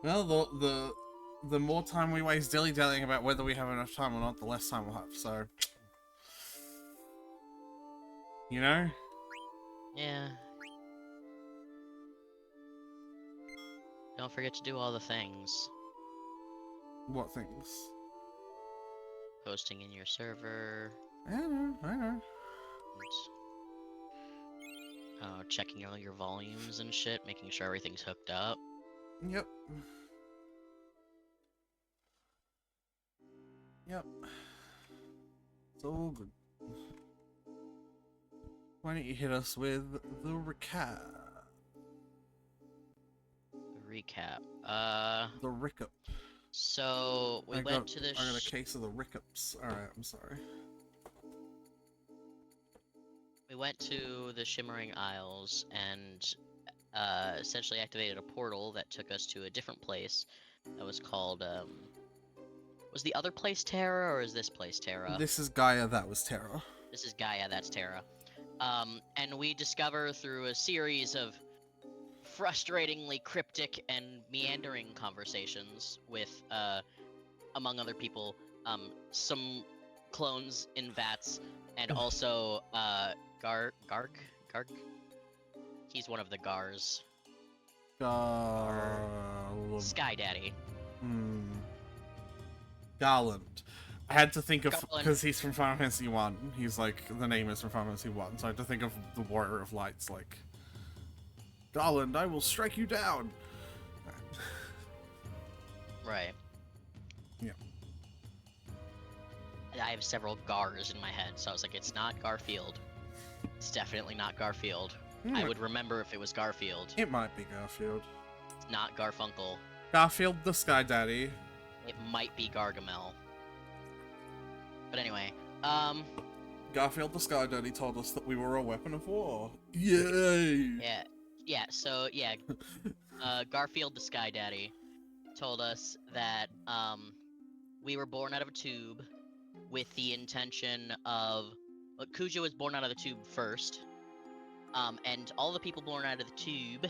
Well, the more time we waste dilly-dallying about whether we have enough time or not, the less time we'll have, so... You know? Yeah. Don't forget to do all the things. What things? Posting in your server. I know, I know. Checking all your volumes and shit, making sure everything's hooked up. Yep. Yep. It's all good. Why don't you hit us with the recap? Recap. The Rickup. So we went to the. I got a case of the Rickups. Alright, I'm sorry. We went to the Shimmering Isles and essentially activated a portal that took us to a different place that was called. Was the other place Terra or is this place Terra? This is Gaia, that was Terra. This is Gaia, that's Terra. And we discover through a series of frustratingly cryptic and meandering conversations with, among other people, some clones in vats, and also Garg. He's one of the Gars. Sky Daddy. Garland. I had to think of, because he's from Final Fantasy 1. He's like, the name is from Final Fantasy 1, so I had to think of the Warrior of Lights, like, Garland, I will strike you down! Right. Yeah. I have several Gars in my head, so I was like, it's not Garfield. It's definitely not Garfield. I would remember if it was Garfield. It might be Garfield. It's not Garfunkel. Garfield the Sky Daddy. It might be Gargamel. But anyway, Garfield the Sky Daddy told us that we were a weapon of war. Yay! So, Garfield the Sky Daddy told us that, we were born out of a tube with the intention of... Well, Kuja was born out of the tube first, and all the people born out of the tube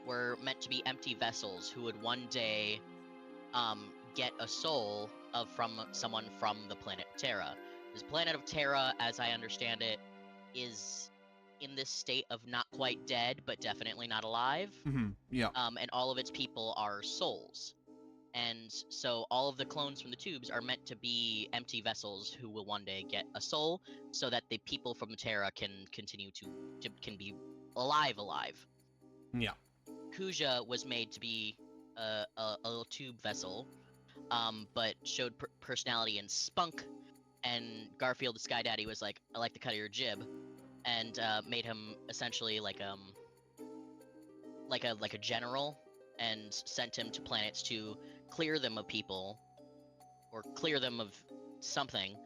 were meant to be empty vessels who would one day, get a soul from someone from the planet Terra. This planet of Terra, as I understand it, is in this state of not quite dead, but definitely not alive. Yeah. And all of its people are souls. And so all of the clones from the tubes are meant to be empty vessels who will one day get a soul, so that the people from Terra can continue to can be alive. Yeah. Kuja was made to be a little tube vessel, but showed personality and spunk, and Garfield the Sky Daddy was like, I like the cut of your jib, and made him essentially like a general, and sent him to planets to clear them of people, or clear them of something.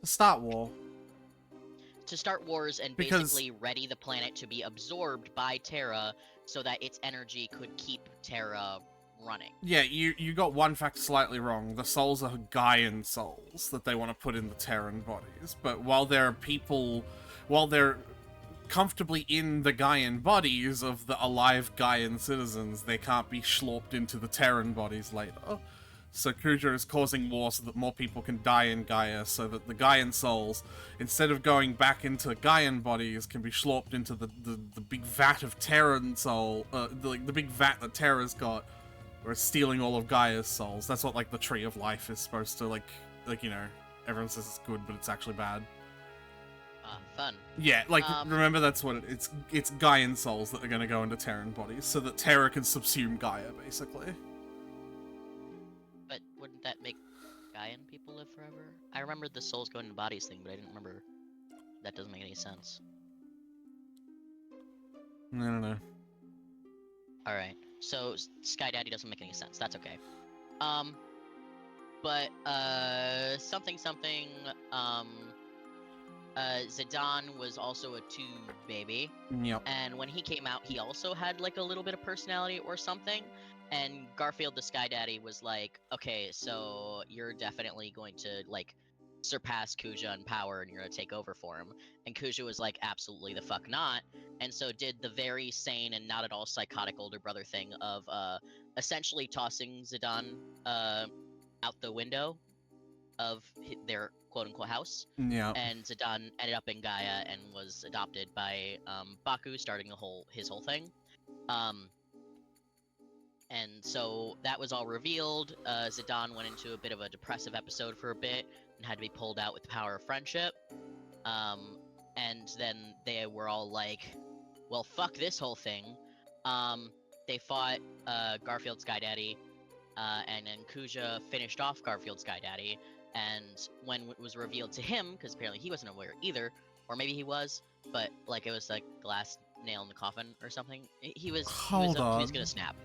Start war. To start wars and basically ready the planet to be absorbed by Terra, so that its energy could keep Terra running. Yeah, you got one fact slightly wrong. The souls are Gaian souls that they want to put in the Terran bodies. But while they're comfortably in the Gaian bodies of the alive Gaian citizens, they can't be slorped into the Terran bodies later. So Kuja is causing war so that more people can die in Gaia, so that the Gaian souls, instead of going back into Gaian bodies, can be slorped into the big vat of Terran soul, the big vat that Terra's got, where it's stealing all of Gaia's souls. That's what, like, the Tree of Life is supposed to, like, you know, everyone says it's good, but it's actually bad. Fun. Yeah, like, remember that's what it's Gaian souls that are gonna go into Terran bodies, so that Terra can subsume Gaia, basically. But wouldn't that make Gaian people live forever? I remember the souls going into bodies thing, but I didn't remember. That doesn't make any sense. I don't know. Alright, so Sky Daddy doesn't make any sense. That's okay. But, Zidane was also a tube baby. Yep. And when he came out, he also had, like, a little bit of personality or something. And Garfield the Sky Daddy was like, okay, so you're definitely going to, like, surpass Kuja in power and you're gonna take over for him. And Kuja was like, absolutely the fuck not. And so did the very sane and not at all psychotic older brother thing of essentially tossing Zidane out the window of their quote unquote house. Yeah. And Zidane ended up in Gaia and was adopted by Baku, starting his whole thing. And so that was all revealed. Zidane went into a bit of a depressive episode for a bit and had to be pulled out with the power of friendship. And then they were all like, well, fuck this whole thing. They fought Garfield Sky Daddy, and then Kuja finished off Garfield Sky Daddy. And when it was revealed to him, because apparently he wasn't aware either, or maybe he was, but like it was like the last nail in the coffin or something. He was gonna snap.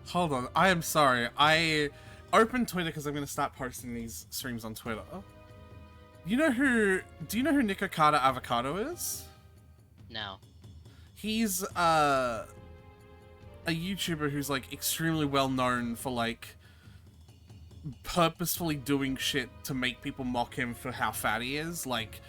Hold on, I am sorry. I opened Twitter because I'm gonna start posting these streams on Twitter. Do you know who Nikocado Avocado is? No. He's a YouTuber who's like extremely well known for like purposefully doing shit to make people mock him for how fat he is, like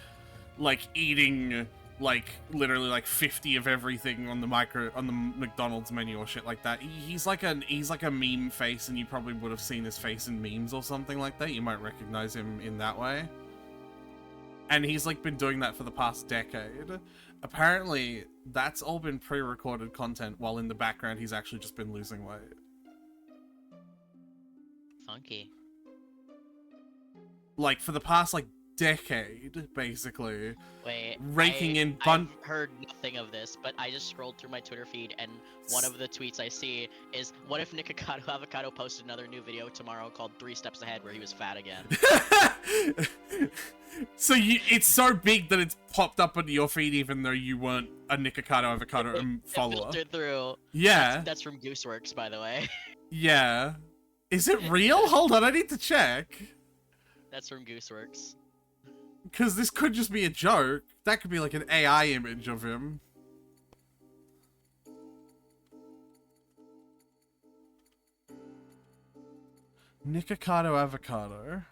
eating like literally like 50 of everything on the McDonald's menu or shit like that. He's like a meme face, and you probably would have seen his face in memes or something like that. You might recognize him in that way. And he's like been doing that for the past decade. Apparently, that's all been pre-recorded content, while in the background he's actually just been losing weight. Funky. Like for the past like decade, basically. Wait, I've heard nothing of this, but I just scrolled through my Twitter feed, and one of the tweets I see is, what if Nikocado Avocado posted another new video tomorrow called 3 Steps Ahead, where he was fat again? So it's so big that it's popped up on your feed even though you weren't a Nikocado Avocado follower. It filtered through. Yeah. That's from Gooseworks, by the way. Yeah. Is it real? Hold on, I need to check. That's from Gooseworks. Because this could just be a joke. That could be like an AI image of him. Nikocado Avocado.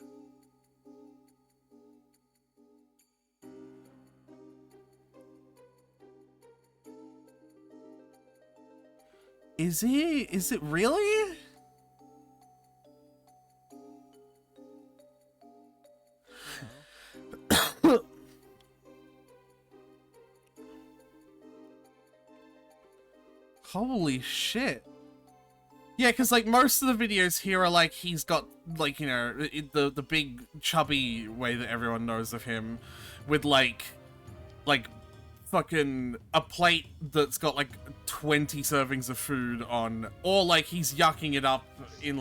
Is he? Is it really? Holy shit. Yeah, because like most of the videos here are like he's got like, you know, the big chubby way that everyone knows of him, with like fucking a plate that's got like 20 servings of food on, or like he's yucking it up in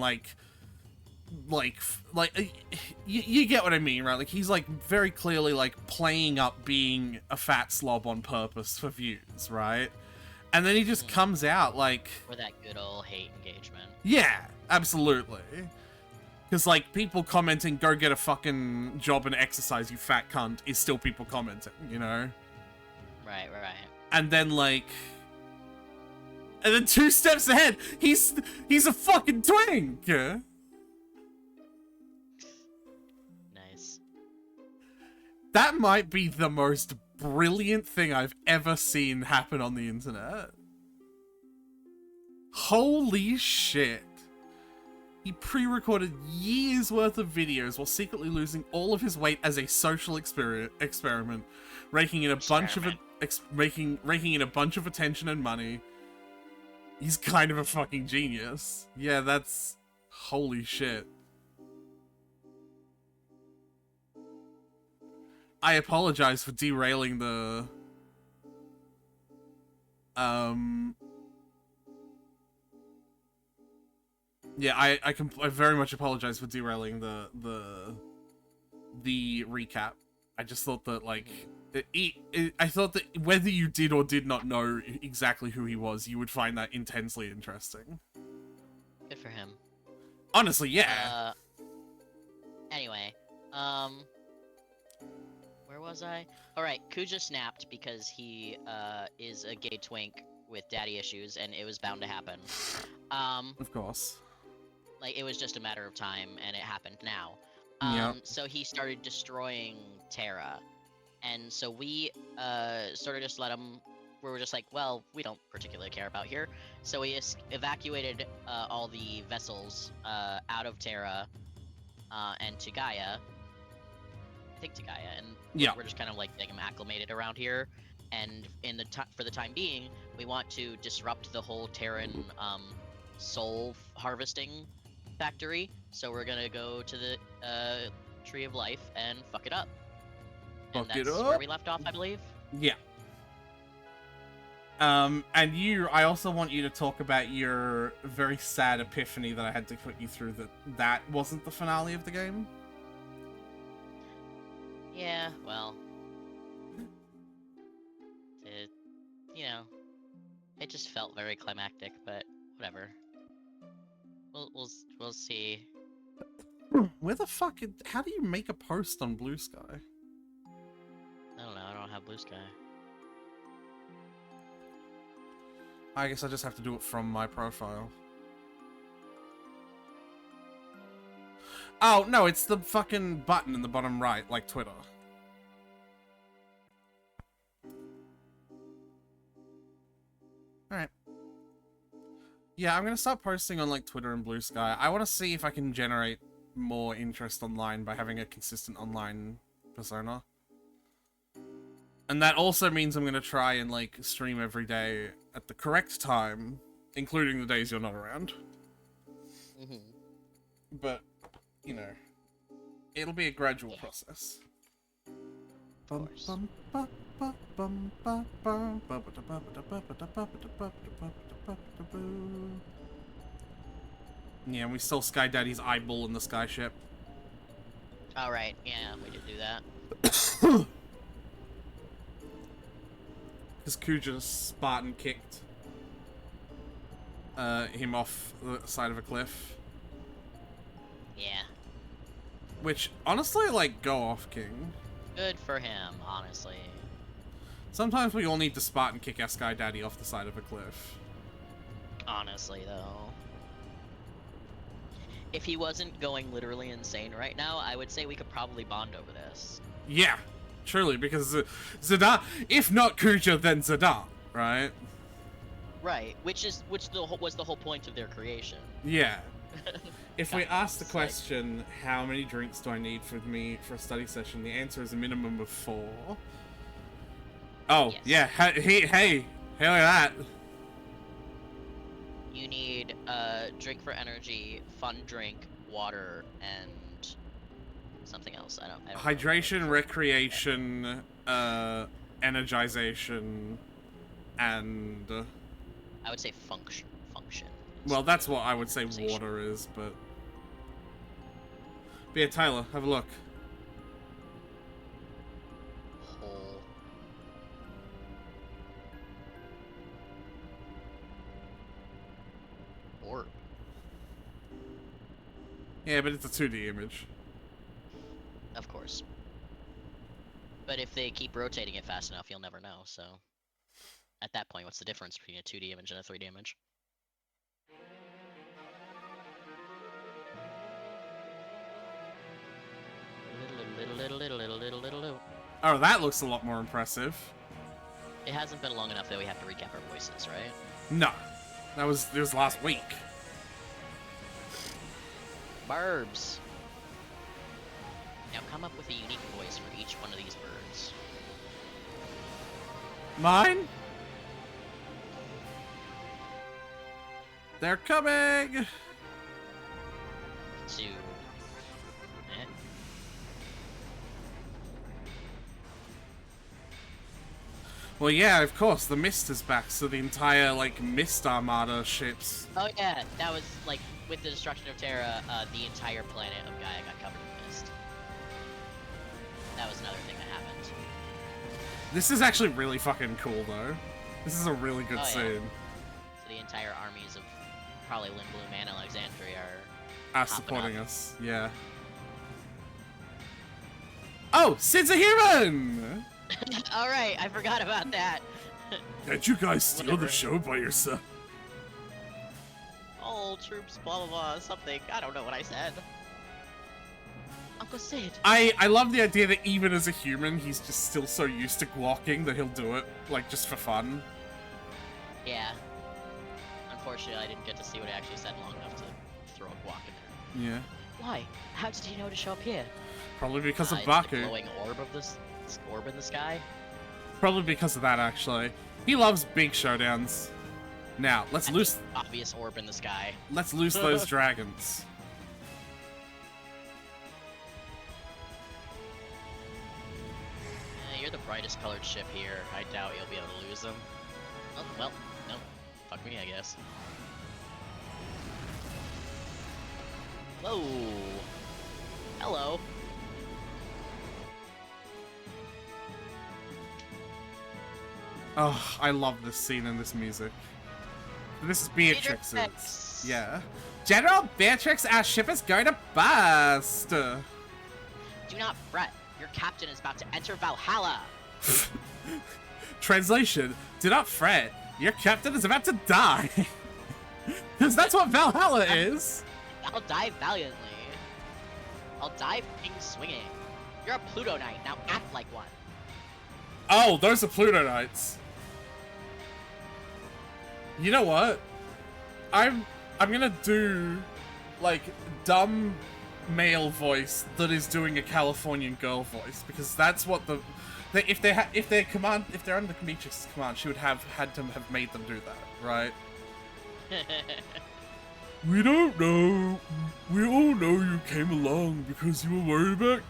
you get what I mean, right? Like he's like very clearly like playing up being a fat slob on purpose for views, right? And then he just comes out like... For that good old hate engagement. Yeah, absolutely. Because, like, people commenting, go get a fucking job and exercise, you fat cunt, is still people commenting, you know? Right. And then, like... And then 2 steps ahead, he's a fucking twink! Nice. That might be the most brilliant thing I've ever seen happen on the internet. Holy shit. He pre-recorded years worth of videos while secretly losing all of his weight as a social experiment, raking in a bunch of attention and money. He's kind of a fucking genius. Yeah, that's holy shit. I apologize for derailing the... Yeah, I very much apologize for derailing the recap. I just thought that, like... I thought that whether you did or did not know exactly who he was, you would find that intensely interesting. Good for him. Honestly, yeah. Anyway, where was I? Alright, Kuja snapped because he, is a gay twink with daddy issues, and it was bound to happen. Of course. Like, it was just a matter of time, and it happened now. Yep. So he started destroying Terra, and so we sort of just let him. We were just like, well, we don't particularly care about here. So we evacuated all the vessels out of Terra and to Gaia. I think to Gaia, and Yeah. we're just kind of like getting them acclimated around here. And in the for the time being, we want to disrupt the whole Terran soul harvesting factory. So we're gonna go to the Tree of Life and fuck it up. And Fuck it that's up? where we left off, I believe. Yeah. And I also want you to talk about your very sad epiphany that I had to put you through, that wasn't the finale of the game. Yeah, well, it, you know, it just felt very climactic, but whatever. We'll see. Where the fuck? How do you make a post on Blue Sky? I don't know. I don't have Blue Sky. I guess I just have to do it from my profile. Oh, no, it's the fucking button in the bottom right, like Twitter. Alright. Yeah, I'm gonna start posting on, like, Twitter and Blue Sky. I want to see if I can generate more interest online by having a consistent online persona. And that also means I'm gonna try and, like, stream every day at the correct time, including the days you're not around. Mm-hmm. But, you know, it'll be a gradual process. Yeah, and we stole Sky Daddy's eyeball in the skyship. All right. Yeah, we did do that. Because Kuja Spartan kicked him off the side of a cliff. Yeah. Which, honestly, like, go off, King. Good for him, honestly. Sometimes we all need to Spartan kick our Sky Daddy off the side of a cliff. Honestly, though. If he wasn't going literally insane right now, I would say we could probably bond over this. Yeah, truly, because Zidane, if not Kuja, then Zidane, right? Right, which was the whole point of their creation. Yeah. If we God, ask the it's like- question, how many drinks do I need for a study session, the answer is a minimum of 4. Oh, Yes. yeah, hey, look at that. You need drink for energy, fun drink, water, and something else. I don't know Hydration, recreation, energization, and... I would say function. well, that's what I would say Conversation. water is, but yeah, Tyler, have a look. Whole. Orb. Yeah, but it's a 2D image. Of course. But if they keep rotating it fast enough, you'll never know, so... At that point, what's the difference between a 2D image and a 3D image? Little. Oh, that looks a lot more impressive. It hasn't been long enough that we have to recap our voices, right? No, it was last week. Barbs! Now come up with a unique voice for each one of these birds. Mine? They're coming! 2. Well, yeah, of course, the Mist is back, so the entire, like, Mist Armada ships. Oh yeah, that was, like, with the destruction of Terra, the entire planet of Gaia got covered in mist. That was another thing that happened. This is actually really fucking cool, though. This is a really good Oh, yeah. scene. So the entire armies of probably Lindblum and Alexandria Are Hopping supporting up. us, yeah. Oh, Sid's a human! Alright, I forgot about that. Did you guys steal Whatever. the show by yourself? All troops, blah blah blah, something. I don't know what I said. was Sid. I love the idea that even as a human, he's just still so used to guacking that he'll do it, like, just for fun. Yeah. Unfortunately, I didn't get to see what he actually said long enough to throw a guac in there. Yeah. Why? How did he know to show up here? Probably because of The Baku. glowing orb of this orb in the sky. Probably because of that, actually. He loves big showdowns. Now, let's And loose... the obvious orb in the sky. Let's loose those dragons. You're the brightest colored ship here. I doubt you'll be able to lose them. Oh, well, no. Fuck me, I guess. Whoa. Hello. Oh, I love this scene and this music. This is Beatrix's. Beatrix. Yeah. General Beatrix, our ship is going to burst! Do not fret. Your captain is about to enter Valhalla. Translation, do not fret. Your captain is about to die. Because that's what Valhalla is. I'll die valiantly. I'll die fucking swinging. You're a Pluto Knight. Now act like one. Oh, those are Pluto Knights. You know what? I'm gonna do like dumb male voice that is doing a Californian girl voice because that's what if they're under Beatrix's command, she would have had to have made them do that, right? We don't know. We all know you came along because you were worried about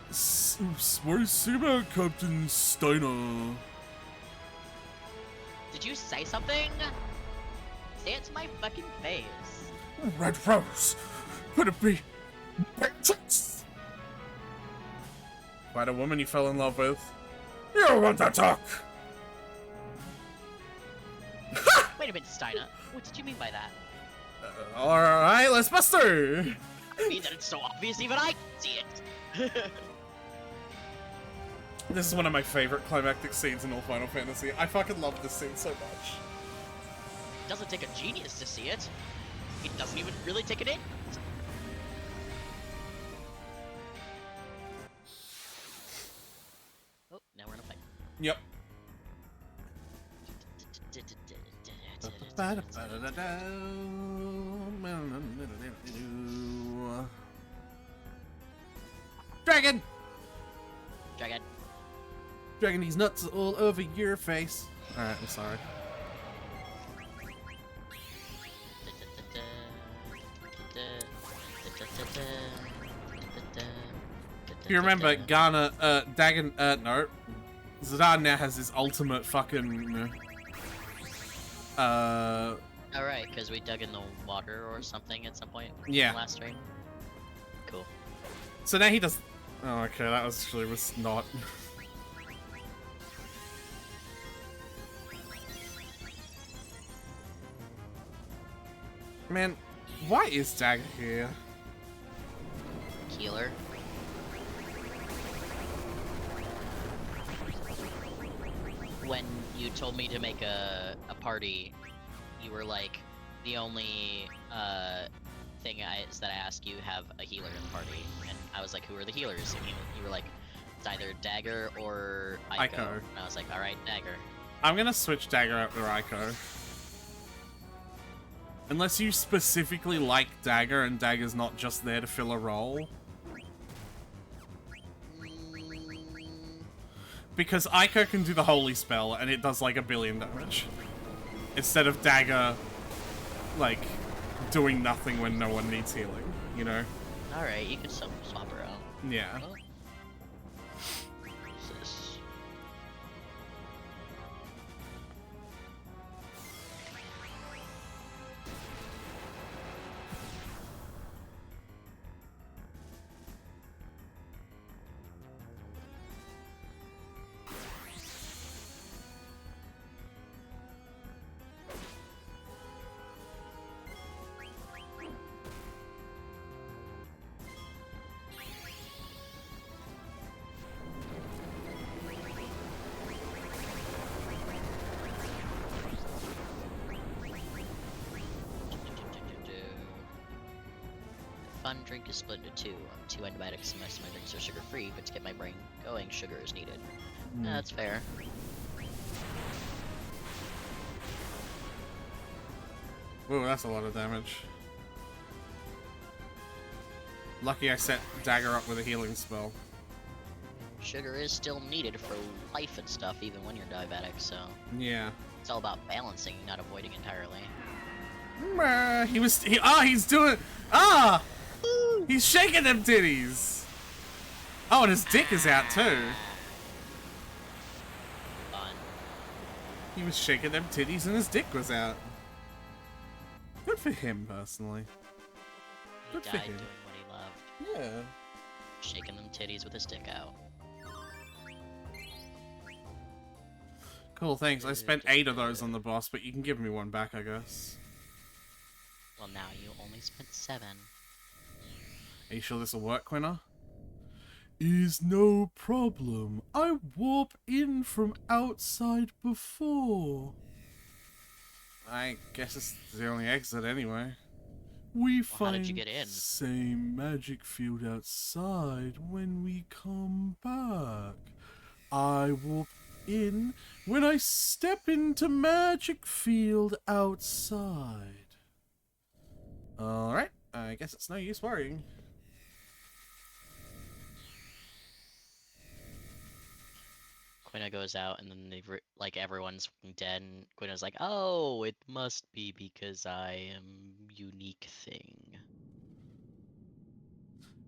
Captain Steiner. Did you say something? Say it to my fucking face. Red Rose, could it be Beatrix? Quite a woman you fell in love with. You want to talk? Wait a minute, Steiner. What did you mean by that? Alright, let's bust through. I mean that it's so obvious even I can see it. This is one of my favorite climactic scenes in all Final Fantasy. I fucking love this scene so much. It doesn't take a genius to see it. It doesn't even really take it in. Oh, now we're in a fight. Yep. Dragon! Dragon. Dragon, these nuts all over your face. Alright, I'm sorry. If you remember, Dagon, no. Zidane now has his ultimate fucking, Alright, because we dug in the water or something at some point Yeah. in the last stream. Cool. So now he does... Oh, okay, that actually was not... Man, why is Dagger here? Healer. When you told me to make a party, you were like, the only thing is that I ask you have a healer in the party, and I was like, who are the healers? And you were like, it's either Dagger or Aiko. Aiko. And I was like, all right, Dagger. I'm gonna switch Dagger out with Aiko. Unless you specifically like Dagger and Dagger's not just there to fill a role. Because Aiko can do the holy spell and it does like 1 billion damage. Instead of Dagger, like, doing nothing when no one needs healing, you know? Alright, you can swap around. Yeah. Oh. What's this? fun drink is split into two. 2 antibiotics and most of my drinks are sugar-free, but to get my brain going, sugar is needed. That's fair. Ooh, that's a lot of damage. Lucky I set Dagger up with a healing spell. Sugar is still needed for life and stuff, even when you're diabetic, so... Yeah. It's all about balancing, not avoiding entirely. He's doing... He's shaking them titties! Oh, and his dick is out, too. Fun. He was shaking them titties and his dick was out. Good for him, personally. He Good for died him. doing what he loved. Yeah. Shaking them titties with his dick out. Cool, thanks. I spent 8 of those on the boss, but you can give me one back, I guess. Well, now you only spent 7. Are you sure this'll work, Quinna? Is no problem. I warp in from outside before. I guess it's the only exit anyway. We Well, how find did you get in? same magic field outside when we come back. I warp in when I step into magic field outside. Alright, I guess it's no use worrying. Quina goes out, and then like everyone's dead, and Quina's like, "Oh, it must be because I am unique thing."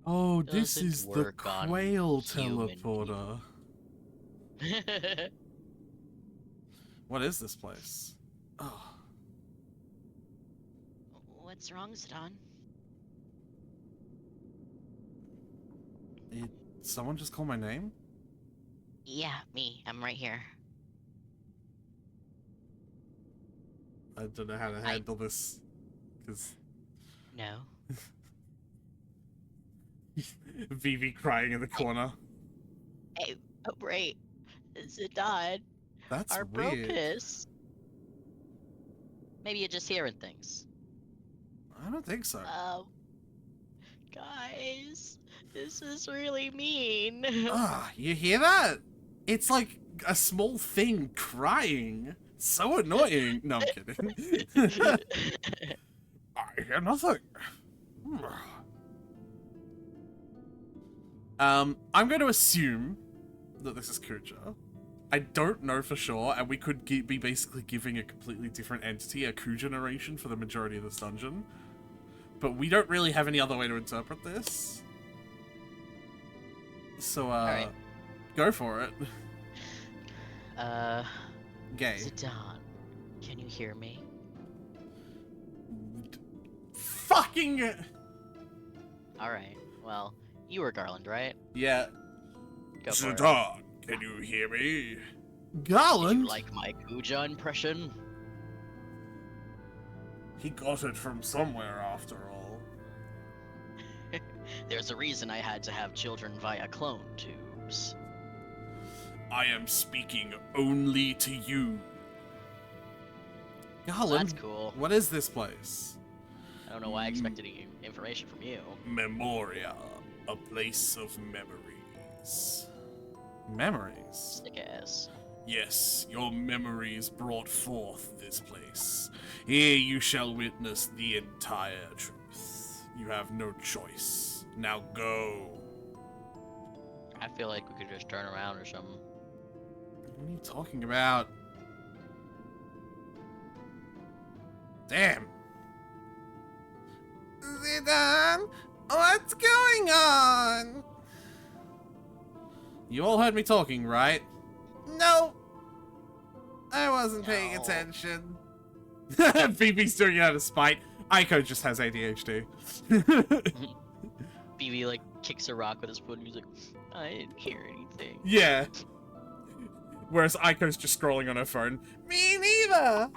Oh, this Doesn't is the work on quail human teleporter. What is this place? Oh, What's wrong, Zidane? did someone just call my name? Yeah, me. I'm right here. I don't know how to handle this, because No. Vivi crying in the corner. Hey, oh great. Zidane, That's our weird. brocus. Maybe you're just hearing things. I don't think so. Guys, this is really mean. You hear that? It's like a small thing crying. So annoying. No, I'm kidding. I hear nothing. I'm going to assume that this is Kuja. I don't know for sure, and we could be basically giving a completely different entity a Kuja narration for the majority of this dungeon. But we don't really have any other way to interpret this. So, Alright. go for it. Gay. Zidane, can you hear me? Fucking... Alright, well, you were Garland, right? Yeah. Go for it. Zidane, can you hear me? Did Garland? you like my Kuja impression? He got it from somewhere after all. There's a reason I had to have children via clone tubes. I am speaking only to you. Well, Garland, that's cool. what is this place? I don't know why I expected any information from you. Memoria, a place of memories. Memories? Sick ass. Yes, your memories brought forth this place. Here you shall witness the entire truth. You have no choice. Now go. I feel like we could just turn around or something. What are you talking about? Damn. Zidane, what's going on? You all heard me talking, right? No. I wasn't paying No. attention. Phoebe's doing it out of spite. Aiko just has ADHD. BB like kicks a rock with his foot and he's like, I didn't hear anything. Yeah. Whereas Aiko's just scrolling on her phone. Me neither.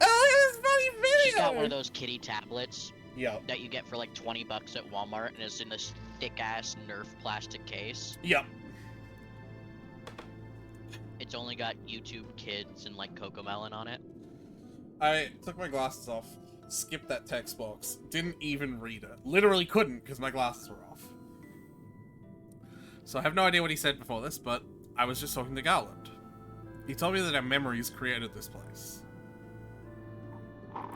Oh, this funny video. She's got one of those kitty tablets Yep. that you get for like 20 bucks at Walmart, and it's in this thick ass Nerf plastic case. Yep. It's only got YouTube Kids and like Cocomelon on it. I took my glasses off. skipped that text box. Didn't even read it. Literally couldn't because my glasses were off. So I have no idea what he said before this, but I was just talking to Garland. He told me that our memories created this place.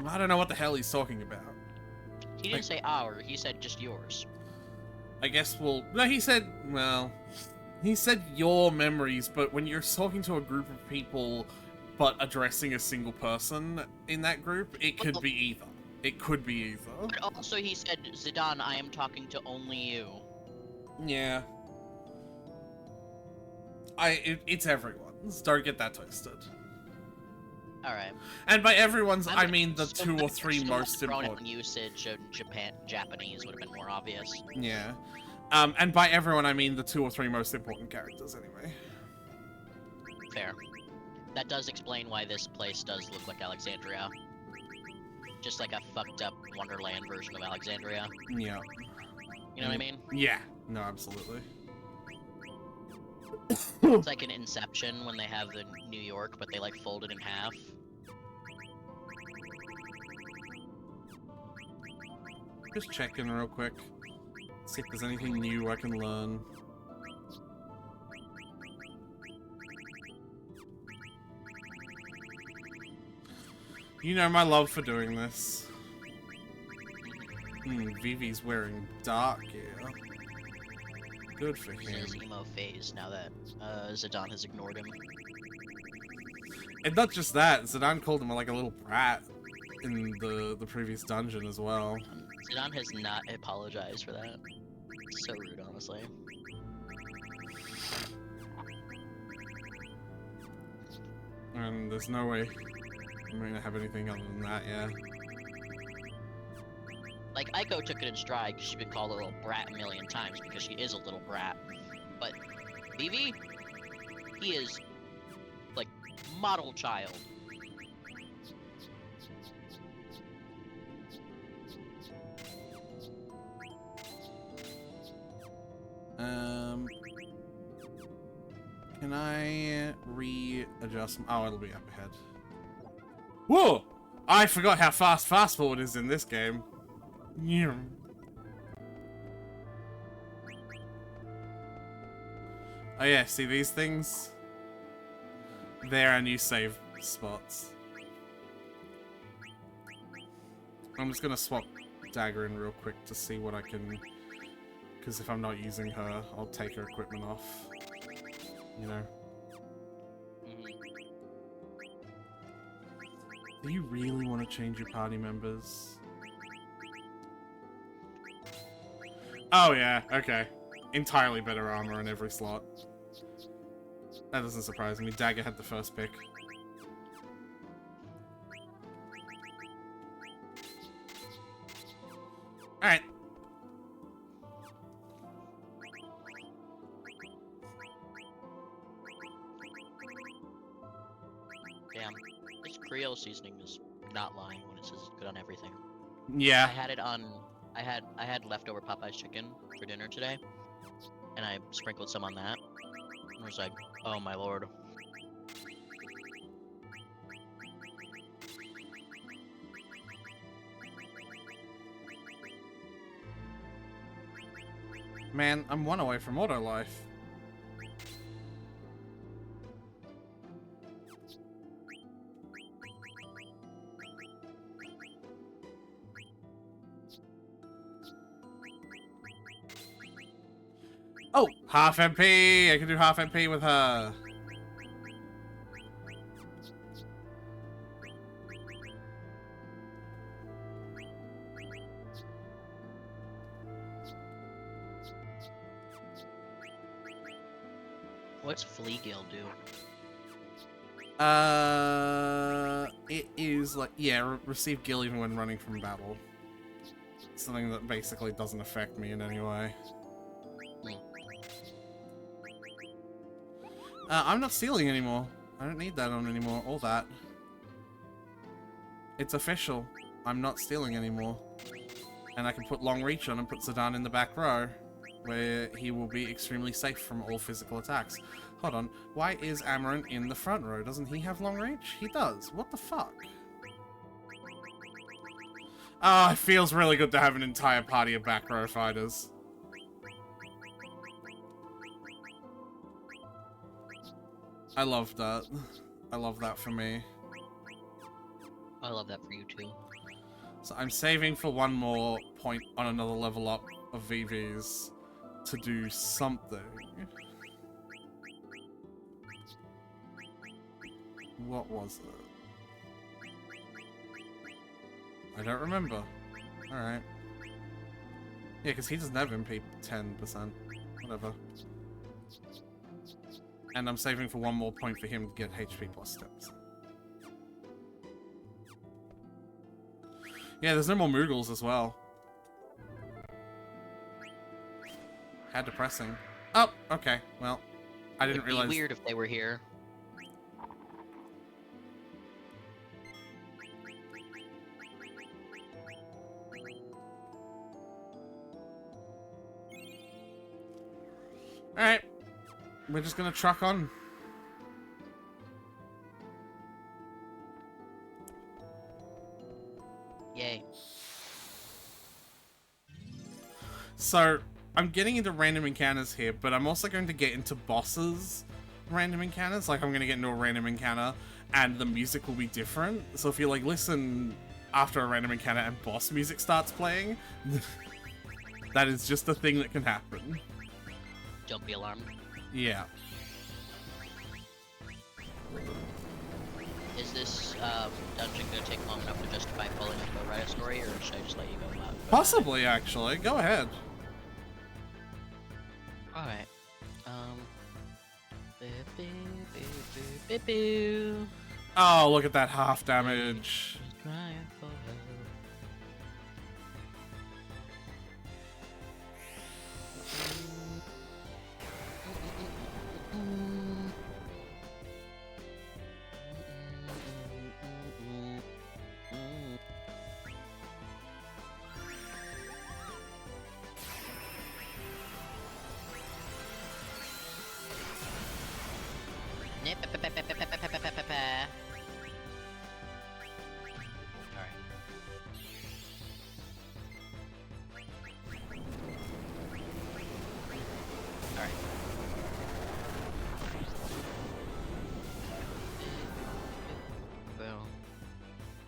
I don't know what the hell he's talking about. He didn't say our, he said just yours. I guess we'll... No, he said... Well... He said your memories, but when you're talking to a group of people but addressing a single person in that group, it could be either. It could be either. But also he said, Zidane, I am talking to only you. Yeah. It's everyone's. Don't get that twisted. Alright. And by everyone's, I mean the so 2 or 3 the most pronoun important. usage of Japanese would have been more obvious. Yeah. And by everyone, I mean the 2 or 3 most important characters, anyway. Fair. That does explain why this place does look like Alexandria. Just like a fucked up Wonderland version of Alexandria. Yeah. You know what I mean? Yeah. No, absolutely. It's like an Inception when they have the New York, but they like fold it in half. Just checking real quick. See if there's anything new I can learn. You know my love for doing this. Vivi's wearing dark gear. Good for He's in him. his emo phase now that Zidane has ignored him. And not just that, Zidane called him like a little brat in the previous dungeon as well. Zidane has not apologized for that. It's so rude, honestly. And there's no way I'm gonna have anything other than that, yeah. Like, Aiko took it in stride because she's been called a little brat a million times because she is a little brat. But Vivi, he is, like, model child. Can I readjust? Oh, it'll be up ahead. Whoa! I forgot how fast forward is in this game. Yeah. Oh yeah, see these things? They're our new save spots. I'm just gonna swap Dagger in real quick to see what I can... Because if I'm not using her, I'll take her equipment off. You know? Do you really want to change your party members? Oh yeah, okay. Entirely better armor in every slot. That doesn't surprise me. Dagger had the first pick. Alright. Damn. This Creole seasoning is not lying when it says it's good on everything. I Yeah. had it on... I had leftover Popeye's chicken for dinner today, and I sprinkled some on that. I was like, oh my lord. Man, I'm one away from auto life. Oh, half MP! I can do half MP with her. What's Fleagill do? It is like, yeah, receive gil even when running from battle. Something that basically doesn't affect me in any way. I'm not stealing anymore. I don't need that on anymore. All that. It's official. I'm not stealing anymore. And I can put long reach on and put Zidane in the back row, where he will be extremely safe from all physical attacks. Hold on. Why is Amarant in the front row? Doesn't he have long reach? He does. What the fuck? Ah, it feels really good to have an entire party of back row fighters. I love that. I love that for me. I love that for you too. So I'm saving for one more point on another level up of VVs to do something. What was it? I don't remember. Alright. Yeah, because he doesn't have MP 10%. Whatever. And I'm saving for one more point for him to get HP plus steps. Yeah, there's no more Moogles as well. How depressing. Oh, okay. Well, I didn't realize. It'd be weird if they were here. Alright. We're just gonna truck on. Yay. So, I'm getting into random encounters here, but I'm also going to get into bosses random encounters. Like, I'm going to get into a random encounter, and the music will be different. So if you, like, listen after a random encounter and boss music starts playing, that is just a thing that can happen. Don't be alarmed. Yeah. Is this dungeon gonna take long enough to justify pulling into a Reddit story, or should I just let you go out? Possibly, actually. Go ahead. Alright. Boo. Oh, look at that half damage. Crying for help.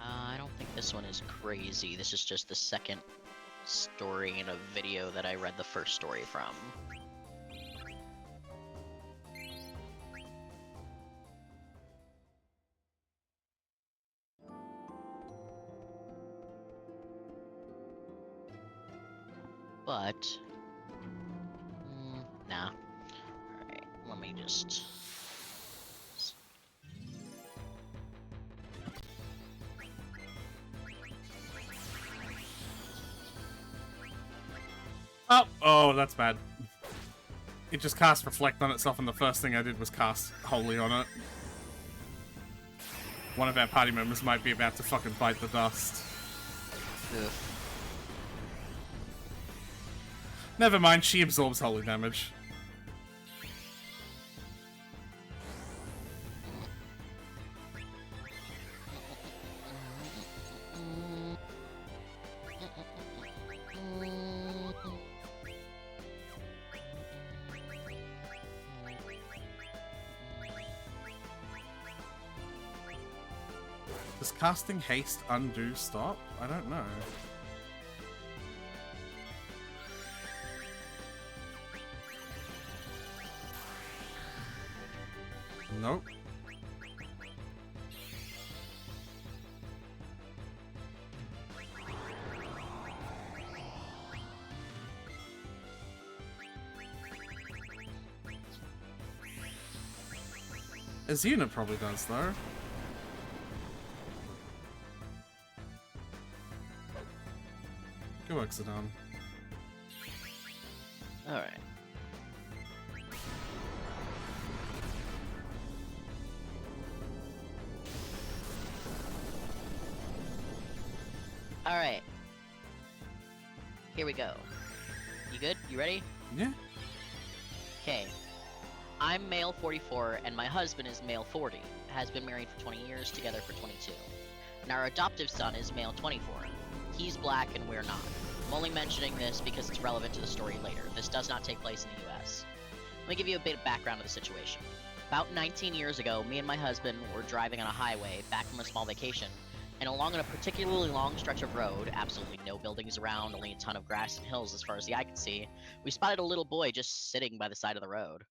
I don't think this one is crazy. This is just the second story in a video that I read the first story from. But nah. Alright, let me just... Oh, that's bad. It just cast Reflect on itself, and the first thing I did was cast Holy on it. One of our party members might be about to fucking bite the dust. Ugh. Never mind, she absorbs Holy damage. Does casting haste undo stop? I don't know. Nope. Azuna probably does, though. Go Exodon. Alright. Alright. Here we go. You good? You ready? Yeah. Okay. I'm male 44 and my husband is male 40. Has been married for 20 years, together for 22. And our adoptive son is male 24. he's black and we're not. I'm only mentioning this because it's relevant to the story later. This does not take place in the US. Let me give you a bit of background of the situation. About 19 years ago, me and my husband were driving on a highway back from a small vacation, and along a particularly long stretch of road, absolutely no buildings around, only a ton of grass and hills as far as the eye could see, we spotted a little boy just sitting by the side of the road.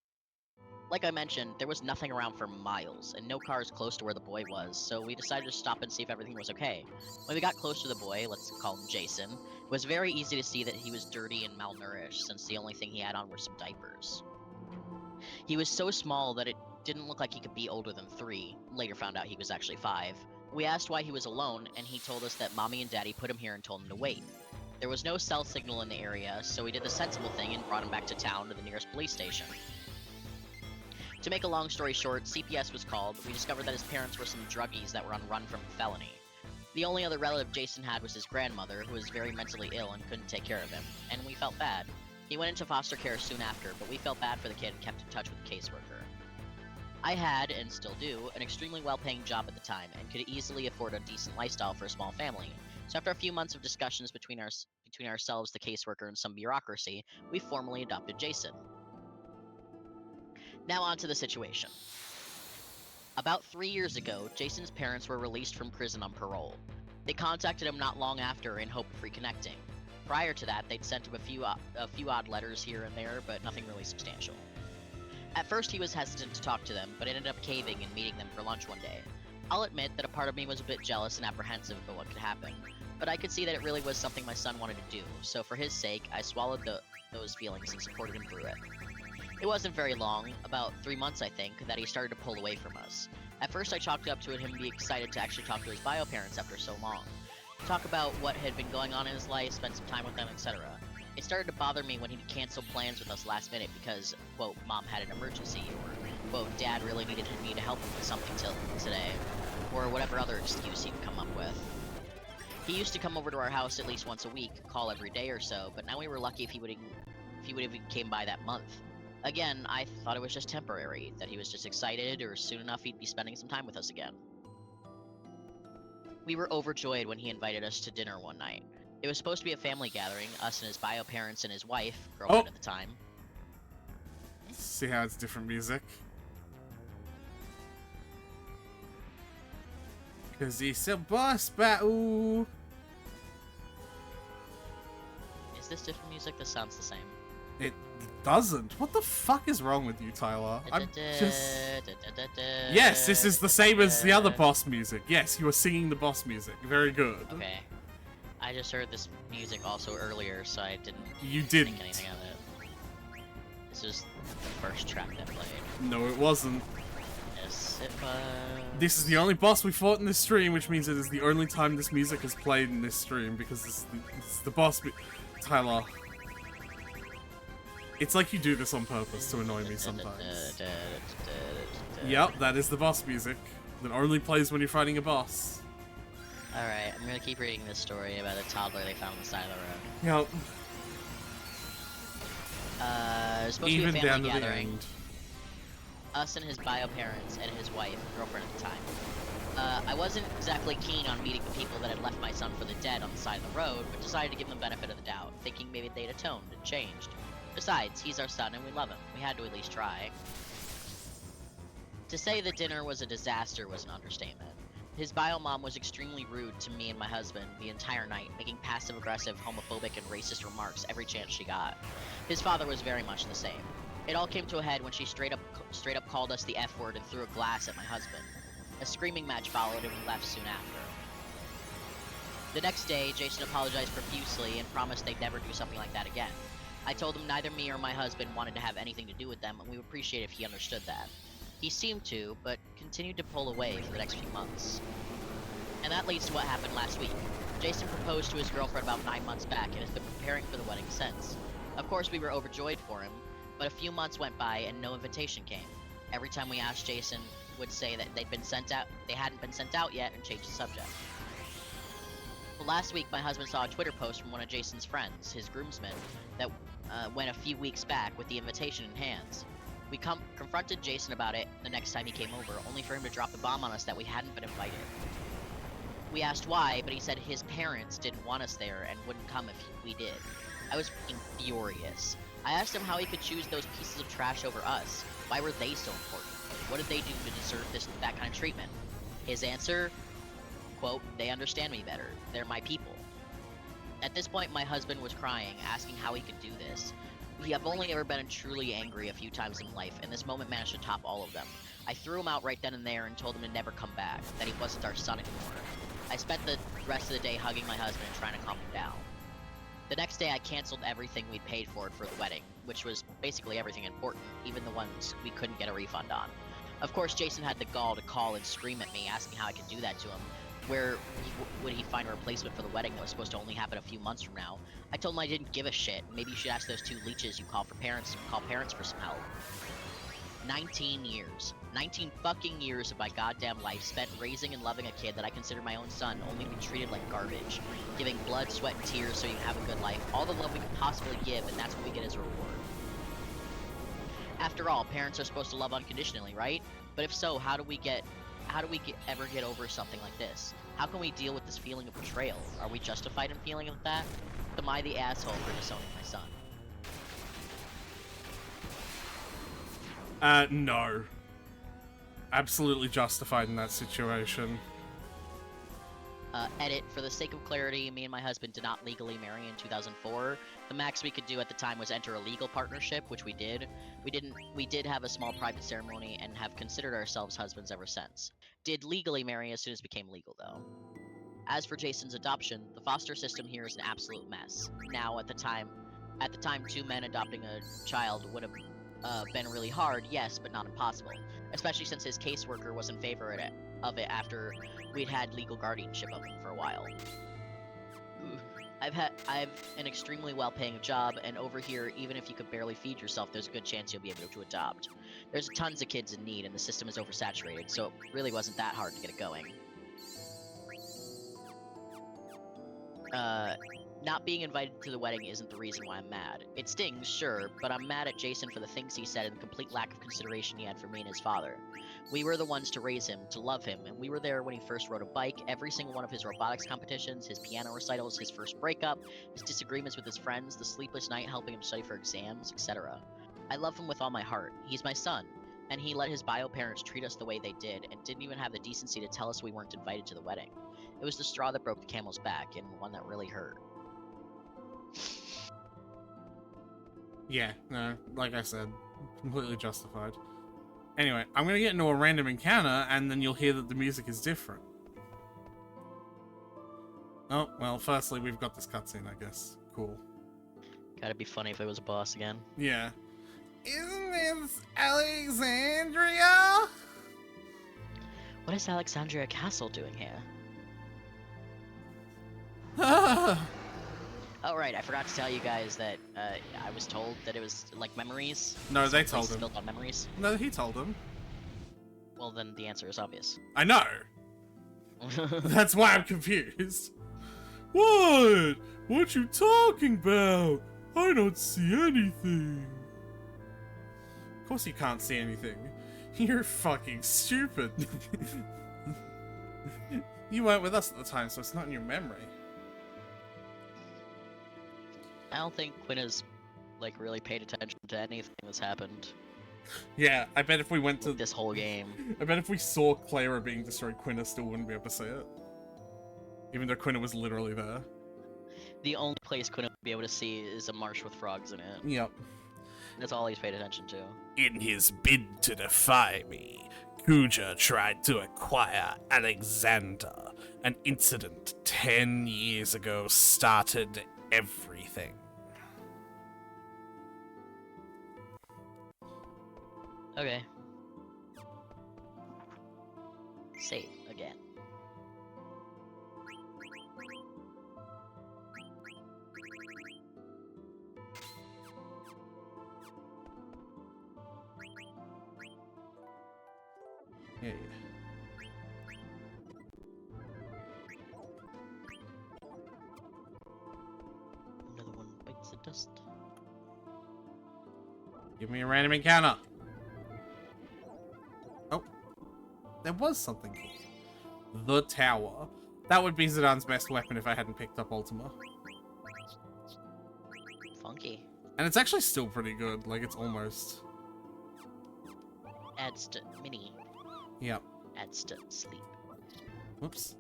Like I mentioned, there was nothing around for miles, and no cars close to where the boy was, so we decided to stop and see if everything was okay. When we got close to the boy, let's call him Jason, it was very easy to see that he was dirty and malnourished, since the only thing he had on were some diapers. He was so small that it didn't look like he could be older than 3, later found out he was actually 5. We asked why he was alone, and he told us that Mommy and Daddy put him here and told him to wait. There was no cell signal in the area, so we did the sensible thing and brought him back to town to the nearest police station. To make a long story short, CPS was called. We discovered that his parents were some druggies that were on run from a felony. The only other relative Jason had was his grandmother, who was very mentally ill and couldn't take care of him, and we felt bad. He went into foster care soon after, but we felt bad for the kid and kept in touch with the caseworker. I had, and still do, an extremely well-paying job at the time, and could easily afford a decent lifestyle for a small family. So after a few months of discussions between ourselves, the caseworker, and some bureaucracy, we formally adopted Jason. Now on to the situation. About 3 years ago, Jason's parents were released from prison on parole. They contacted him not long after in hope of reconnecting. Prior to that, they'd sent him a few odd letters here and there, but nothing really substantial. At first, he was hesitant to talk to them, but ended up caving and meeting them for lunch one day. I'll admit that a part of me was a bit jealous and apprehensive about what could happen, but I could see that it really was something my son wanted to do, so for his sake, I swallowed those feelings and supported him through it. It wasn't very long, about 3 months I think, that he started to pull away from us. At first I chalked it up to him being excited to actually talk to his bio parents after so long. Talk about what had been going on in his life, spend some time with them, etc. It started to bother me when he'd cancel plans with us last minute because, quote, Mom had an emergency, or, quote, Dad really needed me to help him with something today, or whatever other excuse he'd come up with. He used to come over to our house at least once a week, call every day or so, but now we were lucky if he would have came by that month. Again, I thought it was just temporary, that he was just excited, or soon enough he'd be spending some time with us again. We were overjoyed when he invited us to dinner one night. It was supposed to be a family gathering, us and his bio parents and his wife, girlfriend at the time. See how it's different music? Cause it's a boss battle! Is this different music? This sounds the same. It doesn't. What the fuck is wrong with you, Tyler? I'm just... Yes, this is the same as the other boss music. Yes, you are singing the boss music. Very good. Okay. I just heard this music also earlier, so I didn't think anything of it. This is the first track that played. No, it wasn't. Yes, it was. This is the only boss we fought in this stream, which means it is the only time this music is played in this stream, because this is the boss... Tyler... It's like you do this on purpose to annoy me sometimes. Yep, that is the boss music. That only plays when you're fighting a boss. Alright, I'm gonna keep reading this story about a toddler they found on the side of the road. Yep. It was supposed Even to be a down family to the gathering. end. Us and his bio parents and his wife, girlfriend at the time. I wasn't exactly keen on meeting the people that had left my son for the dead on the side of the road, but decided to give them the benefit of the doubt, thinking maybe they'd atoned and changed. Besides, he's our son and we love him. We had to at least try. To say the dinner was a disaster was an understatement. His bio mom was extremely rude to me and my husband the entire night, making passive-aggressive, homophobic, and racist remarks every chance she got. His father was very much the same. It all came to a head when she straight up called us the F-word and threw a glass at my husband. A screaming match followed and we left soon after. The next day, Jason apologized profusely and promised they'd never do something like that again. I told him neither me or my husband wanted to have anything to do with them, and we would appreciate if he understood that. He seemed to, but continued to pull away for the next few months. And that leads to what happened last week. Jason proposed to his girlfriend about 9 months back and has been preparing for the wedding since. Of course, we were overjoyed for him, but a few months went by and no invitation came. Every time we asked, Jason would say that they hadn't been sent out yet, and change the subject. Well, last week, my husband saw a Twitter post from one of Jason's friends, his groomsmen, that went a few weeks back with the invitation in hands. We confronted Jason about it the next time he came over, only for him to drop the bomb on us that we hadn't been invited. We asked why, but he said his parents didn't want us there and wouldn't come if we did. I was fucking furious. I asked him how he could choose those pieces of trash over us. Why were they so important? What did they do to deserve that kind of treatment? His answer, quote, "They understand me better. They're my people." At this point, my husband was crying, asking how he could do this. We have only ever been truly angry a few times in life, and this moment managed to top all of them. I threw him out right then and there and told him to never come back, that he wasn't our son anymore. I spent the rest of the day hugging my husband and trying to calm him down. The next day, I canceled everything we'd paid for the wedding, which was basically everything important, even the ones we couldn't get a refund on. Of course, Jason had the gall to call and scream at me, asking how I could do that to him. Where would he find a replacement for the wedding that was supposed to only happen a few months from now? I told him I didn't give a shit. Maybe you should ask those 2 leeches you call parents for some help. 19 years. 19 fucking years of my goddamn life spent raising and loving a kid that I consider my own son, only to be treated like garbage. Giving blood, sweat, and tears so you have a good life. All the love we could possibly give, and that's what we get as a reward. After all, parents are supposed to love unconditionally, right? But if so, how do we ever get over something like this? How can we deal with this feeling of betrayal? Are we justified in feeling like that? Am I the asshole for disowning my son? No. Absolutely justified in that situation. Edit, for the sake of clarity, me and my husband did not legally marry in 2004. The max we could do at the time was enter a legal partnership, which we did. We did have a small private ceremony and have considered ourselves husbands ever since. Did legally marry as soon as it became legal, though. As for Jason's adoption, the foster system here is an absolute mess. Now, at the time 2 men adopting a child would have been really hard, yes, but not impossible. Especially since his caseworker was in favor of it after we'd had legal guardianship of him for a while. I've an extremely well-paying job, and over here, even if you could barely feed yourself, there's a good chance you'll be able to adopt. There's tons of kids in need, and the system is oversaturated, so it really wasn't that hard to get it going. Not being invited to the wedding isn't the reason why I'm mad. It stings, sure, but I'm mad at Jason for the things he said and the complete lack of consideration he had for me and his father. We were the ones to raise him, to love him, and we were there when he first rode a bike, every single one of his robotics competitions, his piano recitals, his first breakup, his disagreements with his friends, the sleepless night helping him study for exams, etc. I love him with all my heart. He's my son, and he let his bio parents treat us the way they did, and didn't even have the decency to tell us we weren't invited to the wedding. It was the straw that broke the camel's back, and one that really hurt. Yeah, no, like I said, completely justified. Anyway, I'm gonna get into a random encounter, and then you'll hear that the music is different. Oh, well, firstly, we've got this cutscene, I guess. Cool. Gotta be funny if it was a boss again. Yeah. Isn't this Alexandria? What is Alexandria Castle doing here? Oh right, I forgot to tell you guys that I was told that it was like memories. No, they told him. Built on memories. No, he told him. Well, then the answer is obvious. I know. That's why I'm confused. What? What you talking about? I don't see anything. Of course you can't see anything. You're fucking stupid. You weren't with us at the time, so it's not in your memory. I don't think Quinn has, like, really paid attention to anything that's happened. Yeah, I bet if we went to this whole game. I bet if we saw Clara being destroyed, Quinna still wouldn't be able to see it. Even though Quinna was literally there. The only place Quinn would be able to see is a marsh with frogs in it. Yep. That's all he's paid attention to. In his bid to defy me, Kuja tried to acquire Alexander. An incident 10 years ago started everything. Okay. Save again. Yeah. Another one bites the dust. Give me a random encounter. Oh. There was something. The Tower. That would be Zidane's best weapon if I hadn't picked up Ultima. Funky. And it's actually still pretty good. Like, it's almost... Adds to mini. Yep. Adds to sleep. Whoops.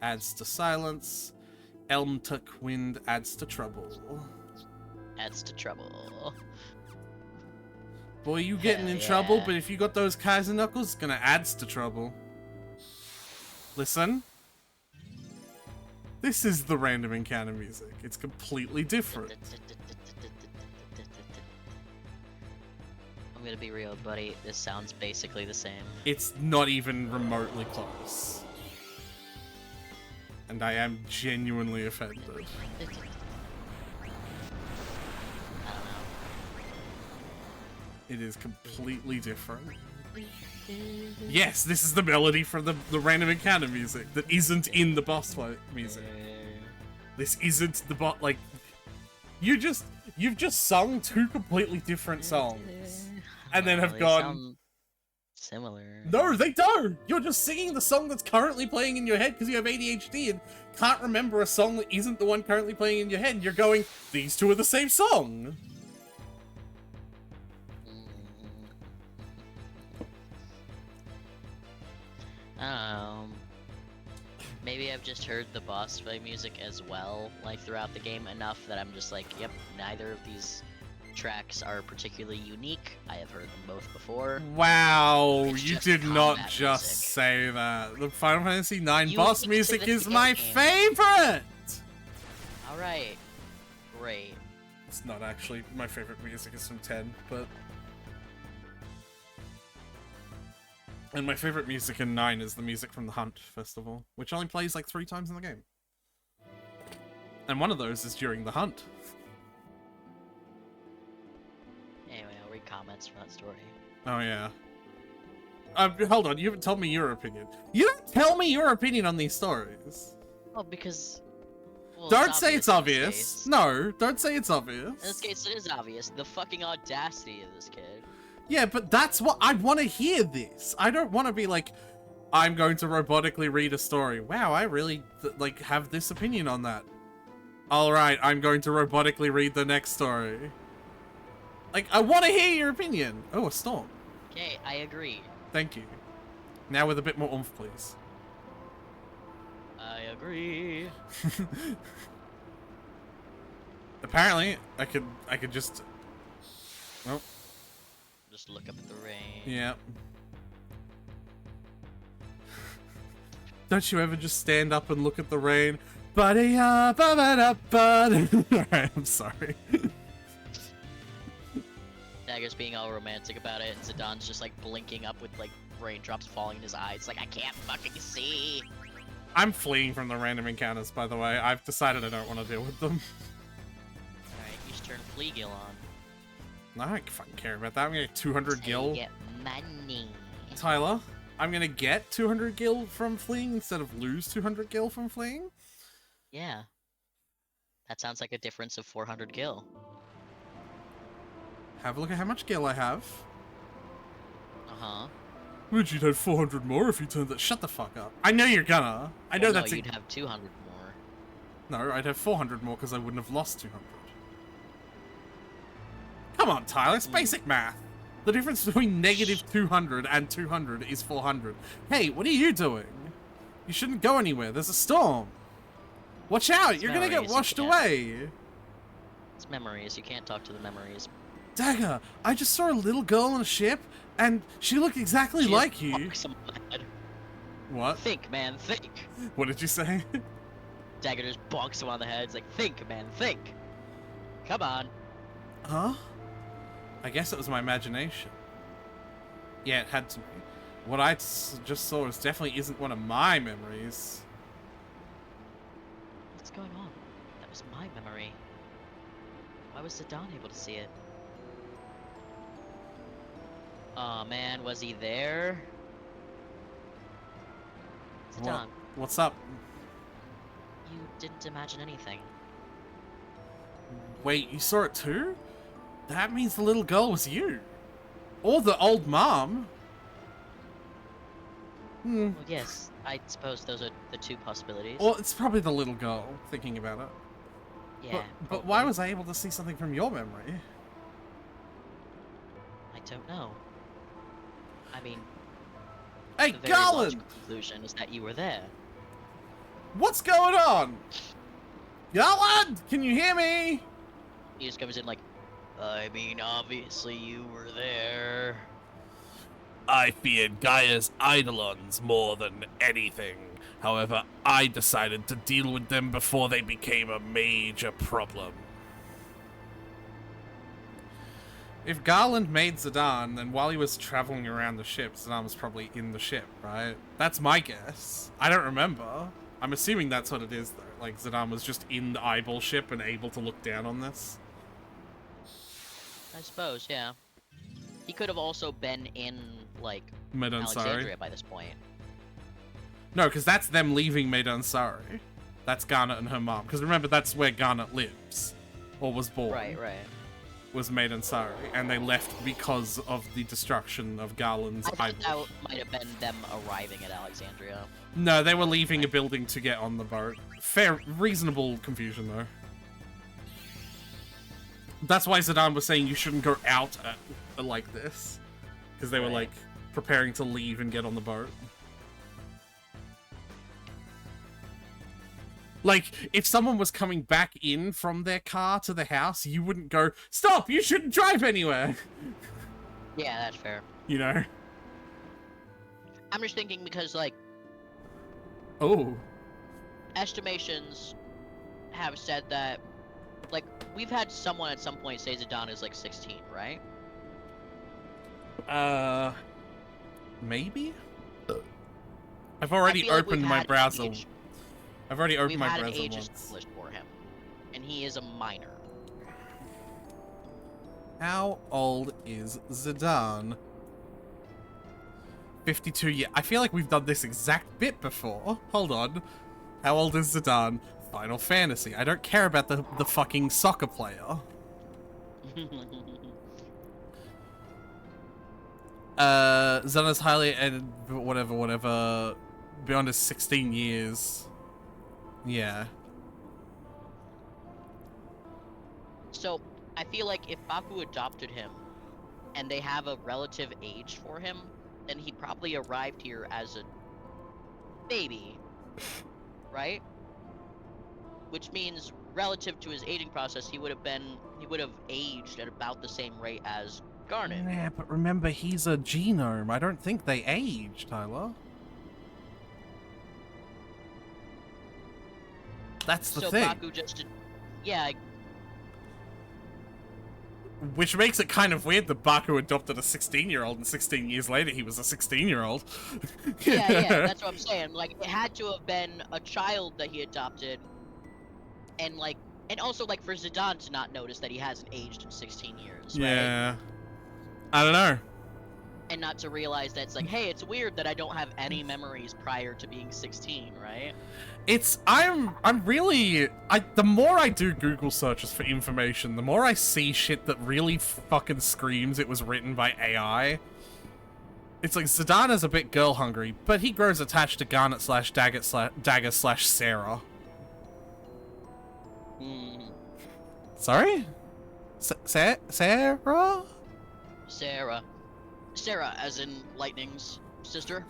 Adds to silence. Elm Tuck Wind adds to trouble. Adds to trouble. Boy, you getting Hell in trouble, yeah. but if you got those Kaiser Knuckles, it's gonna adds to trouble. Listen. This is the random encounter music. It's completely different. I'm gonna be real, buddy. This sounds basically the same. It's not even remotely close. And I am genuinely offended. I don't know. It is completely different. Yes, this is the melody from the random encounter music that isn't in the boss fight music. This isn't the bot, like... You've just sung two completely different songs. And then have They gone... sound similar. No, they don't! You're just singing the song that's currently playing in your head because you have ADHD and can't remember a song that isn't the one currently playing in your head. You're going, these two are the same song! Maybe I've just heard the boss fight music as well, like throughout the game enough that I'm just like, yep, neither of these tracks are particularly unique. I have heard them both before. Wow, It's you just did not combat just music. say that. The Final Fantasy IX You boss linked music to the is my game. favorite! Alright. Great. It's not actually my favorite music, is from 10, but... And my favorite music in 9 is the music from the Hunt Festival, which only plays like 3 times in the game. And one of those is during the Hunt. Anyway, I'll read comments from that story. Oh yeah. Hold on, you haven't told me your opinion. You don't tell me your opinion on these stories. Oh, because... well, Don't say it's in this obvious. case. No, don't say it's obvious. In this case, it is obvious. The fucking audacity of this kid. Yeah, but that's what I want to hear this. I don't want to be like, I'm going to robotically read a story. Wow, I really like have this opinion on that. All right, I'm going to robotically read the next story. Like, I want to hear your opinion. Oh, a storm. Okay, I agree. Thank you. Now with a bit more oomph, please. I agree. Apparently, I could just. Oh, Just look up at the rain. yeah. Don't you ever just stand up and look at the rain? Buddy, Alright, I'm sorry. Dagger's being all romantic about it, and Zidane's just like blinking up with like raindrops falling in his eyes. Like, I can't fucking see. I'm fleeing from the random encounters, by the way. I've decided I don't want to deal with them. Alright, you should turn Fleagill on. I don't fucking care about that. I'm gonna get 200 So gil. you get money. Tyler, I'm gonna get 200 gil from fleeing instead of lose 200 gil from fleeing? Yeah. That sounds like a difference of 400 gil. Have a look at how much gil I have. Uh-huh. But you'd have 400 more if you turned that. Shut the fuck up. I know you're gonna. I know Well, that's. no, you'd have 200 more. No, I'd have 400 more because I wouldn't have lost 200. Come on, Tyler. It's basic math. The difference between negative 200 and 200 is 400. Hey, what are you doing? You shouldn't go anywhere. There's a storm. Watch out. It's You're gonna get memories, you washed can't. away. It's memories. You can't talk to the memories. Dagger, I just saw a little girl on a ship, and she looked exactly She like just you. bonks him on the head. What? Think, man, think. What did you say? Dagger just bonks him on the head. It's like, think, man, think. Come on. Huh? I guess it was my imagination. Yeah, it had to be. What I just saw is definitely isn't one of my memories. What's going on? That was my memory. Why was Zidane able to see it? Oh man, was he there? Zidane, What's up? you didn't imagine anything. Wait, you saw it too? That means the little girl was you. Or the old mom. Hmm. Well, yes, I suppose those are the two possibilities. Or it's probably the little girl, thinking about it. Yeah. But why was I able to see something from your memory? I don't know. I mean, Hey, the very Garland! logical conclusion is that you were there. What's going on? Garland! Can you hear me? He just comes in like, I mean, obviously you were there. I feared Gaia's Eidolons more than anything. However, I decided to deal with them before they became a major problem. If Garland made Zidane, then while he was traveling around the ship, Zidane was probably in the ship, right? That's my guess. I don't remember. I'm assuming that's what it is, though. Like, Zidane was just in the eyeball ship and able to look down on this. I suppose, yeah. He could have also been in, like, Maidan Sari. Alexandria by this point. No, because that's them leaving Maidan Sari. That's Garnet and her mom. Because remember, that's where Garnet lives. Or was born. Right. Was Maidan Sari. And they left because of the destruction of Garland's I thought eyeball. that might have been them arriving at Alexandria. No, they were leaving a building to get on the boat. Fair, reasonable confusion, though. That's why Zidane was saying you shouldn't go out like this. Because they were, Right. like, preparing to leave and get on the boat. Like, if someone was coming back in from their car to the house, you wouldn't go, stop, you shouldn't drive anywhere. Yeah, that's fair. You know? I'm just thinking because, like, Oh. estimations have said that, like, we've had someone at some point say Zidane is, like, 16, right? Maybe? I've already I feel like opened we've my had browser. age- I've already opened We've my had an browser age once. established for him, and he is a minor. How old is Zidane? 52 years. I feel like we've done this exact bit before. Hold on. How old is Zidane? Final Fantasy. I don't care about the fucking soccer player. Zidane's highly and whatever. Beyond his 16 years. Yeah. So, I feel like if Baku adopted him, and they have a relative age for him, then he probably arrived here as a baby, right? Which means, relative to his aging process, he would have aged at about the same rate as Garnet. Yeah, but remember, he's a genome. I don't think they age, Tyler. That's the So thing. Baku just, yeah, Which makes it kind of weird that Baku adopted a 16-year-old and 16 years later he was a 16-year-old. yeah, that's what I'm saying. Like, it had to have been a child that he adopted, and like, and also like for Zidane to not notice that he hasn't aged in 16 years, right? Yeah. I don't know. And not to realize that it's like, hey, it's weird that I don't have any memories prior to being 16, right? I'm really, the more I do Google searches for information, the more I see shit that really fucking screams it was written by AI. It's like, Zidane is a bit girl hungry, but he grows attached to Garnet / Dagger / Sarah. Sorry? Sarah? Sarah, as in Lightning's sister.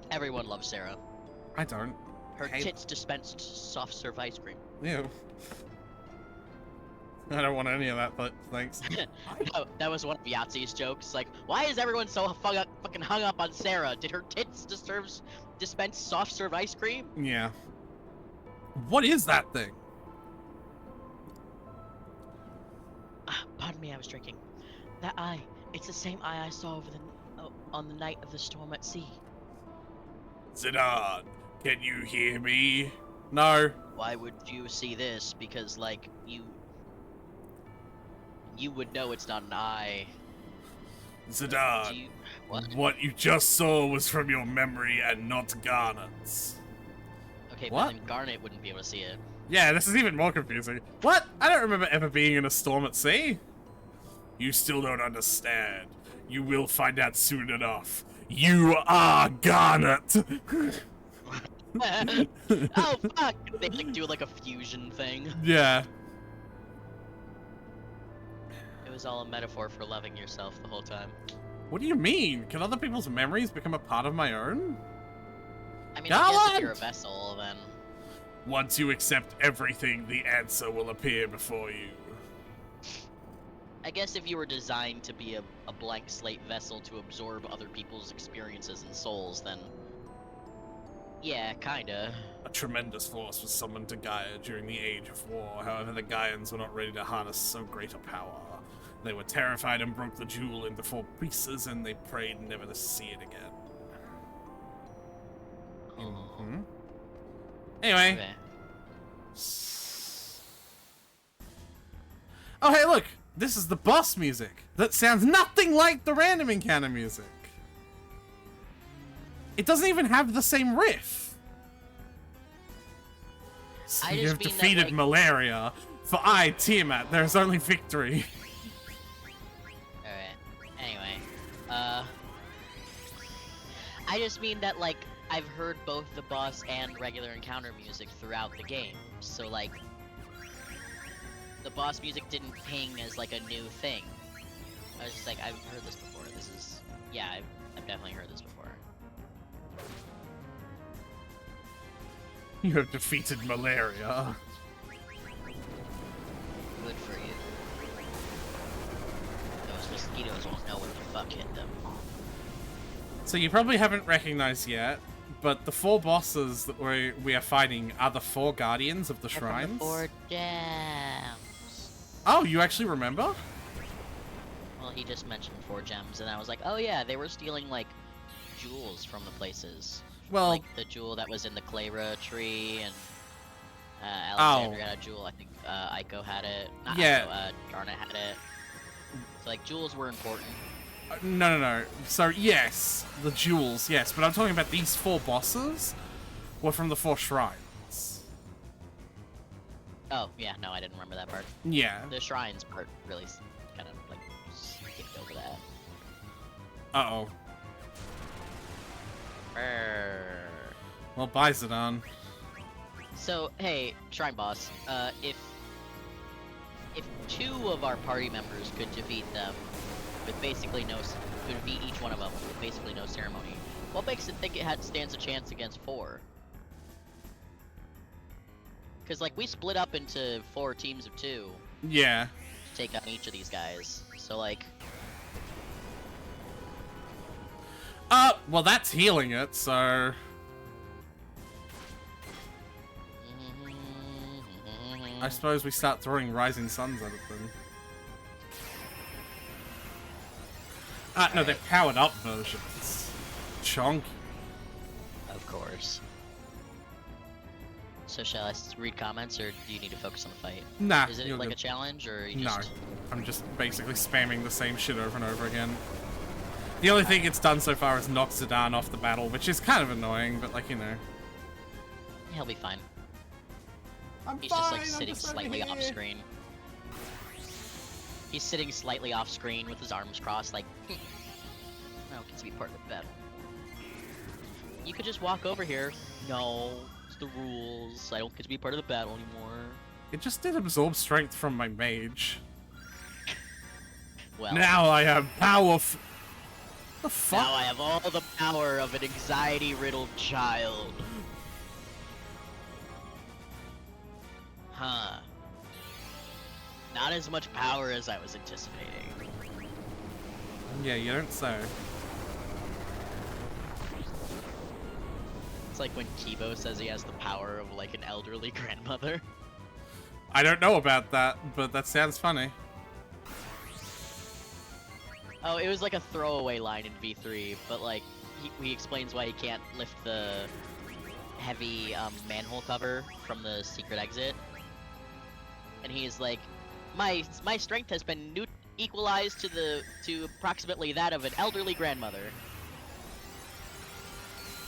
Everyone loves Sarah. I don't. Her Hate- tits dispensed soft serve ice cream. Ew. I don't want any of that, but thanks. No, that was one of Yahtzee's jokes. Like, why is everyone so fucking hung up on Sarah? Did her tits dispense soft serve ice cream? Yeah. What is that thing? Pardon me, I was drinking. That eye. It's the same eye I saw on the night of the storm at sea. Zidane, can you hear me? No. Why would you see this? Because, like, you would know it's not an eye. Zidane, What? what you just saw was from your memory and not Garnet's. Okay, What? but then Garnet wouldn't be able to see it. Yeah, this is even more confusing. What? I don't remember ever being in a storm at sea. You still don't understand. You will find out soon enough. You are Garnet! Oh fuck! They like do like a fusion thing. Yeah. It was all a metaphor for loving yourself the whole time. What do you mean? Can other people's memories become a part of my own? I mean, I guess if Gallant! you're a vessel, then Once you accept everything, the answer will appear before you. I guess if you were designed to be a blank slate vessel to absorb other people's experiences and souls, then yeah, kinda. A tremendous force was summoned to Gaia during the Age of War. However, the Gaians were not ready to harness so great a power. They were terrified and broke the jewel into 4 pieces, and they prayed never to see it again. Mm-hmm. Anyway. Okay. Oh, hey, look! This is the boss music. That sounds nothing like the random encounter music. It doesn't even have the same riff. So I you just have mean that, defeated like- malaria. For I, Tiamat, there is only victory. Alright. Anyway. I just mean that, like, I've heard both the boss and regular encounter music throughout the game. So, like, the boss music didn't ping as, like, a new thing. I was just like, I've heard this before. This is... Yeah, I've definitely heard this before. You have defeated malaria. Good for you. Those mosquitoes won't know what the fuck hit them. So you probably haven't recognized yet, but the 4 bosses that we are fighting are the 4 guardians of the They're from shrines. the 4 gems. Oh, you actually remember? Well, he just mentioned 4 gems, and I was like, oh yeah, they were stealing, like, jewels from the places. Well, Like the jewel that was in the Clara tree, and Alexandria had a jewel. I think Aiko had it. Not Yeah. Aiko, Garnet had it. So, like, jewels were important. no. So, yes, the jewels, yes. But I'm talking about these 4 bosses were from the 4 shrines. Oh, yeah, no, I didn't remember that part. Yeah. The shrines part really kind of, like, skipped over that. Uh-oh. Brrr. Well, bye, Zidane. So, hey, Shrine Boss, if 2 of our party members could defeat them with basically could defeat each one of them with basically no ceremony, what makes it think it stands a chance against 4? Because, like, we split up into 4 teams of 2 Yeah. to take on each of these guys, so, like... Well, that's healing it, so... I suppose we start throwing Rising Suns at it then. No, they're powered up versions. Chonky. Of course. So shall I read comments, or do you need to focus on the fight? Nah, Is it you're like good. a challenge, or you No, just... I'm just basically spamming the same shit over and over again. The only thing it's done so far is knock Zidane off the battle, which is kind of annoying, but like, you know. He'll be fine. I'm He's just like sitting slightly off screen. He's sitting slightly off screen with his arms crossed, like, I don't get to be part of the battle. You could just walk over here. No, it's the rules. I don't get to be part of the battle anymore. It just did absorb strength from my mage. Well, Now I have power. The fuck? now I have all the power of an anxiety-riddled child. Huh. Not as much power as I was anticipating. Yeah, you don't say. It's like when Kibo says he has the power of, like, an elderly grandmother. I don't know about that, but that sounds funny. Oh, it was like a throwaway line in V3, but, like, he explains why he can't lift the heavy manhole cover from the secret exit. And he's like, my strength has been equalized to approximately that of an elderly grandmother.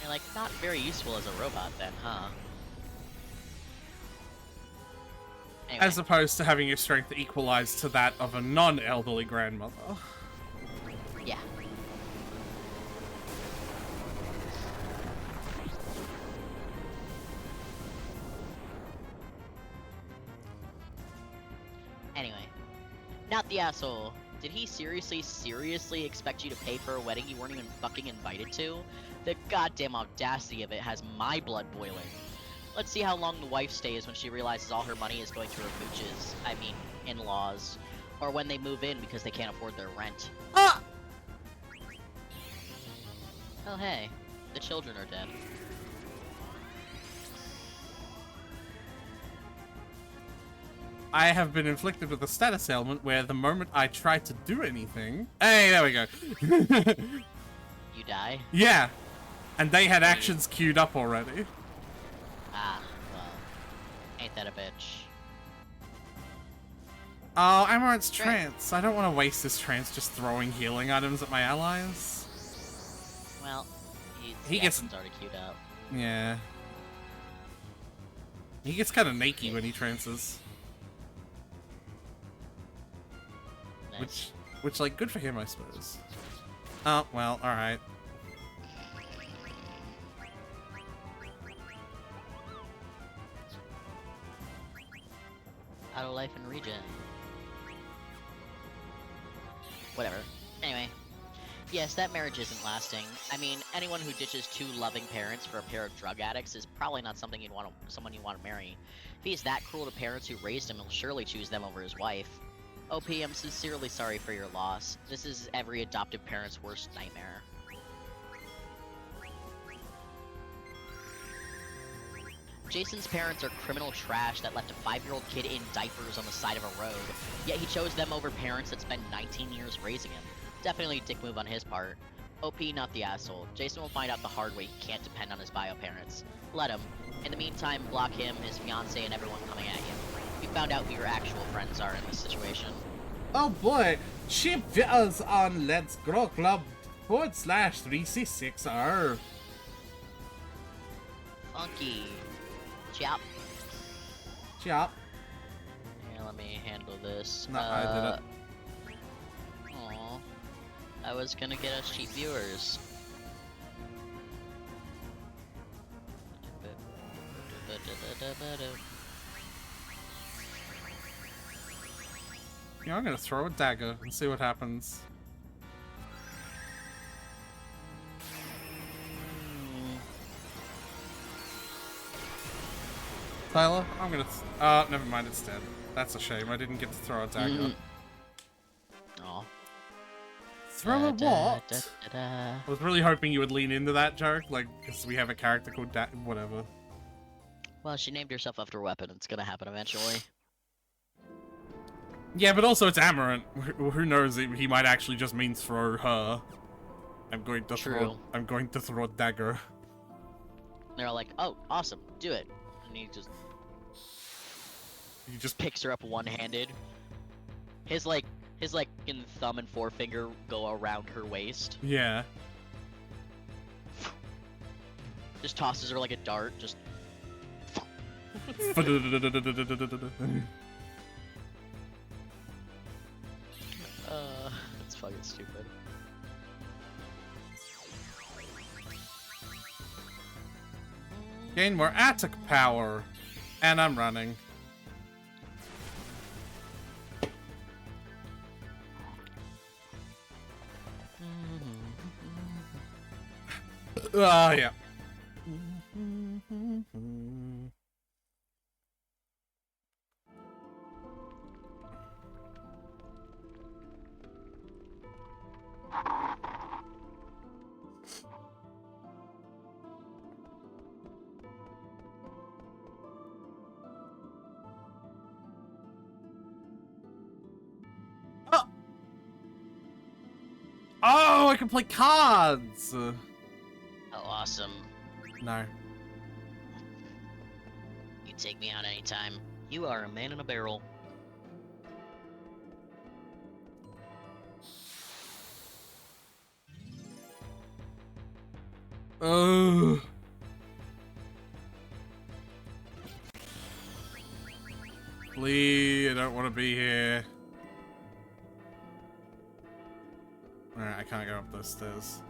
You're like, not very useful as a robot then, huh? Anyway, As opposed to having your strength equalized to that of a non-elderly grandmother. yeah. Anyway, not the asshole. Did he seriously expect you to pay for a wedding you weren't even fucking invited to? The goddamn audacity of it has my blood boiling. Let's see how long the wife stays when she realizes all her money is going to her mooches, I mean, in-laws. Or when they move in because they can't afford their rent. Ah! Oh hey, the children are dead. I have been inflicted with a status ailment where the moment I try to do anything... Hey, there we go. You die? Yeah. And they had actions queued up already. Ah, well. Ain't that a bitch. Oh, Amaranth's Right. trance. I don't want to waste this trance just throwing healing items at my allies. Well, He gets- actions already queued up. Yeah. He gets kind of naked when he trances. Nice. Which, like, good for him, I suppose. Oh, well, alright. Out of life and regen. Whatever. Anyway. Yes, that marriage isn't lasting. I mean, anyone who ditches two loving parents for a pair of drug addicts is probably not something someone you want to marry. If he's that cruel to parents who raised him, he'll surely choose them over his wife. OP, I'm sincerely sorry for your loss. This is every adoptive parent's worst nightmare. Jason's parents are criminal trash that left a 5-year-old kid in diapers on the side of a road, yet he chose them over parents that spent 19 years raising him. Definitely a dick move on his part. OP, not the asshole. Jason will find out the hard way he can't depend on his bio parents. Let him. In the meantime, block him, his fiancée, and everyone coming at you. We found out who your actual friends are in this situation. Oh boy, cheap videos on Let's Grow Club /3C6R. Funky. Chop. Chop. Here, let me handle this. No, I did it. Aw. I was gonna get us cheap viewers. Yeah, I'm gonna throw a dagger and see what happens. Tyler, I'm gonna. Never mind, it's dead. That's a shame. I didn't get to throw a dagger. Aw. Throw a what? I was really hoping you would lean into that joke, like, because we have a character called whatever. Well, she named herself after a weapon. It's gonna happen eventually. Yeah, but also it's Amaranth. Who knows? He might actually just mean throw her. I'm going to True. throw a dagger. They're all like, "Oh, awesome, do it," and he just picks her up one-handed. His fucking thumb and forefinger go around her waist. Yeah. Just tosses her like a dart. Just. That's fucking stupid. Gain more attack power, and I'm running. Yeah. Oh, I can play cards! Oh, awesome. No. You take me out anytime. You are a man in a barrel. Oh. Please, I don't want to be here. Alright, I can't go up those stairs.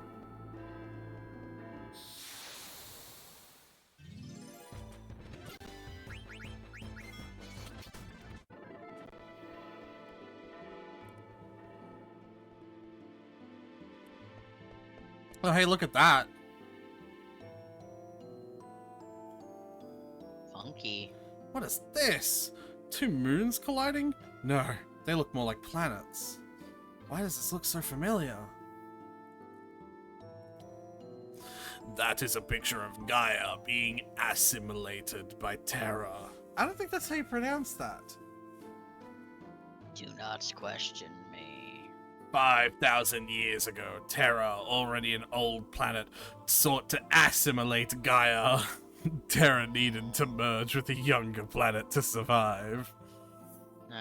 Oh, hey, look at that. Funky. What is this? Two moons colliding? No, they look more like planets. Why does this look so familiar? That is a picture of Gaia being assimilated by Terra. I don't think that's how you pronounce that. Do not question me. 5,000 years ago, Terra, already an old planet, sought to assimilate Gaia. Terra needed to merge with a younger planet to survive.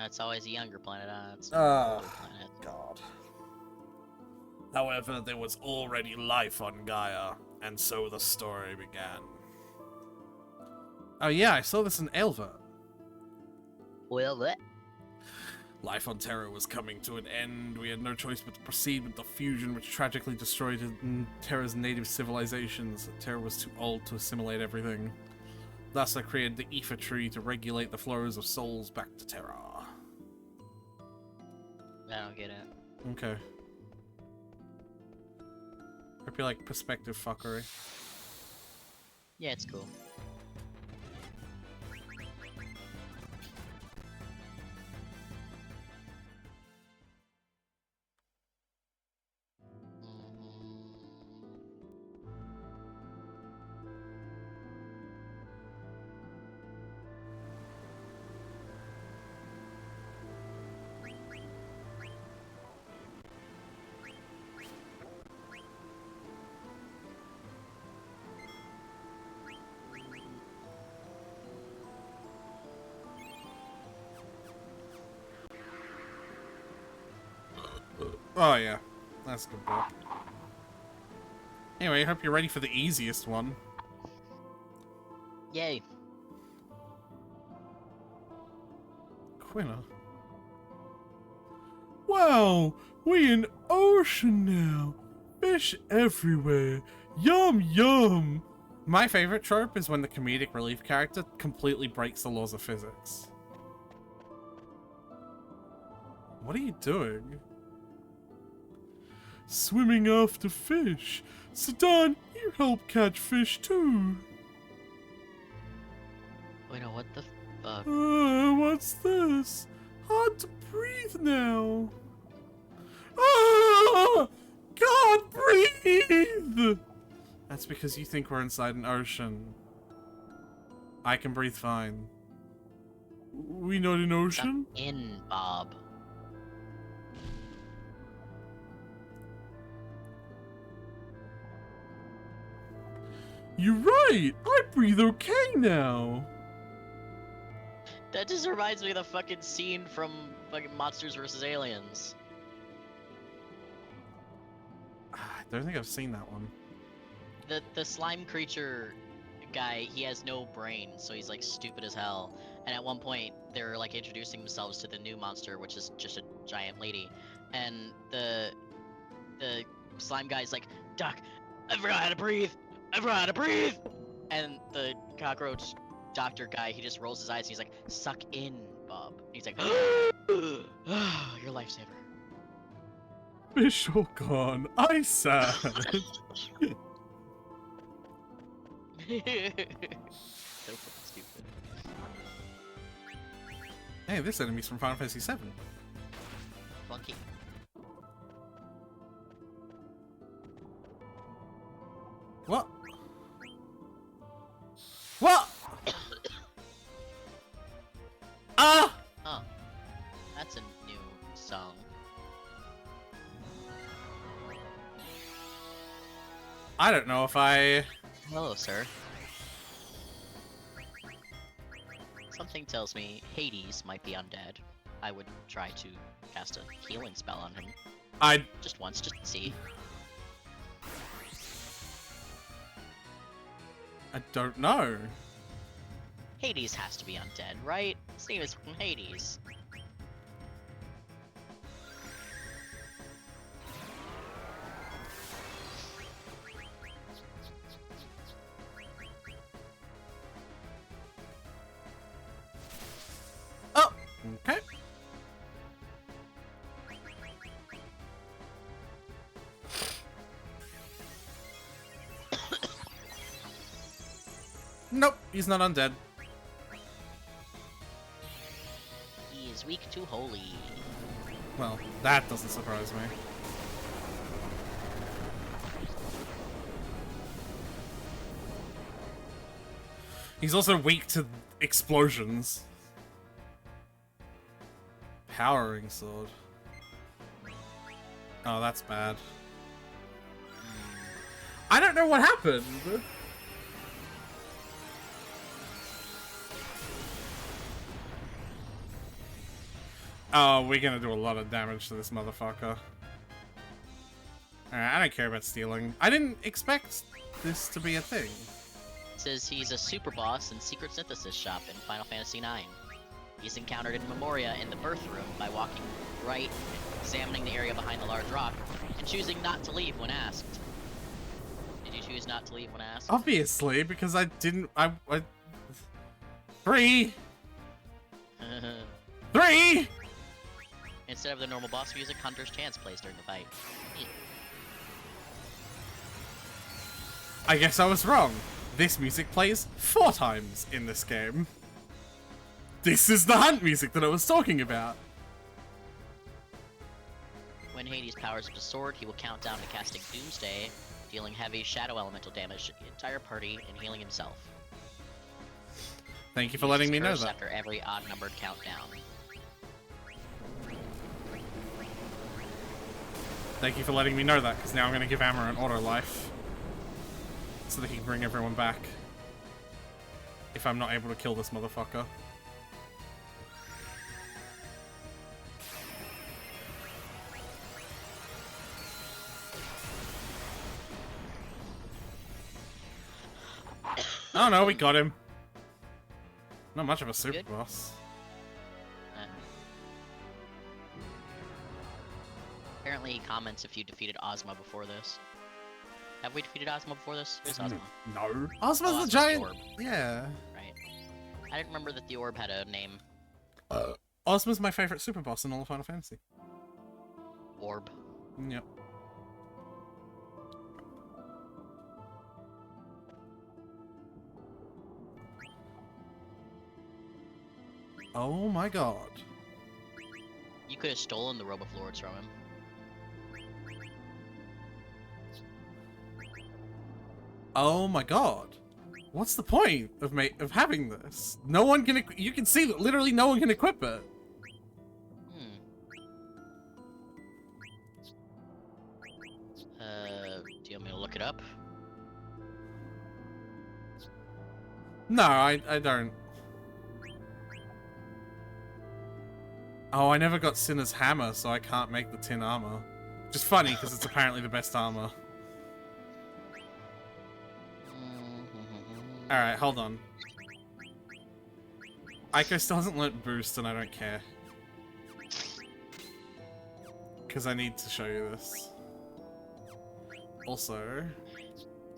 It's always a younger planet. It's an Ah, older planet. God. However, there was already life on Gaia, and so the story began. Oh yeah, I saw this in Elva. Well, that. Life on Terra was coming to an end. We had no choice but to proceed with the fusion, which tragically destroyed Terra's native civilizations. Terra was too old to assimilate everything. Thus, I created the Aether Tree to regulate the flows of souls back to Terra. I don't get it. Okay. Hope you like perspective fuckery. Yeah, it's cool. Oh yeah, that's a good book. Anyway, I hope you're ready for the easiest one. Yay. Quina. Wow, we in ocean now. Fish everywhere. Yum yum. My favorite trope is when the comedic relief character completely breaks the laws of physics. What are you doing? Swimming after fish. Sedan, you help catch fish too. Wait, no, what the fuck? What's this? Hard to breathe now. Ah! Can't breathe! That's because you think we're inside an ocean. I can breathe fine. We not an ocean? Suck in, Bob. You're right! I breathe okay now! That just reminds me of the fucking scene from fucking Monsters vs. Aliens. I don't think I've seen that one. The slime creature guy, he has no brain, so he's like stupid as hell. And at one point, they're like introducing themselves to the new monster, which is just a giant lady. And the slime guy's like, Doc, I forgot how to breathe! I forgot how to breathe! And the cockroach doctor guy, he just rolls his eyes and he's like, suck in, Bob. And he's like, your lifesaver. Fish all gone. I sad. So fucking stupid. Hey, this enemy's from Final Fantasy VII. Funky. What? What? Ah! Oh, that's a new song. I don't know if I... Hello, sir. Something tells me Hades might be undead. I would try to cast a healing spell on him. I... Just once, just to see. I don't know. Hades has to be undead, right? His name is from Hades. Oh! Okay. Nope, he's not undead. He is weak to holy. Well, that doesn't surprise me. He's also weak to explosions. Powering sword. Oh, that's bad. I don't know what happened. Oh, we're gonna do a lot of damage to this motherfucker. Alright, I don't care about stealing. I didn't expect this to be a thing. It says he's a super boss in Secret Synthesis Shop in Final Fantasy IX. He's encountered in Memoria in the birth room by walking right, examining the area behind the large rock, and choosing not to leave when asked. Did you choose not to leave when asked? Obviously, because I didn't. I 3! 3! Instead of the normal boss music, Hunter's Chance plays during the fight. I guess I was wrong. This music plays 4 times in this game. This is the hunt music that I was talking about. When Hades powers up his sword, he will count down to casting Doomsday, dealing heavy shadow elemental damage to the entire party and healing himself. Thank you for letting me know Curse that. after every odd-numbered countdown. Thank you for letting me know that, because now I'm going to give Amaranth auto life. So that he can bring everyone back. If I'm not able to kill this motherfucker. Oh no, we got him. Not much of a super Good. boss. Apparently he comments if you defeated Ozma before this. Have we defeated Ozma before this? Who's Ozma? No. Ozma's Ozma's the giant. orb. Yeah. Right. I didn't remember that the orb had a name. Ozma's my favorite super boss in all of Final Fantasy. Orb. Yep. Oh my god. You could have stolen the Robe of Lords from him. Oh my god. What's the point of having this? No one can. You can see that literally no one can equip it. Do you want me to look it up? No, I don't. Oh, I never got Sinner's hammer, so I can't make the tin armor. Which is funny because it's apparently the best armor. Alright, hold on. Aiko still hasn't learnt boost and I don't care. Because I need to show you this. Also...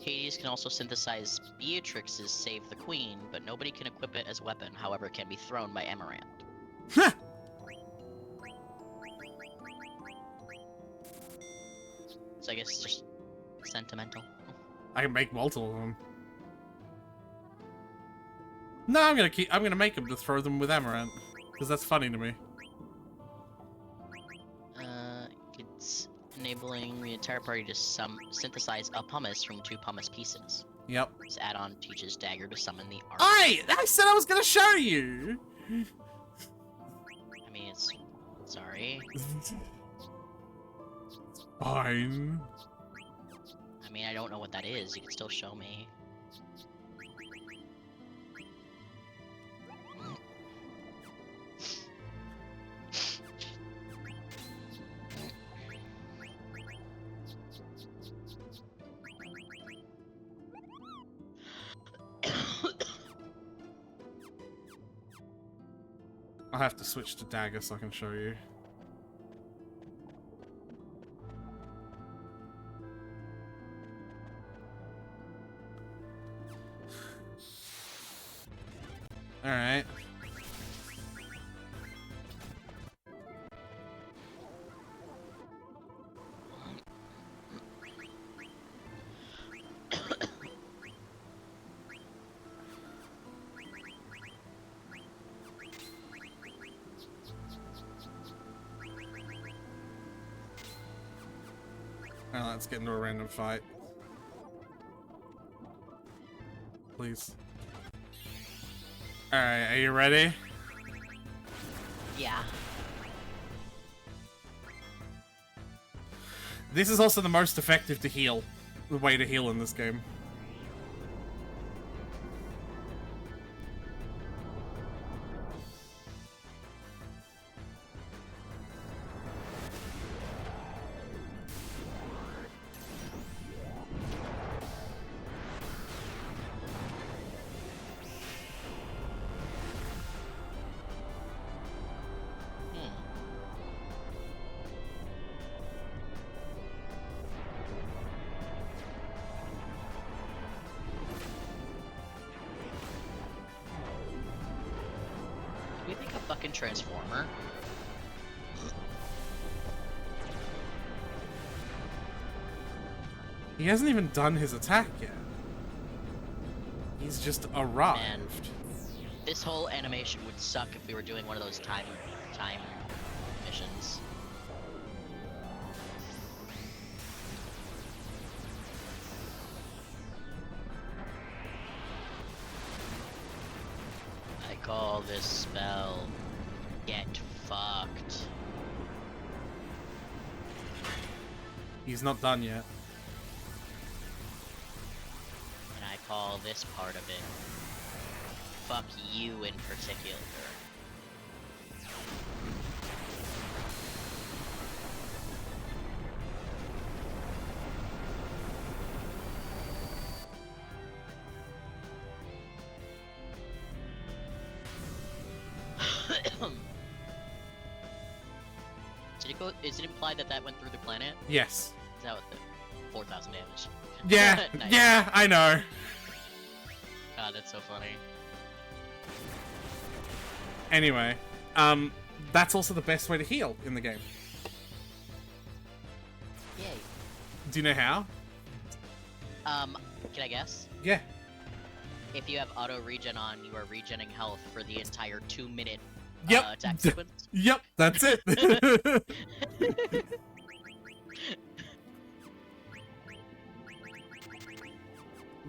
Hades can also synthesize Beatrix's Save the Queen, but nobody can equip it as a weapon, however it can be thrown by Amaranth. So I guess it's just sentimental. I can make multiple of them. No, I'm gonna make them to throw them with Amaranth. Because that's funny to me. It's enabling the entire party to synthesize a pumice from 2 pumice pieces. Yep. This add-on teaches Dagger to summon the arc. I said I was gonna show you! I mean, it's... Sorry. Fine. I mean, I don't know what that is. You can still show me. I'll have to switch to Dagger so I can show you. Alright. Now let's get into a random fight. Please. Alright, are you ready? Yeah. This is also the most effective to heal. The way to heal in this game. Do we make a fucking transformer? He hasn't even done his attack yet. He's just arrived. Man. This whole animation would suck if we were doing one of those time missions. I call this spell Get Fucked. He's not done yet. And I call this part of it Fuck You in particular. Did it go? Is it implied that that went through the planet? Yes. Is that what the 4,000 damage? Yeah, Nice. yeah, I know. God, that's so funny. Anyway, that's also the best way to heal in the game. Yay. Do you know how? Can I guess? Yeah. If you have auto regen on, you are regenning health for the entire 2-minute Yep. attack sequence. Yep, that's it.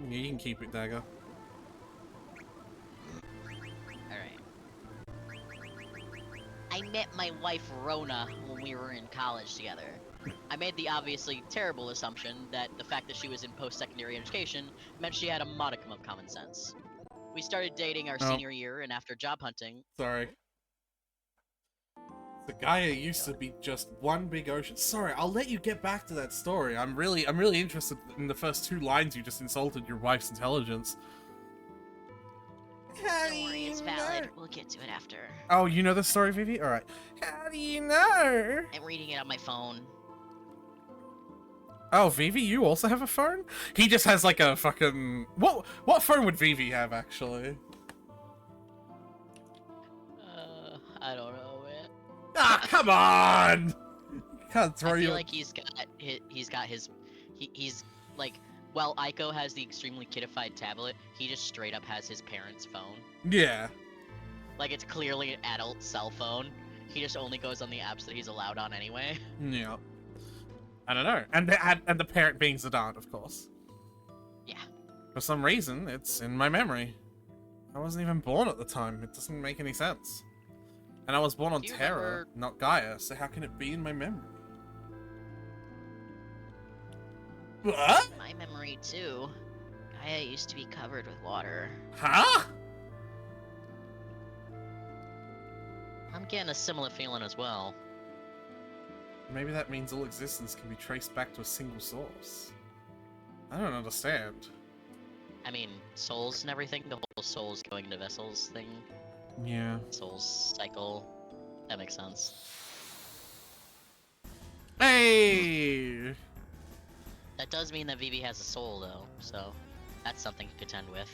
Yeah, you can keep it, Dagger. Alright. I met my wife Rona when we were in college together. I made the obviously terrible assumption that the fact that she was in post-secondary education meant she had a modicum of common sense. We started dating our Oh. senior year, and after job hunting, Sorry. The Gaia used to be just one big ocean. Sorry, I'll let you get back to that story. I'm really interested in the first 2 lines you just insulted your wife's intelligence. don't worry, it's valid. We'll get to it after. Oh, you know the story, Vivi? Alright. How do you know? I'm reading it on my phone. Oh, Vivi, you also have a phone? He just has like a fucking... What phone would Vivi have, actually? I don't know, man. Ah, come on! You can't throw I feel your... like he's like, while Aiko has the extremely kidified tablet, he just straight up has his parents' phone. Yeah. Like, it's clearly an adult cell phone. He just only goes on the apps that he's allowed on anyway. Yeah. I don't know. And the parent being Zidane, of course. Yeah. For some reason, it's in my memory. I wasn't even born at the time. It doesn't make any sense. And I was born on Do you Terra, remember- not Gaia, so how can it be in my memory? What? My memory, too. Gaia used to be covered with water. Huh? I'm getting a similar feeling as well. Maybe that means all existence can be traced back to a single source. I don't understand. I mean, souls and everything, the whole souls going into vessels thing, Yeah. souls cycle, that makes sense. Hey! That does mean that Vivi has a soul, though, so that's something to contend with.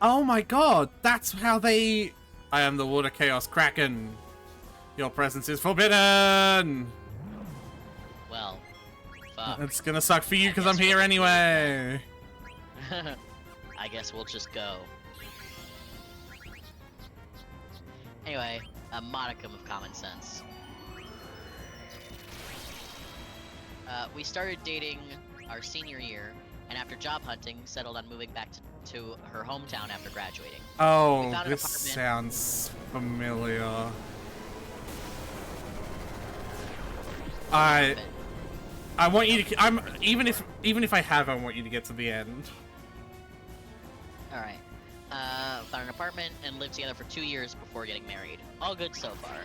Oh my god, that's how they... I am the Water Chaos Kraken. Your presence is forbidden! Well, fuck. It's gonna suck for you because I'm here anyway. I guess we'll just go. Anyway, a modicum of common sense. We started dating our senior year, and after job hunting, settled on moving back to her hometown after graduating. Oh, found an this apartment. sounds familiar. I want you to. Even if I have, I want you to get to the end. All right. Found an apartment and lived together for 2 years before getting married. All good so far.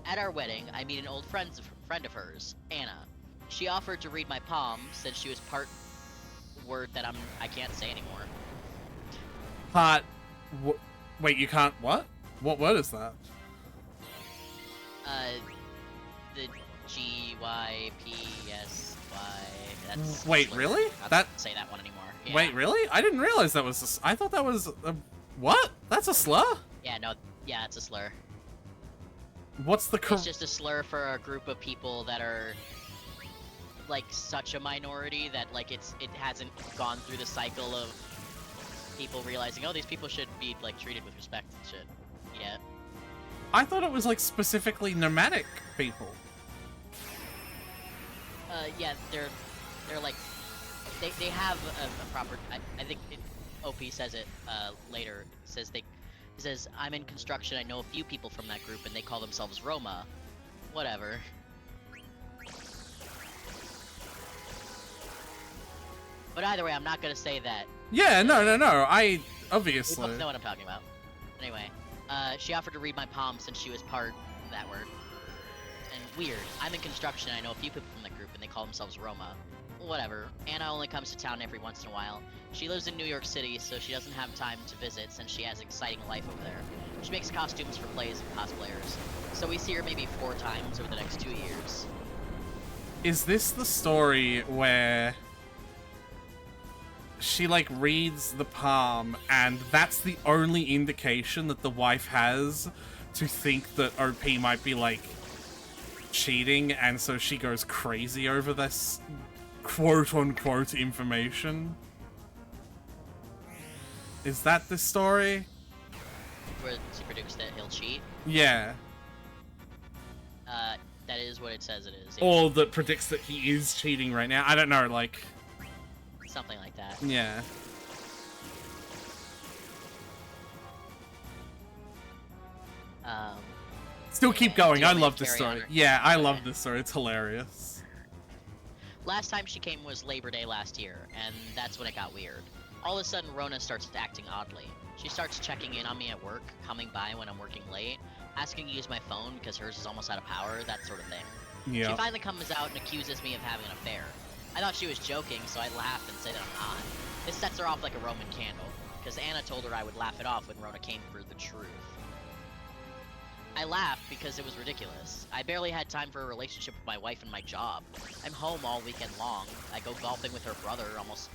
At our wedding, I meet an old friend of hers, Anna. She offered to read my palm since she was part word that I can't say anymore. Wait, you can't. What? What word is that? The GYPSY. That's. Wait, really? That say that one anymore. Yeah. Wait, really? I didn't realize that was. I thought that was. What? That's a slur? Yeah, no. Yeah, it's a slur. What's the? It's just a slur for a group of people that are like such a minority that like it hasn't gone through the cycle of people realizing, oh, these people should be like treated with respect and shit. Yeah. I thought it was like specifically nomadic people. Yeah, they're like they have a proper. I think OP says it later. It says I'm in construction. I know a few people from that group, and they call themselves Roma. Whatever. But either way, I'm not gonna say that. Yeah, no. I You obviously. both know what I'm talking about. Anyway, she offered to read my palm since she was part of that word. And weird. I'm in construction. I know a few people from the group, and they call themselves Roma. Whatever. Anna only comes to town every once in a while. She lives in New York City, so she doesn't have time to visit since she has an exciting life over there. She makes costumes for plays and cosplayers. So we see her maybe 4 times over the next 2 years. Is this the story where she like reads the palm and that's the only indication that the wife has to think that OP might be like cheating, and so she goes crazy over this quote-unquote information? Is that the story? Where she predicts that he'll cheat. Yeah. That is what it says it is. Yeah. Or that predicts that he is cheating right now. I don't know, like... Something like that. Yeah. Still keep going. do you I want me to love this carry story. on, or- Yeah, I love Okay. this story. It's hilarious. Last time she came was Labor Day last year, and that's when it got weird. All of a sudden, Rona starts acting oddly. She starts checking in on me at work, coming by when I'm working late, asking to use my phone because hers is almost out of power, that sort of thing. She Yeah. finally comes out and accuses me of having an affair. I thought she was joking, so I laughed and said that I'm not. This sets her off like a Roman candle, because Anna told her I would laugh it off when Rona came for the truth. I laughed because it was ridiculous. I barely had time for a relationship with my wife and my job. I'm home all weekend long. I go golfing with her brother almost...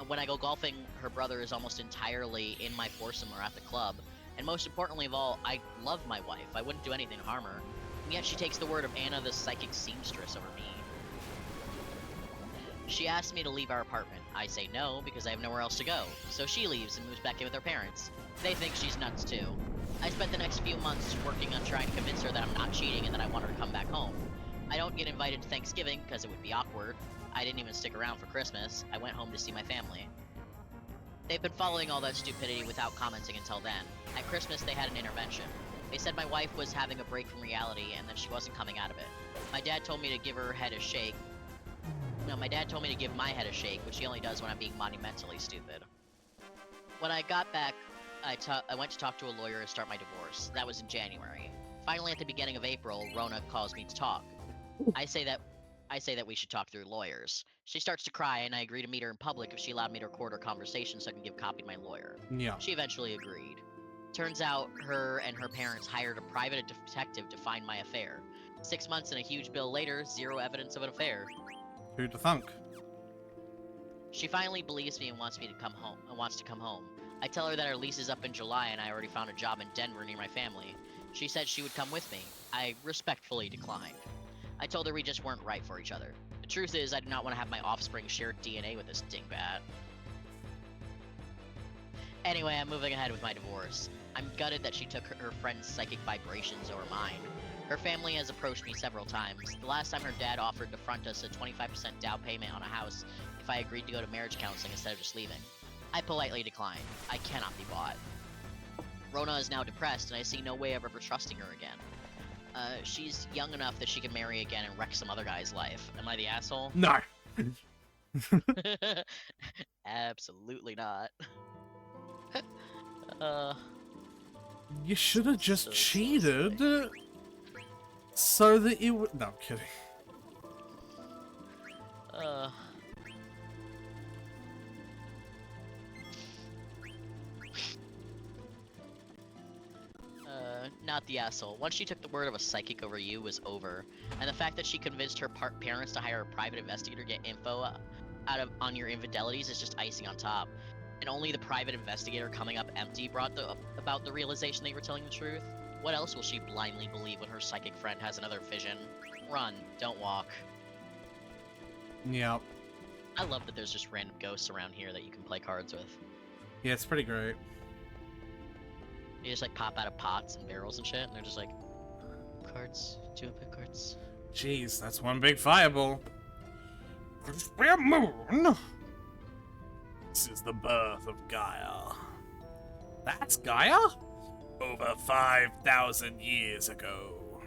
When I go golfing, her brother is almost entirely in my foursome or at the club. And most importantly of all, I love my wife. I wouldn't do anything to harm her. And yet she takes the word of Anna the psychic seamstress over me. She asked me to leave our apartment. I say no, because I have nowhere else to go. So she leaves and moves back in with her parents. They think she's nuts too. I spent the next few months working on trying to convince her that I'm not cheating and that I want her to come back home. I don't get invited to Thanksgiving because it would be awkward. I didn't even stick around for Christmas. I went home to see my family. They've been following all that stupidity without commenting until then. At Christmas, they had an intervention. They said my wife was having a break from reality and that she wasn't coming out of it. My dad told me to give her head a shake. No, my dad told me to give my head a shake, which he only does when I'm being monumentally stupid. When I got back, I went to talk to a lawyer and start my divorce. That was in January. Finally, at the beginning of April, Rona calls me to talk. I say that we should talk through lawyers. She starts to cry, and I agree to meet her in public if she allowed me to record our conversation so I can give a copy to my lawyer. Yeah. She eventually agreed. Turns out her and her parents hired a private detective to find my affair. 6 months and a huge bill later, 0 evidence of an affair. Who'd thunk? She finally believes me and wants to come home. I tell her that our lease is up in July and I already found a job in Denver near my family. She said she would come with me. I respectfully declined. I told her we just weren't right for each other. The truth is, I do not want to have my offspring share DNA with this dingbat. Anyway, I'm moving ahead with my divorce. I'm gutted that she took her friend's psychic vibrations over mine. Her family has approached me several times. The last time her dad offered to front us a 25% down payment on a house if I agreed to go to marriage counseling instead of just leaving. I politely declined. I cannot be bought. Rona is now depressed, and I see no way of ever trusting her again. She's young enough that she can marry again and wreck some other guy's life. Am I the asshole? No. Absolutely not. You should have just So cheated. silly. So that you would. No, I'm kidding. Not the asshole. Once she took the word of a psychic over you was over, and the fact that she convinced her parents to hire a private investigator to get info on your infidelities is just icing on top. And only the private investigator coming up empty brought about the realization that you were telling the truth. What else will she blindly believe when her psychic friend has another vision? Run, don't walk. Yep. I love that there's just random ghosts around here that you can play cards with. Yeah, it's pretty great. You just like pop out of pots and barrels and shit, and they're just like, cards, do you want to pick cards? Jeez, that's one big fireball. We're moon. This is the birth of Gaia. That's Gaia? Over 5,000 years ago.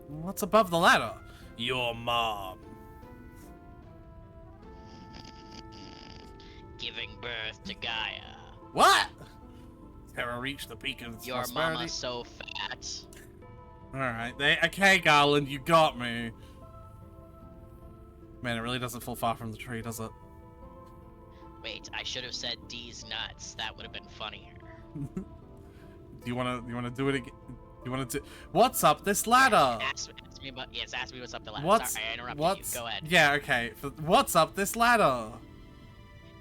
What's above the ladder? Your mom. Giving birth to Gaia. What? Terra reached the peak of Your prosperity. mama's so fat. Alright, okay, Garland, you got me. Man, it really doesn't fall far from the tree, does it? Wait, I should have said D's nuts. That would have been funnier. Do you wanna do it again? You wanna do? What's up this ladder? Ask me about. Yes, ask me what's up the ladder. What's Sorry, I interrupted what's? you. Go ahead. Yeah, okay. What's up this ladder?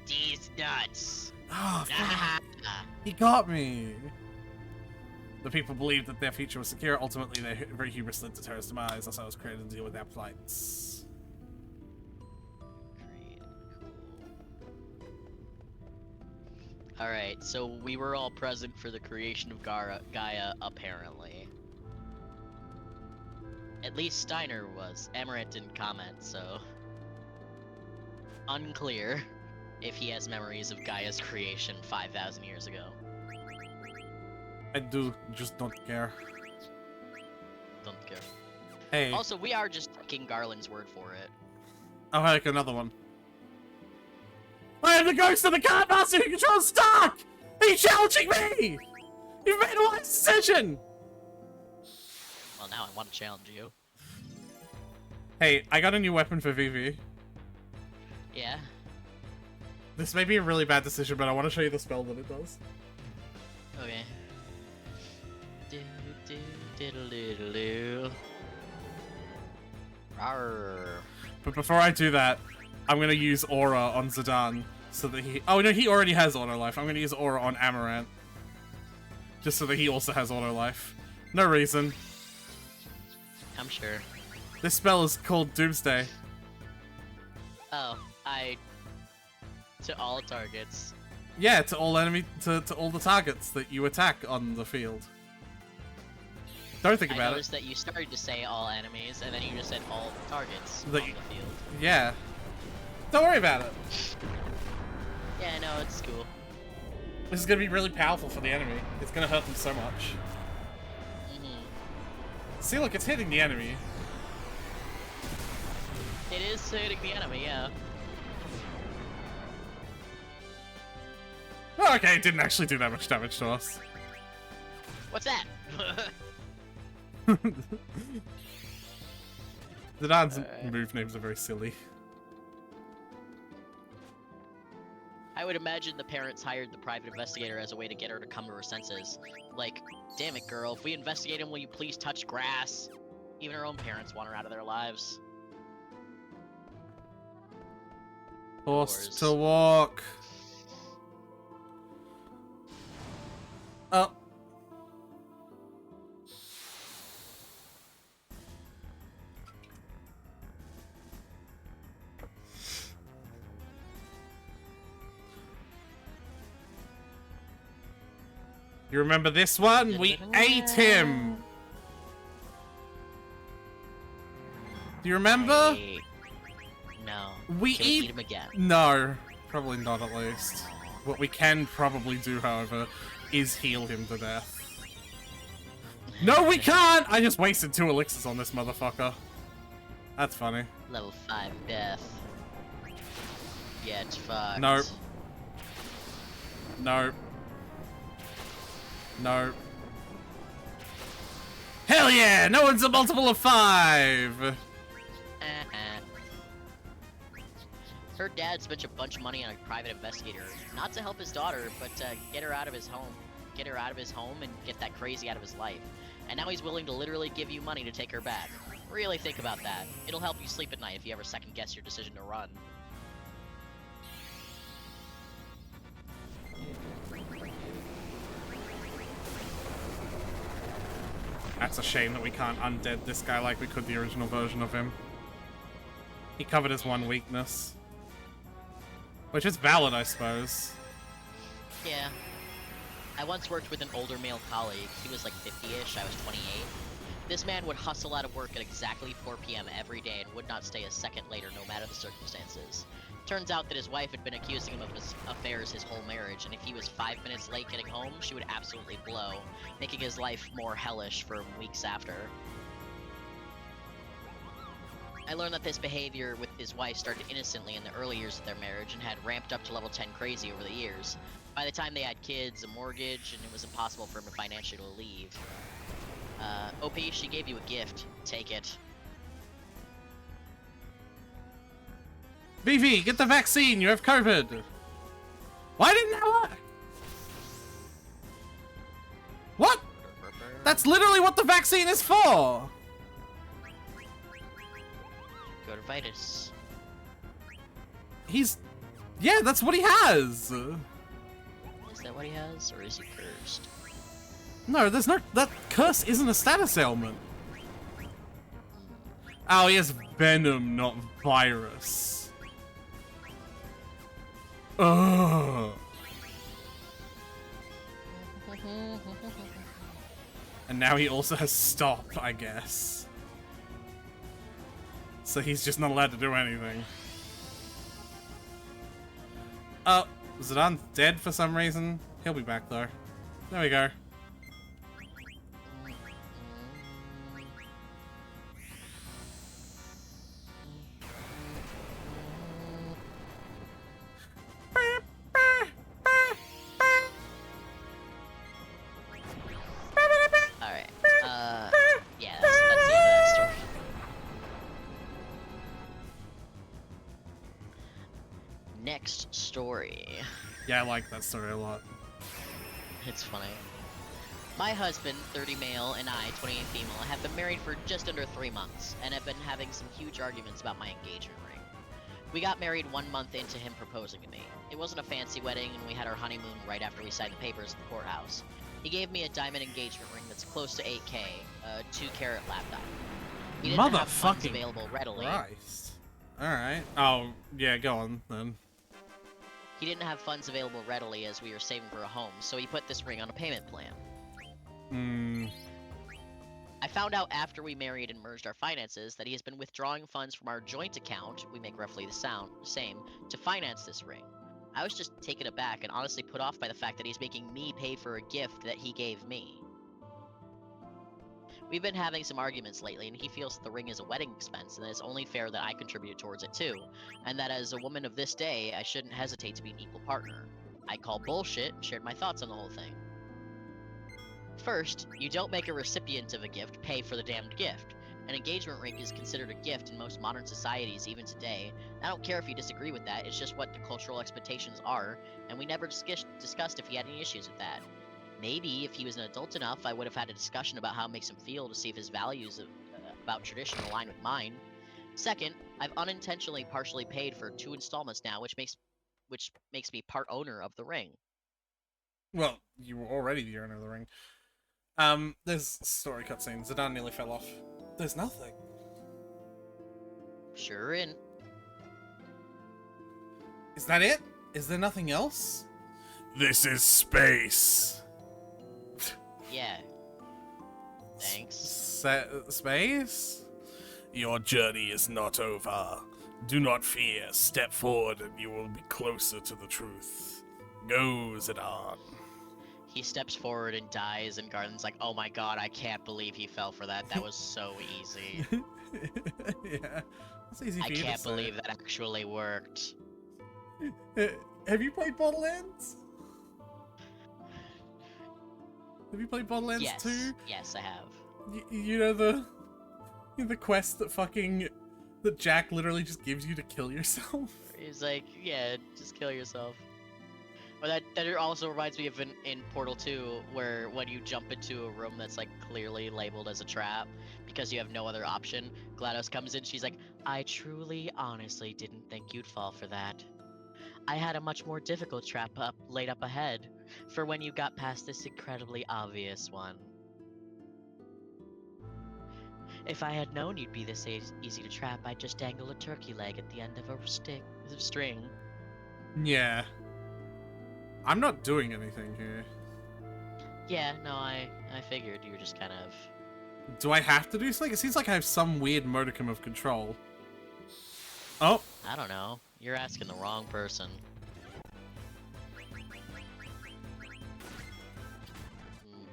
D's nuts. Oh, Ah. he got me. The people believed that their future was secure. Ultimately, their very hubris led to Terra's demise. That's how it was created to deal with their plights. Great, cool. All right, so we were all present for the creation of Gaia, apparently. At least Steiner was. Amaranth didn't comment, so unclear if he has memories of Gaia's creation 5,000 years ago. I do, just don't care. Don't care. Hey, Also, we are just taking Garland's word for it. I'll make another one. I am the ghost of the card master who controls Stark! He's challenging me! You've made a wise decision! Well, now I want to challenge you. Hey, I got a new weapon for Vivi. Yeah? This may be a really bad decision, but I want to show you the spell that it does. Okay. Do do diddle diddle do. Rawr. But before I do that, I'm gonna use Aura on Zidane, so that he... Oh, no, he already has Auto Life. I'm gonna use Aura on Amaranth. Just so that he also has Auto Life. No reason. I'm sure. This spell is called Doomsday. Oh, to all targets. Yeah, to all to all the targets that you attack on the field. Don't think I about it. noticed that you started to say all enemies, and then you just said all targets That on you- the field. Yeah. Don't worry about it. Yeah, no, it's cool. This is gonna be really powerful for the enemy. It's gonna hurt them so much. Hmm. See, look, it's hitting the enemy. It is hitting the enemy, yeah. Oh, okay, it didn't actually do that much damage to us. What's that? Zidane's Alright. move names are very silly. I would imagine the parents hired the private investigator as a way to get her to come to her senses. Like, damn it, girl, if we investigate him, will you please touch grass? Even her own parents want her out of their lives. Forced Doors. to walk. Oh. You remember this one? We ate him! Do you remember? No. We Can we eat him again? No, probably not at least. What we can probably do, however, is heal him to death. No, we can't! I just wasted 2 elixirs on this motherfucker. That's funny. Level 5 death. Get fucked. Nope. Nope. Nope. Hell yeah! No one's a multiple of 5! Her dad spent a bunch of money on a private investigator, not to help his daughter, but to get her out of his home. Get her out of his home and get that crazy out of his life. And now he's willing to literally give you money to take her back. Really think about that. It'll help you sleep at night if you ever second guess your decision to run. That's a shame that we can't undead this guy like we could the original version of him. He covered his one weakness. Which is valid, I suppose. Yeah. I once worked with an older male colleague. He was like 50-ish, I was 28. This man would hustle out of work at exactly 4 p.m. every day and would not stay a second later no matter the circumstances. Turns out that his wife had been accusing him of his affairs his whole marriage, and if he was 5 minutes late getting home, she would absolutely blow, making his life more hellish for weeks after. I learned that this behavior with his wife started innocently in the early years of their marriage and had ramped up to level 10 crazy over the years. By the time they had kids, a mortgage, and it was impossible for him to financially leave. OP, she gave you a gift. Take it. BV, get the vaccine! You have COVID! Why didn't that work? What? That's literally what the vaccine is for! Gotivitis. He's... Yeah, that's what he has! Is that what he has, or is he cursed? No, there's no... That curse isn't a status ailment. Oh, he has venom, not virus. Ugh. And now he also has stop, I guess. So he's just not allowed to do anything. Zidane dead for some reason? He'll be back though. There we go. Alright, yeah, that's the end of that story. Next story. Yeah, I like that story a lot. It's funny. My husband, 30 male, and I, 28 female, have been married for just under 3 months, and have been having some huge arguments about my engagement ring. We got married 1 month into him proposing to me. It wasn't a fancy wedding, and we had our honeymoon right after we signed the papers at the courthouse. He gave me a diamond engagement ring that's close to 8K, a 2-carat lap diamond. He didn't have funds available readily. Christ. Alright. Oh, yeah, go on then. He didn't have funds available readily as we were saving for a home, so he put this ring on a payment plan. I found out after we married and merged our finances that he has been withdrawing funds from our joint account, we make roughly the same, to finance this ring. I was just taken aback and honestly put off by the fact that he's making me pay for a gift that he gave me. We've been having some arguments lately, and he feels that the ring is a wedding expense and that it's only fair that I contribute towards it too, and that as a woman of this day, I shouldn't hesitate to be an equal partner. I call bullshit and shared my thoughts on the whole thing. First, you don't make a recipient of a gift pay for the damned gift. An engagement ring is considered a gift in most modern societies even today. I don't care if you disagree with that, it's just what the cultural expectations are, and we never discussed if he had any issues with that. Maybe, if he was an adult enough, I would have had a discussion about how it makes him feel to see if his values about tradition align with mine. Second, I've unintentionally partially paid for 2 installments now, which makes me part owner of the ring. Well, you were already the owner of the ring. There's a story cutscene. Zidane nearly fell off. There's nothing. Sure in. Is that it? Is there nothing else? This is space. Yeah. Thanks. Space? Your journey is not over. Do not fear. Step forward and you will be closer to the truth. Go, Zidane. He steps forward and dies, and Garland's like, "Oh my god, I can't believe he fell for that. That was so easy. Yeah. It's easy for I you to can't say. believe that actually worked." Have you played Borderlands? Have you played Borderlands Yes. 2? Yes, I have. You know the quest that Jack literally just gives you to kill yourself? He's like, "Yeah, just kill yourself." Or that also reminds me of in Portal 2, where when you jump into a room that's like clearly labeled as a trap because you have no other option, GLaDOS comes in, she's like, "I truly, honestly didn't think you'd fall for that. I had a much more difficult trap laid up ahead for when you got past this incredibly obvious one. If I had known you'd be this easy to trap, I'd just dangle a turkey leg at the end of a string." Yeah. I'm not doing anything here. Yeah, no, I figured you were just kind of... Do I have to do something? It seems like I have some weird modicum of control. Oh, I don't know. You're asking the wrong person.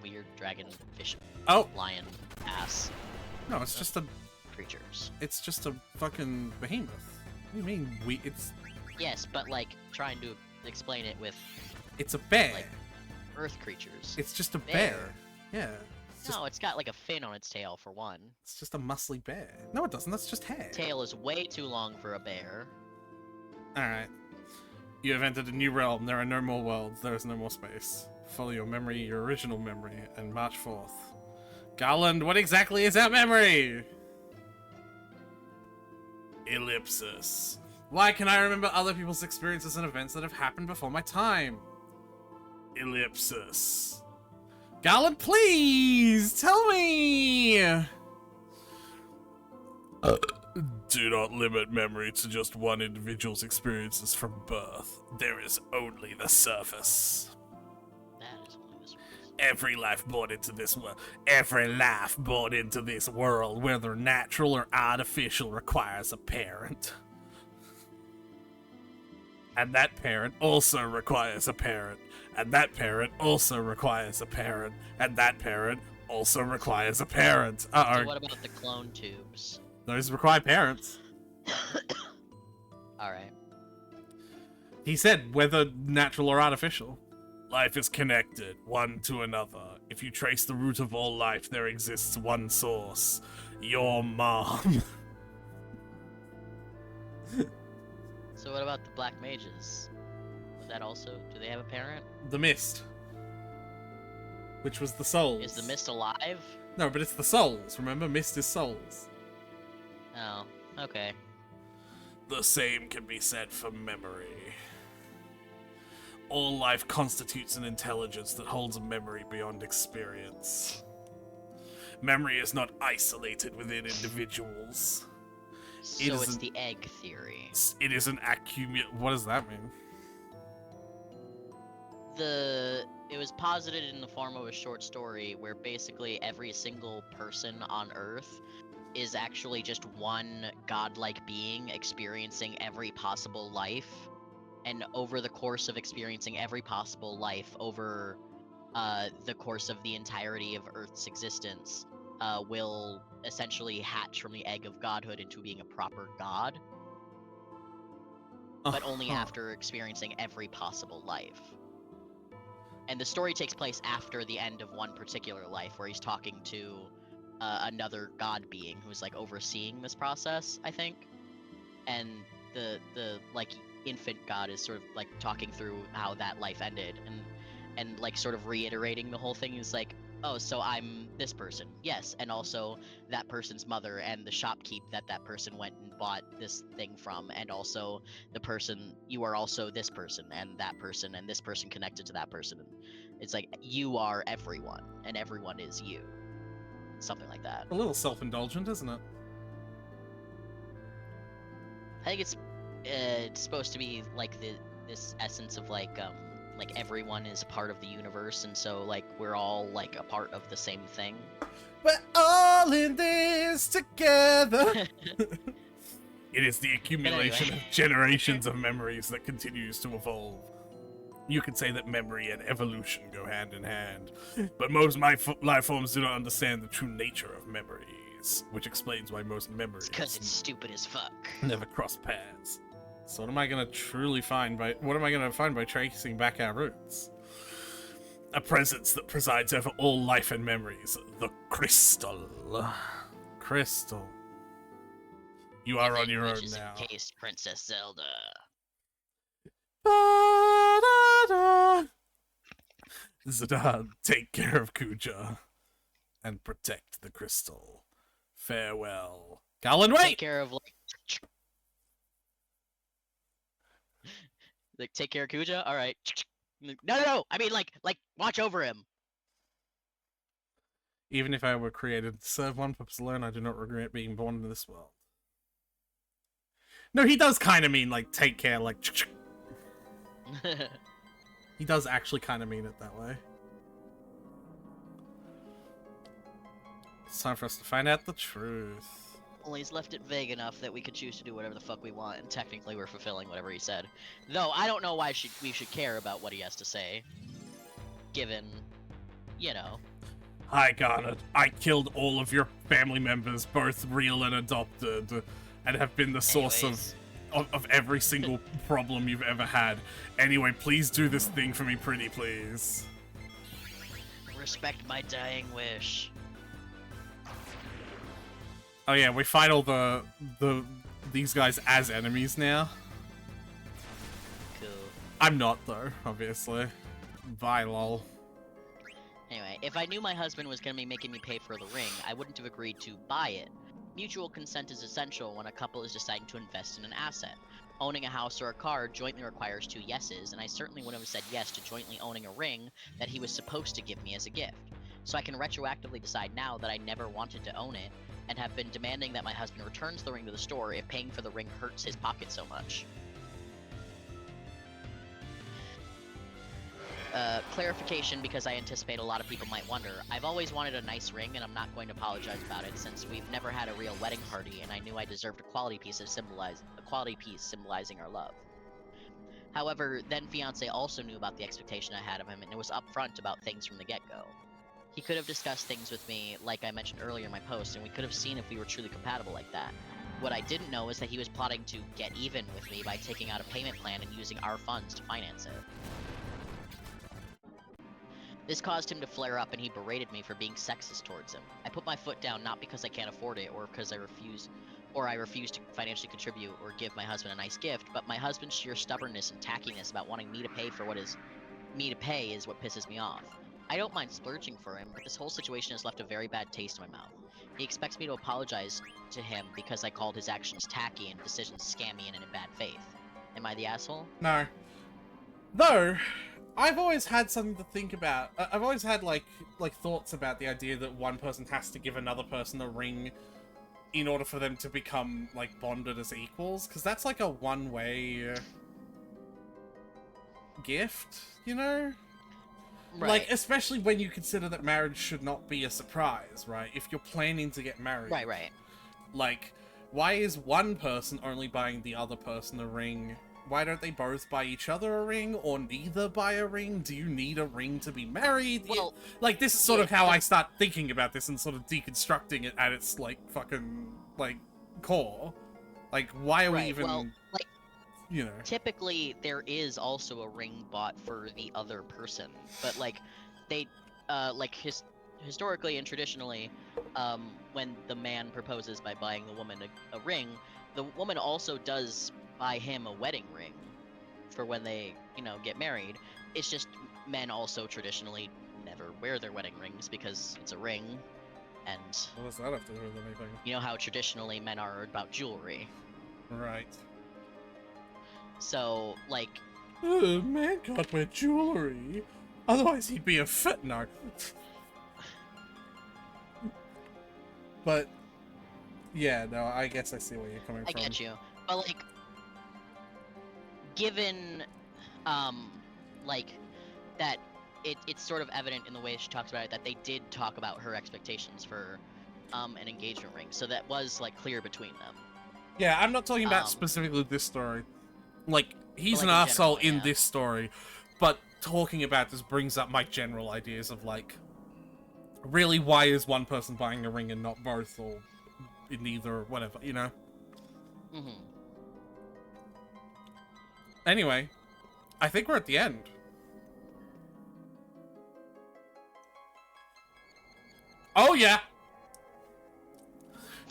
Weird dragon, fish, oh, lion, ass no, it's just a fucking behemoth. What do you mean it's Yes, but like trying to explain it with a bear. like earth creatures. It's just a bear. Bear. Yeah. It's just, No, it's got like a fin on its tail for one. it's just a muscly bear. No, it doesn't. That's just hair. Tail is way too long for a bear. Alright. You have entered a new realm. There are no more worlds. There is no more space. Follow your memory, your original memory, and march forth. Garland, what exactly is that memory? Ellipsis. Why can I remember other people's experiences and events that have happened before my time? Ellipsis. Garland, please tell me. Do not limit memory to just one individual's experiences from birth. There is only the surface. That is only this one. Every life born into this world, whether natural or artificial, requires a parent. And that parent also requires a parent. And that parent also requires a parent. And that parent also requires a parent. So what about the clone tubes? Those require parents. Alright. He said whether natural or artificial. Life is connected, one to another. If you trace the root of all life, there exists one source. Your mom. So what about the black mages? Would that also... do they have a parent? The mist. Which was the souls. Is the mist alive? No, but it's the souls. Remember, mist is souls. Oh, okay. The same can be said for memory. All life constitutes an intelligence that holds a memory beyond experience. Memory is not isolated within individuals. So is it's an- the egg theory. It is an What does that mean? It was posited in the form of a short story where basically every single person on Earth is actually just one godlike being experiencing every possible life, and over the course of experiencing every possible life over the course of the entirety of Earth's existence, will essentially hatch from the egg of godhood into being a proper god, but only Uh-huh. after experiencing every possible life. And the story takes place after the end of one particular life, where he's talking to another god being who's like overseeing this process, I think. And the like infant god is sort of like talking through how that life ended, and like sort of reiterating the whole thing. He's like, "Oh, so I'm this person, yes, and also that person's mother, and the shopkeep that person went and bought this thing from, and also the person, you are also this person, and this person connected to that person." And it's like, you are everyone, and everyone is you. Something like that. A little self-indulgent, isn't it? I think it's supposed to be like this essence of like like everyone is a part of the universe, and so like we're all like a part of the same thing. We're all in this together. It is the accumulation anyway. of generations of memories that continues to evolve. You could say that memory and evolution go hand in hand, but most life forms do not understand the true nature of memories, which explains why most memories Because it's stupid as fuck. never cross paths. So what am I gonna truly find by? What am I gonna find by tracing back our roots? A presence that presides over all life and memories, the crystal. Crystal. You are If on it your own reaches now. Encased Princess Zelda. Ba-da-da. Zidane, take care of Kuja and protect the crystal. Farewell. Garland, Take wait! care of like take care of Kuja. All right. No. I mean like watch over him. Even if I were created to serve one purpose alone, I do not regret being born into this world. No, he does kind of mean, like, take care, like... He does actually kind of mean it that way. It's time for us to find out the truth. Well, he's left it vague enough that we could choose to do whatever the fuck we want, and technically we're fulfilling whatever he said. Though I don't know why we should care about what he has to say, given, you know. Hi, Garnet. I killed all of your family members, both real and adopted, and have been the source Anyways. of every single problem you've ever had. Anyway, please do this thing for me, pretty please. Respect my dying wish. Oh yeah, we fight all these guys as enemies now. Cool. I'm not, though, obviously. Bye, lol. Anyway, if I knew my husband was gonna be making me pay for the ring, I wouldn't have agreed to buy it. Mutual consent is essential when a couple is deciding to invest in an asset. Owning a house or a car jointly requires 2 yeses, and I certainly wouldn't have said yes to jointly owning a ring that he was supposed to give me as a gift. So I can retroactively decide now that I never wanted to own it, and have been demanding that my husband returns the ring to the store if paying for the ring hurts his pocket so much. Clarification, because I anticipate a lot of people might wonder. I've always wanted a nice ring, and I'm not going to apologize about it, since we've never had a real wedding party, and I knew I deserved a quality piece symbolizing our love. However, then fiance also knew about the expectation I had of him, and it was upfront about things from the get-go. He could have discussed things with me, like I mentioned earlier in my post, and we could have seen if we were truly compatible like that. What I didn't know is that he was plotting to get even with me by taking out a payment plan and using our funds to finance it. This caused him to flare up, and he berated me for being sexist towards him. I put my foot down not because I can't afford it or because I refuse to financially contribute or give my husband a nice gift, but my husband's sheer stubbornness and tackiness about wanting me to pay for what is what pisses me off. I don't mind splurging for him, but this whole situation has left a very bad taste in my mouth. He expects me to apologize to him because I called his actions tacky and decisions scammy and in bad faith. Am I the asshole? No. Though, I've always had something to think about. I've always had, like thoughts about the idea that one person has to give another person a ring in order for them to become, like, bonded as equals. Because that's, like, a one-way gift, you know? Right. Like, especially when you consider that marriage should not be a surprise, right? If you're planning to get married. Right. Like, why is one person only buying the other person a ring? Why don't they both buy each other a ring, or neither buy a ring? Do you need a ring to be married? Well, like, this is sort of how I start thinking about this and sort of deconstructing it at its, like, fucking, like, core. Like, why are we even, well, like, you know... typically there is also a ring bought for the other person, but like they historically and traditionally, when the man proposes by buying the woman a ring, the woman also does buy him a wedding ring for when they, you know, get married. It's just men also traditionally never wear their wedding rings because it's a ring, and What does that have to do with anything? you know how traditionally men are about jewelry. Right. So, like, Man can't wear jewelry. Otherwise he'd be a fit no. But, yeah, no, I guess I see where you're coming I from. get you. But, like, given, like, that it's sort of evident in the way she talks about it that they did talk about her expectations for an engagement ring, so that was like clear between them. Yeah, I'm not talking about Um, specifically this story. Like, he's like, an in asshole general, in yeah. this story, but talking about this brings up my general ideas of, like, really, why is one person buying a ring and not both, or in neither, or whatever, you know? Mm-hmm. Anyway, I think we're at the end. Oh, yeah!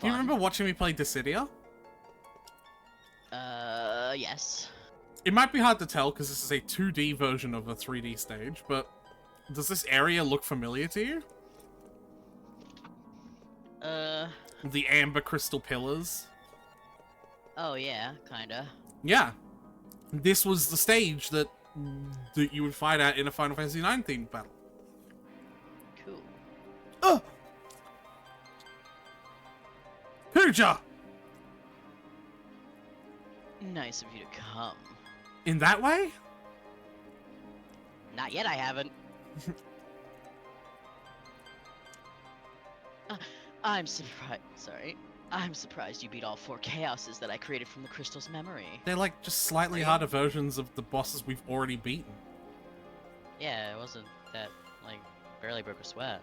Do you remember watching me play Dissidia? Yes. It might be hard to tell because this is a 2D version of a 3D stage, but does this area look familiar to you? The amber crystal pillars? Oh yeah, kinda. Yeah. This was the stage that you would fight at in a Final Fantasy IX themed battle. Cool. Oh! Pooja! Nice of you to come. In that way? Not yet, I haven't. I'm surprised. Sorry. I'm surprised you beat all 4 chaoses that I created from the crystal's memory. They're like just slightly harder versions of the bosses we've already beaten. Yeah, it wasn't that, like, barely broke a sweat.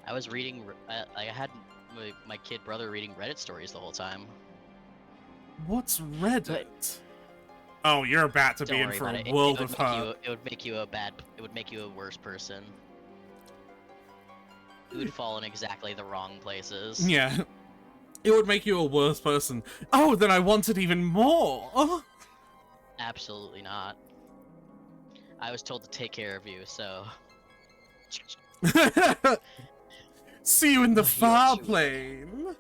I was reading, I had my kid brother reading Reddit stories the whole time. What's Reddit? Oh, you're about to Don't be in worry for about a it. world It of would make hurt. it would make you it would make you a worse person. You would fall in exactly the wrong places. Yeah. It would make you a worse person. Oh, then I want it even more! Oh. Absolutely not. I was told to take care of you, so... See you in the You're far too- plane!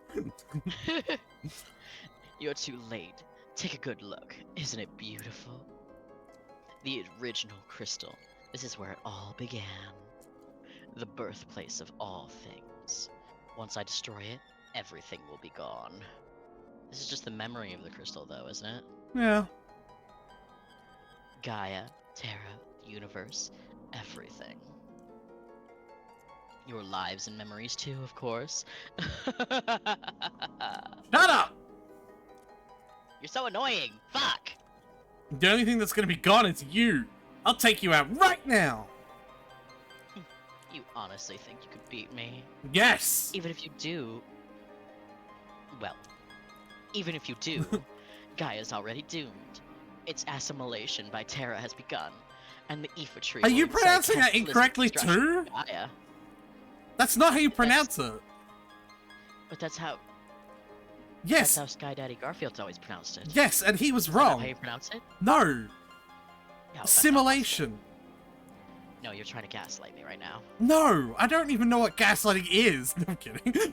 You're too late. Take a good look. Isn't it beautiful? The original crystal. This is where it all began. The birthplace of all things. Once I destroy it, everything will be gone. This is just the memory of the crystal, though, isn't it? Yeah. Gaia, Terra, the universe, everything. Your lives and memories, too, of course. Shut up! You're so annoying! Fuck! The only thing that's gonna be gone is you! I'll take you out right now! You honestly think you could beat me? Yes! Even if you do... Well, even if you do, Gaia's already doomed. Its assimilation by Terra has begun, and the Aoife tree Are will you incite pronouncing that cataclysmic incorrectly destruction too? of Gaia. That's not how you pronounce it. But that's how Yes, Sky Daddy Garfield's always pronounced it. yes, and he was Is that not how wrong. you pronounce it? No, No, that's not possible. assimilation. No, you're trying to gaslight me right now. No, I don't even know what gaslighting is. No, I'm kidding.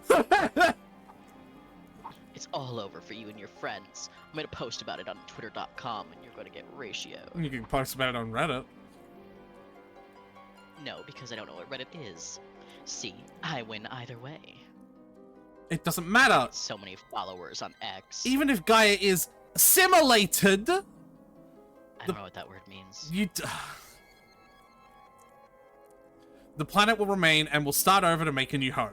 It's all over for you and your friends. I'm gonna post about it on Twitter.com, and you're gonna get ratio. You can post about it on Reddit. No, because I don't know what Reddit is. See, I win either way. It doesn't matter. So many followers on X. Even if Gaia is assimilated, I don't know what that word means. the planet will remain and we'll start over to make a new home.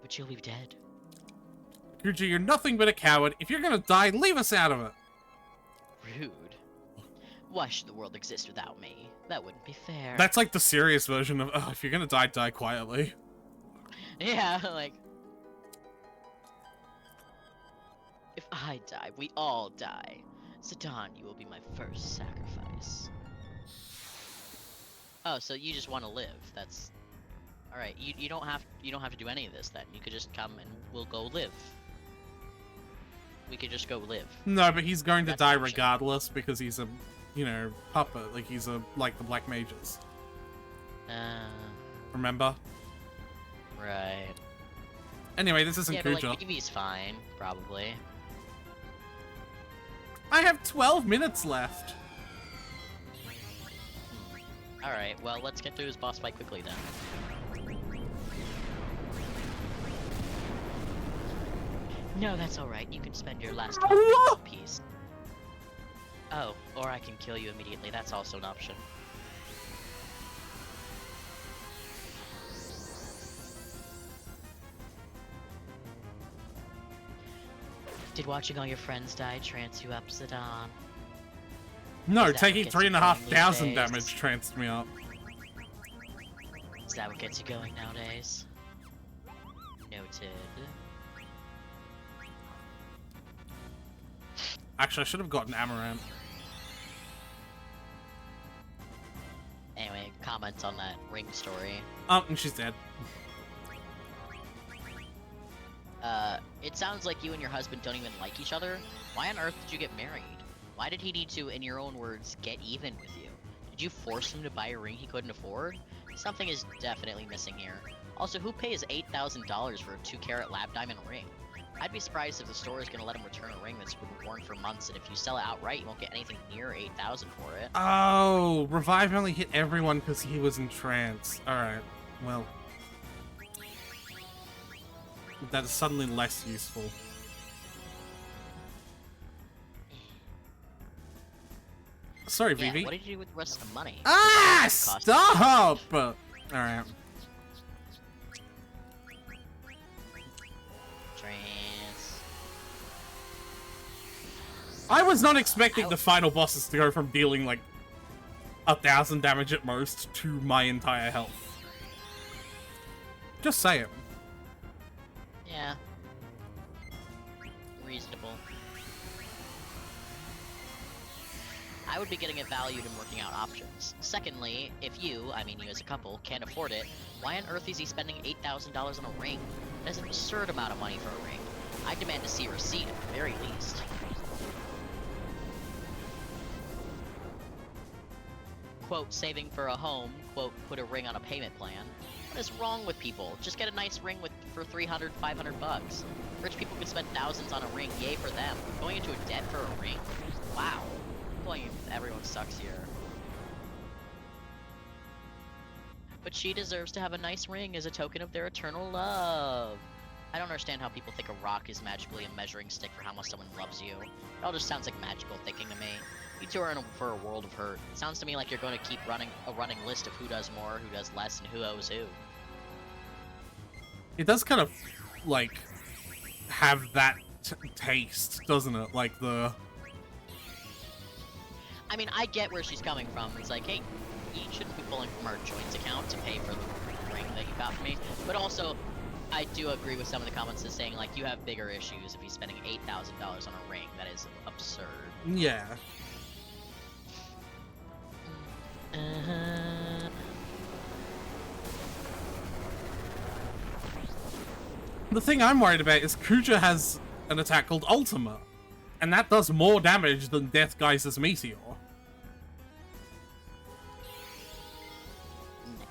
But you'll be dead. Kuja, you're nothing but a coward. If you're gonna die, leave us out of it. Rude. Why should the world exist without me? That wouldn't be fair. That's like the serious version of, oh, if you're gonna die, die quietly. Yeah, like... If I die, we all die. Zidane, you will be my first sacrifice. Oh, so you just want to live. That's... Alright, you don't have to do any of this then. You could just come and we'll go live. We could just go live. No, but he's going to That's die an option. regardless because he's a, you know, puppet. Like, he's like the Black Mages. Remember? Right. Anyway, this isn't Yeah, but Kuja. like, Vivi's fine, probably. I have 12 minutes left. Alright, well, let's get through this boss fight quickly then. No, that's alright. You can spend your last 12 minutes in peace. Oh, or I can kill you immediately. That's also an option. Did watching all your friends die trance you up, Zidane? No, Is that taking what gets you going these 3,500 days? damage tranced me up. Is that what gets you going nowadays? Noted. Actually, I should have gotten Amaranth. Anyway, comments on that ring story. Oh, and she's dead. It sounds like you and your husband don't even like each other. Why on earth did you get married? Why did he need to, in your own words, get even with you? Did you force him to buy a ring he couldn't afford? Something is definitely missing here. Also, who pays $8,000 for a 2-carat lab diamond ring? I'd be surprised if the store is gonna let him return a ring that's been worn for months, and if you sell it outright, you won't get anything near $8,000 for it. Oh, Revive only hit everyone because he was in trance. Alright, well. That is suddenly less useful. Sorry, Yeah, Vivi. what did you do with the rest of the money? Ah, Cost- stop! Alright. Trance. I was not expecting the final bosses to go from dealing like 1,000 damage at most to my entire health. Just say it. Yeah. Reasonable. I would be getting it valued and working out options. Secondly, if you, I mean you as a couple, can't afford it, why on earth is he spending $8,000 on a ring? That's an absurd amount of money for a ring. I demand to see a receipt at the very least. Quote, saving for a home, quote, put a ring on a payment plan. What is wrong with people? Just get a nice ring for 300, 500 bucks. Rich people can spend thousands on a ring, yay for them. Going into a debt for a ring? Wow. Everyone sucks here. But she deserves to have a nice ring as a token of their eternal love. I don't understand how people think a rock is magically a measuring stick for how much someone loves you. It all just sounds like magical thinking to me. You two are in for a world of hurt. It sounds to me like you're going to keep running a running list of who does more, who does less, and who owes who. It does kind of, like, have that taste, doesn't it? Like the... I mean, I get where she's coming from. It's like, hey, you shouldn't be pulling from our joints account to pay for the ring that you got for me. But also, I do agree with some of the comments that's saying, like, you have bigger issues if he's spending $8,000 on a ring. That is absurd. Yeah. The thing I'm worried about is Kuja has an attack called Ultima, and that does more damage than Death Geys's Meteor.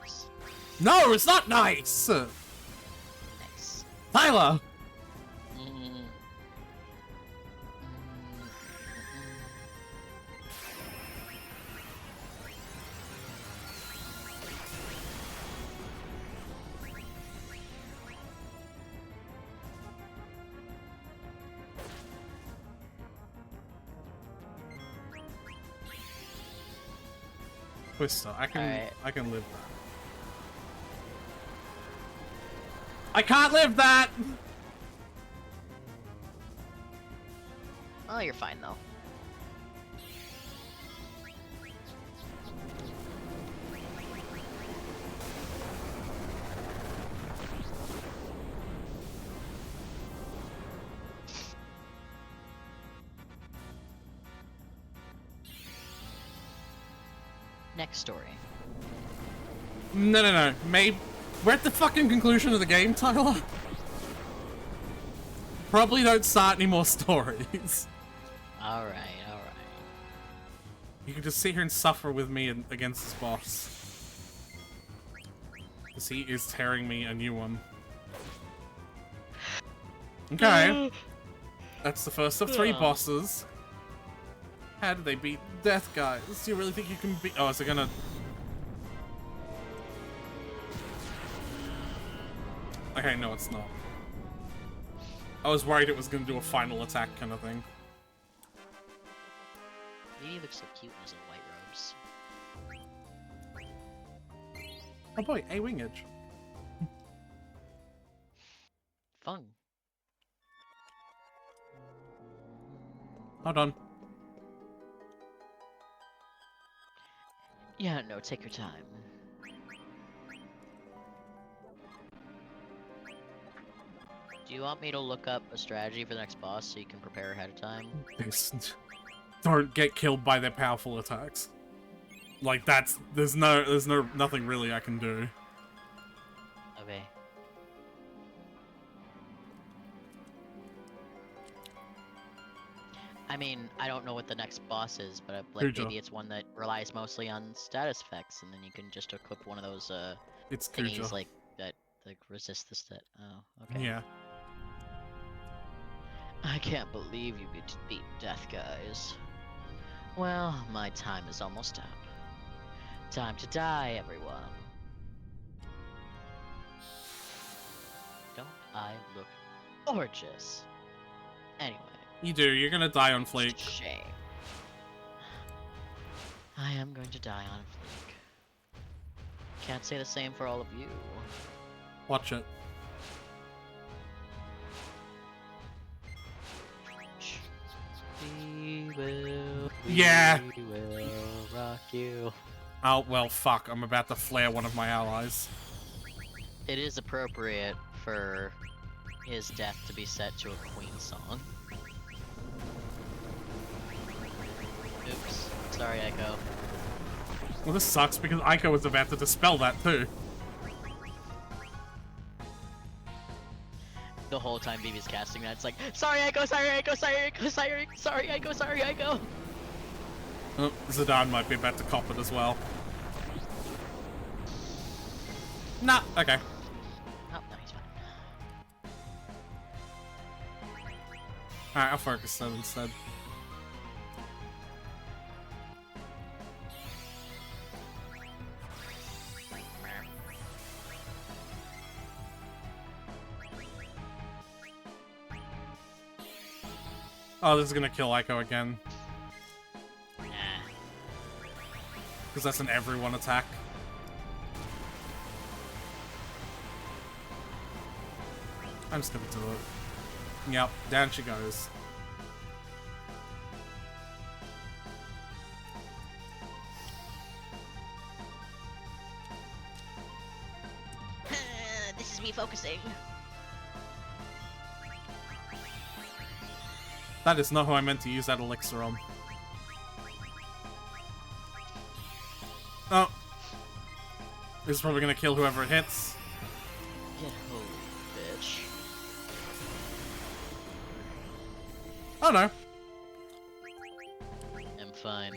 Nice. No, it's not nice! Nice. Tyler! Twister, I can live that. I can't live that! Oh, you're fine though. Next story. No. Maybe we're at the fucking conclusion of the game, Tyler. Probably don't start any more stories. Alright. You can just sit here and suffer with me against this boss. Because he is tearing me a new one. Okay. That's the first of 3 bosses. How did they beat Death Guys? Do you really think you can beat... Oh, is it gonna... Okay, no, it's not. I was worried it was gonna do a final attack kind of thing. Vivi looks so cute in his little white robes. Oh boy, a wingage. Fun. Hold on. Yeah, no, take your time. Do you want me to look up a strategy for the next boss so you can prepare ahead of time? Don't get killed by their powerful attacks. Like there's nothing really I can do. Okay. I mean, I don't know what the next boss is, but like Kuja. maybe it's one that relies mostly on status effects, and then you can just equip one of those It's thingies Kuja. like that resist the stat. Oh, okay. Yeah. I can't believe you beat Death, guys. Well, my time is almost up. Time to die, everyone. Don't I look gorgeous? Anyway. You do. You're gonna die on Fleek. Shame. I am going to die on Fleek. Can't say the same for all of you. Watch it. We will. Yeah. We will rock you. Oh, well, fuck. I'm about to flare one of my allies. It is appropriate for his death to be set to a Queen song. Oops. Sorry, Echo. Well, this sucks because Aiko was about to dispel that too. The whole time Vivi's casting that, it's like, sorry, Echo, sorry, Echo, sorry, Echo, sorry, sorry, Echo, sorry, Echo. Oh, Zidane might be about to cop it as well. Nah, okay. Oh, no, he's fine. Alright, I'll focus that instead. Oh, this is gonna kill Aiko again. Nah. Because that's an everyone attack. I'm just gonna do it. Yep, down she goes. This is me focusing. That is not who I meant to use that elixir on. Oh. This is probably gonna kill whoever it hits. Get holy bitch. Oh no. I'm fine.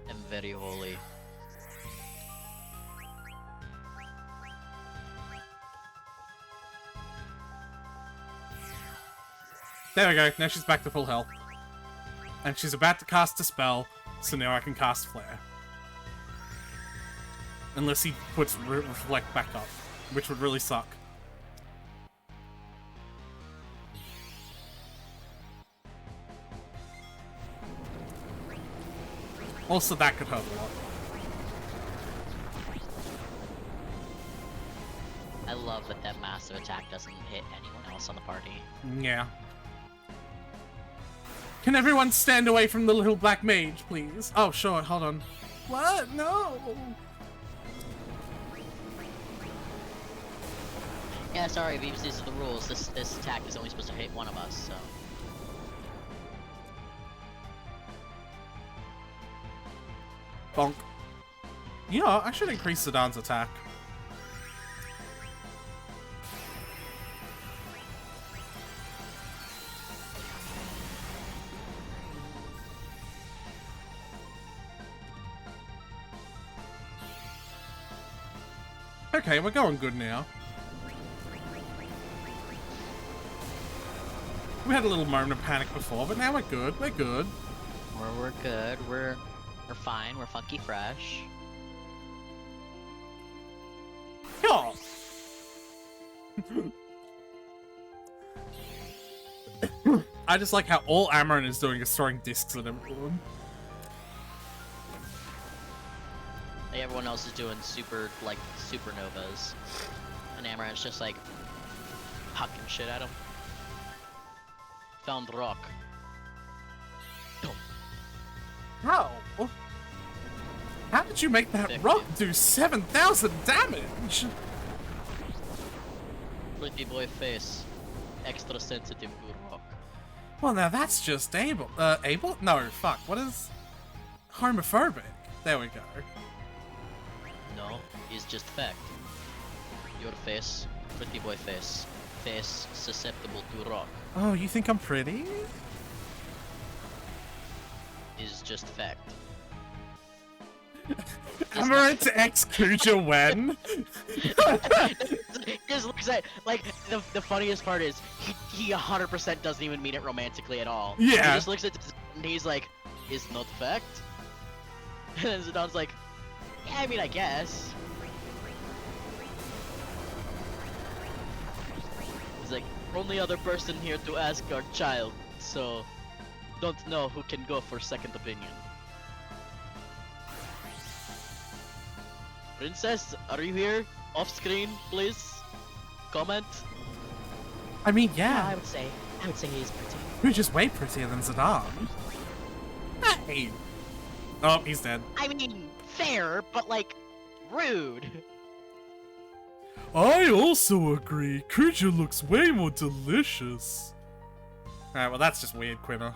I'm very holy. There we go, now she's back to full health. And she's about to cast a spell, so now I can cast Flare. Unless he puts Reflect back up, which would really suck. Also, that could hurt a lot. I love that that massive attack doesn't hit anyone else on the party. Yeah. Can everyone stand away from the little black mage, please? Oh, sure, hold on. What? No! Yeah, sorry, Beavis, these are the rules. This attack is only supposed to hit one of us, so. Bonk. You know, I should increase Zidane's attack. Okay, we're going good now. We had a little moment of panic before, but now we're good. We're good. We're good. We're fine. We're funky fresh. Yeah. I just like how all Amaran is doing is throwing discs at everyone. Like, everyone else is doing supernovas. And Amaranth's just like, hucking shit at him. Found the rock. How? How did you make that 50. rock do 7,000 damage? Pretty boy face. Extra sensitive to rock. Well, now that's just able. Able? No, fuck. What is homophobic? There we go. No, he's just fact. Your face, pretty boy face. Face susceptible to rock. Oh, you think I'm pretty? Is just fact. Amaranth X Kuja when? He just looks at, like, the funniest part is, he 100% doesn't even mean it romantically at all. Yeah. He just looks at this and he's like, is not fact? And then Zidon's like, yeah, I mean, I guess. He's like, only other person here to ask our child, so don't know who can go for second opinion. Princess, are you here? Off screen, please. Comment. I mean, Yeah, I yeah. would say he is pretty. Kuja's way prettier than Zidane. Hey! Oh, he's dead. I mean, fair, but like, rude. I also agree. Kuja looks way more delicious. Alright, well that's just weird, Quinna.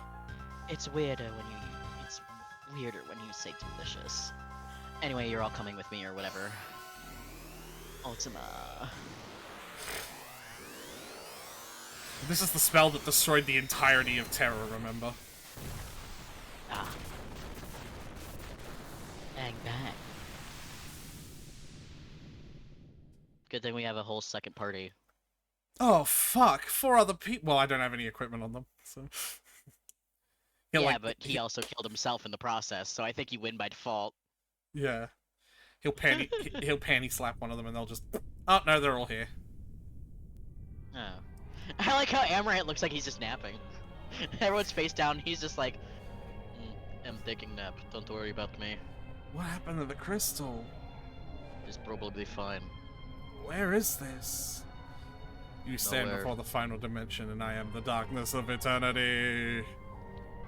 It's weirder when you say delicious. Anyway, you're all coming with me or whatever. Ultima. This is the spell that destroyed the entirety of Terra, remember? Ah. Bang bang. Good thing we have a whole second party. Oh, fuck. 4 other people. Well, I don't have any equipment on them, so. He'll, Yeah, like, but he also killed himself in the process, so I think you win by default. Yeah. He'll panty slap one of them and they'll just. Oh, no, they're all here. Oh. I like how Amaranth looks like he's just napping. Everyone's face down, he's just like, I'm taking a nap, don't worry about me. What happened to the crystal? It's probably fine. Where is this? You stand Nowhere. before the final dimension and I am the darkness of eternity.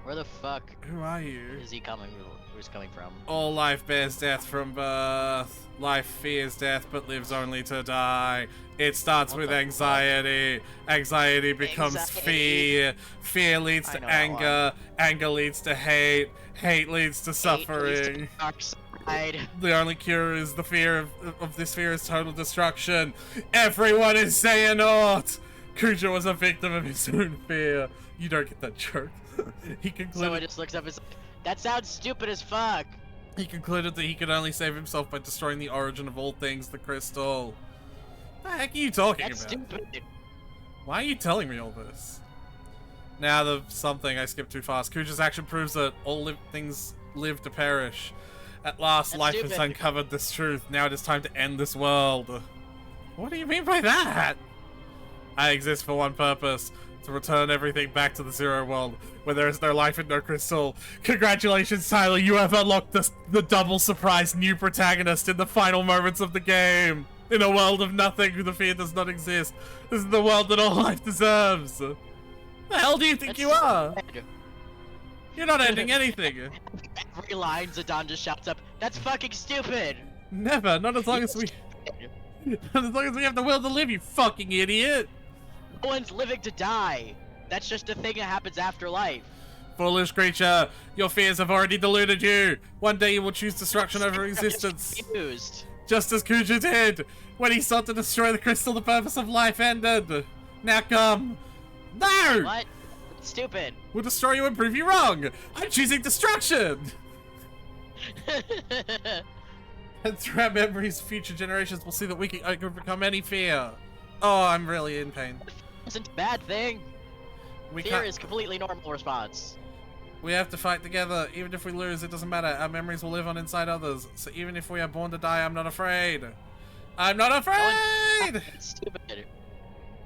Where the fuck Who are you? is he coming? Where's he coming from? All life bears death from birth. Life fears death but lives only to die. It starts What with the anxiety. Anxiety becomes Anxiety. fear. Fear leads I to know that anger. Anger leads to hate. Hate leads to Hate leads to suffering. dark side. The only cure is the fear of this fear is total destruction. Everyone is Xehanort! Kuja was a victim of his own fear. You don't get that joke. He Someone concluded just looks up and says, that sounds stupid as fuck. he concluded that he could only save himself by destroying the origin of all things, the crystal. The heck are you talking That's about? stupid. Why are you telling me all this? Now the something I skipped too fast. Kuja's action proves that all things live to perish. At last, That's life has stupid. uncovered this truth. Now it is time to end this world. What do you mean by that? I exist for one purpose. To return everything back to the Zero World, where there is no life and no crystal. Congratulations, Tyler, you have unlocked the double surprise new protagonist in the final moments of the game. In a world of nothing, the fear does not exist. This is the world that all life deserves. The hell do you think That's you are? stupid. You're not ending anything. Every line Zidane just shouts up, that's fucking stupid. Never, not as long as we not as long as we have the will to live, you fucking idiot. No one's living to die. That's just a thing that happens after life. Foolish creature, your fears have already deluded you. One day you will choose destruction over I'm just existence. confused. Just as Kuja did. When he sought to destroy the crystal, the purpose of life ended. Now come. No! What? Stupid. We'll destroy you and prove you wrong. I'm choosing destruction. And through our memories, future generations will see that we can overcome any fear. Oh, I'm really in pain. Isn't a bad thing. We Fear can't. is completely normal response. We have to fight together. Even if we lose, it doesn't matter. Our memories will live on inside others. So even if we are born to die, I'm not afraid. I'm not afraid! It's stupid.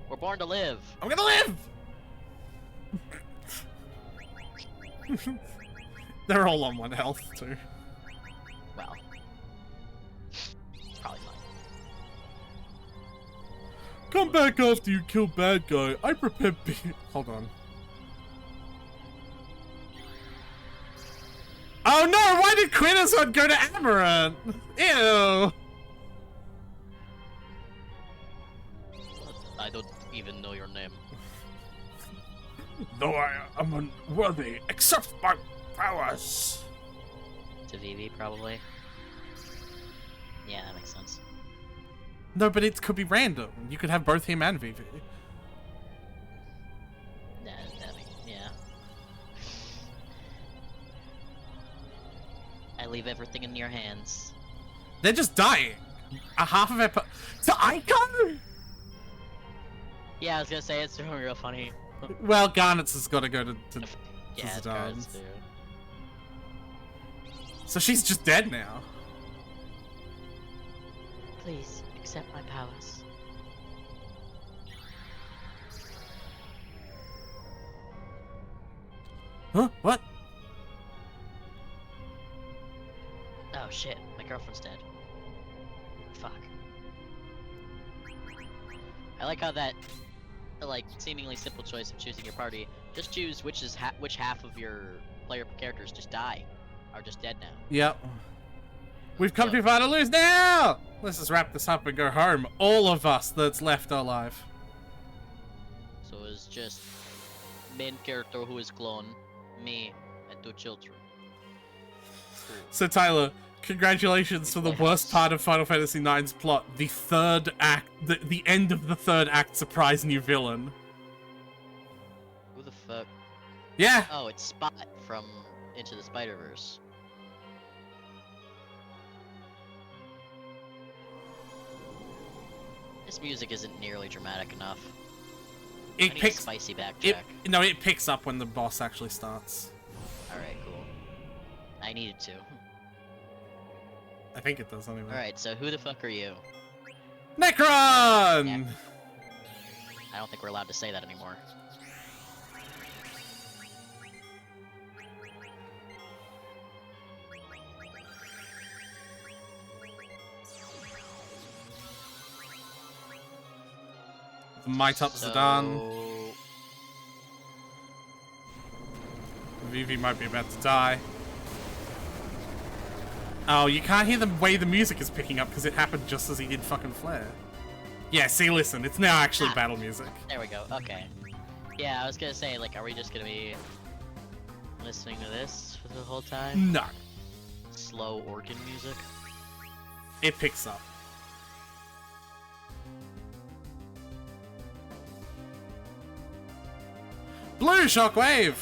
We're born to live. I'm gonna live! They're all on 1 health, too. Well, probably fine. Come back after you kill bad guy. I prepare Hold on. Oh no, why did Quintesson go to Amarant? Ew. I don't even know your name. Though I am unworthy, accept my powers. To Vivi, probably. Yeah, that makes sense. No, but it could be random. You could have both him and Vivi. Yeah. I leave everything in your hands. They're just dying. A half of it. To Icon? Yeah, I was gonna say it's real funny. Well, Garnet's has got to go to Yeah, it's Zidane. cards too. So she's just dead now. Please accept my powers. Huh? What? Oh shit, my girlfriend's dead. Fuck. I like how that, like, seemingly simple choice of choosing your party. Just choose which half of your player characters just die, are just dead now. Yep. We've come too far to lose now! Let's just wrap this up and go home. All of us that's left are alive. So it's just main character who is clone, me, and 2 children. Cool. So Tyler, congratulations for the worst part of Final Fantasy IX's plot. The third act, the end of the third act surprise new villain. Who the fuck? Yeah! Oh, it's Spot from Into the Spider-Verse. This music isn't nearly dramatic enough. I It need picks a spicy backtrack. it picks up when the boss actually starts. Alright, cool. I needed to. I think it does anyway. Alright, so who the fuck are you? Necron! Yeah. I don't think we're allowed to say that anymore. Might up Zidane. So... Vivi might be about to die. Oh, you can't hear the way the music is picking up because it happened just as he did fucking Flare. Yeah, see, listen, it's now actually battle music. There we go, okay. Yeah, I was gonna say, like, are we just gonna be listening to this for the whole time? No, Slow organ music? it picks up. Blue Shockwave!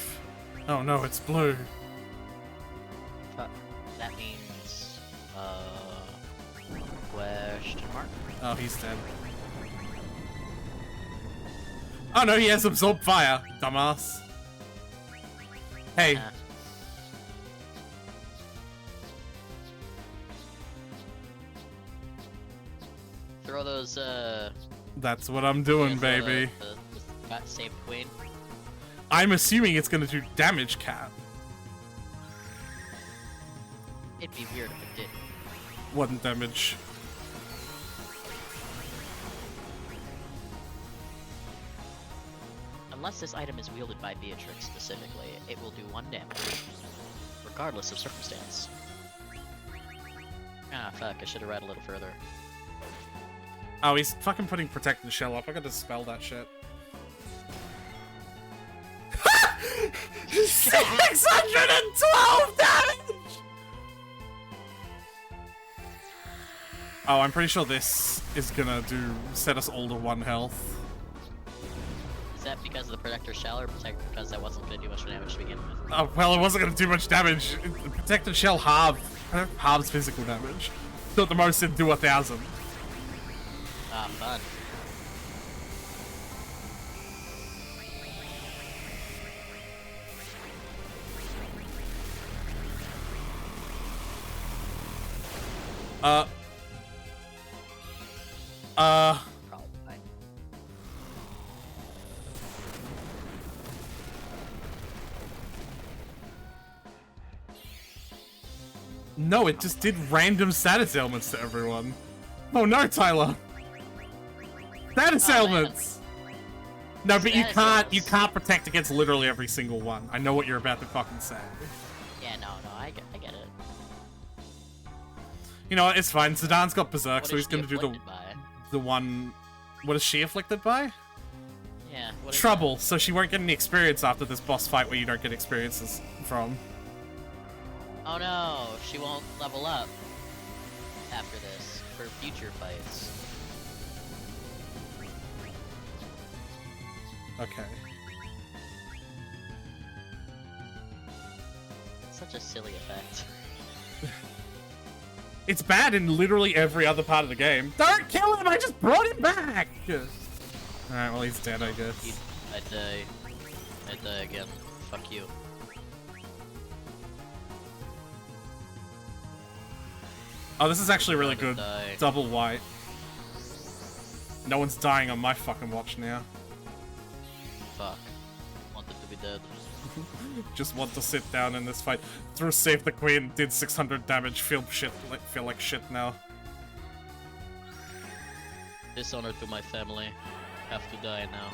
Oh no, it's blue. That means, question mark? Oh, he's dead. Oh no, he has absorbed fire, dumbass. Hey, Ah. Throw those, that's what I'm doing, yeah, throw baby. the got saved queen. I'm assuming it's gonna do damage, Cat. It'd be weird if it did. One damage. Unless this item is wielded by Beatrix specifically, it will do 1 damage, regardless of circumstance. Ah, fuck, I should have read a little further. Oh, he's fucking putting Protected Shell up. I gotta spell that shit. 612 damage! Oh, I'm pretty sure this is gonna set us all to 1 health. Is that because of the Protector Shell, or because that wasn't going to do much damage to begin with? Oh, well, it wasn't gonna do much damage. The Protected Shell halves physical damage. So at the most, it'd do 1,000. Ah, fun. Probably fine. No, it just did random status ailments to everyone. Oh no, Tyler! Status Oh, man. ailments! No, but Status you ailments. can't protect against literally every single one. I know what you're about to fucking say. Yeah, no, I get it. You know what, it's fine. Zidane's got Berserk, What so is he's she gonna do afflicted by? the one... What is she afflicted by? Yeah, what is Trouble, so she won't get any experience after this boss fight where you don't get experiences from. that? Oh no, she won't level up after this for future fights. Okay. Such a silly effect. It's bad in literally every other part of the game. Don't kill him! I just brought him back! Alright, well, he's dead, I guess. I die. I die again. Fuck you. Oh, this is actually really Rather good. die. Double white. No one's dying on my fucking watch now. Fuck. Wanted to be dead. Just want to sit down in this fight. Threw Save the Queen, did 600 damage, feel like shit now. Dishonor to my family. Have to die now.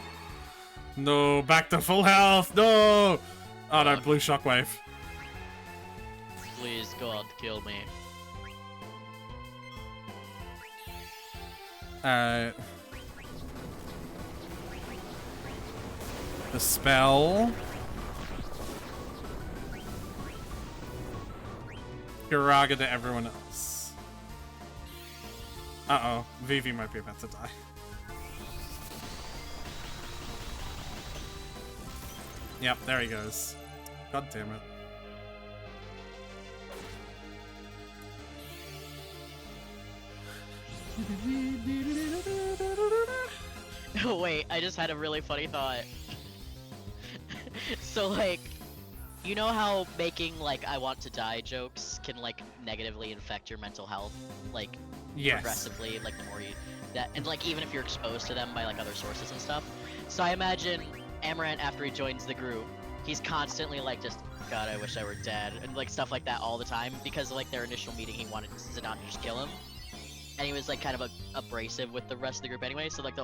No, back to full health! No! Oh no, Fuck. blue shockwave. Please, God, kill me. Alright. The spell. Garaga to everyone else. Uh-oh, Vivi might be about to die. Yep, there he goes. God damn it. Wait, I just had a really funny thought. So, like, you know how making, like, I want to die jokes can, like, negatively infect your mental health? Like, Yes. progressively, like, the more you... and, like, even if you're exposed to them by, like, other sources and stuff. So I imagine Amaranth, after he joins the group, he's constantly, like, just, God, I wish I were dead, and, like, stuff like that all the time, because, like, their initial meeting, he wanted Zidane to just kill him. And he was, like, kind of abrasive with the rest of the group anyway, so, like,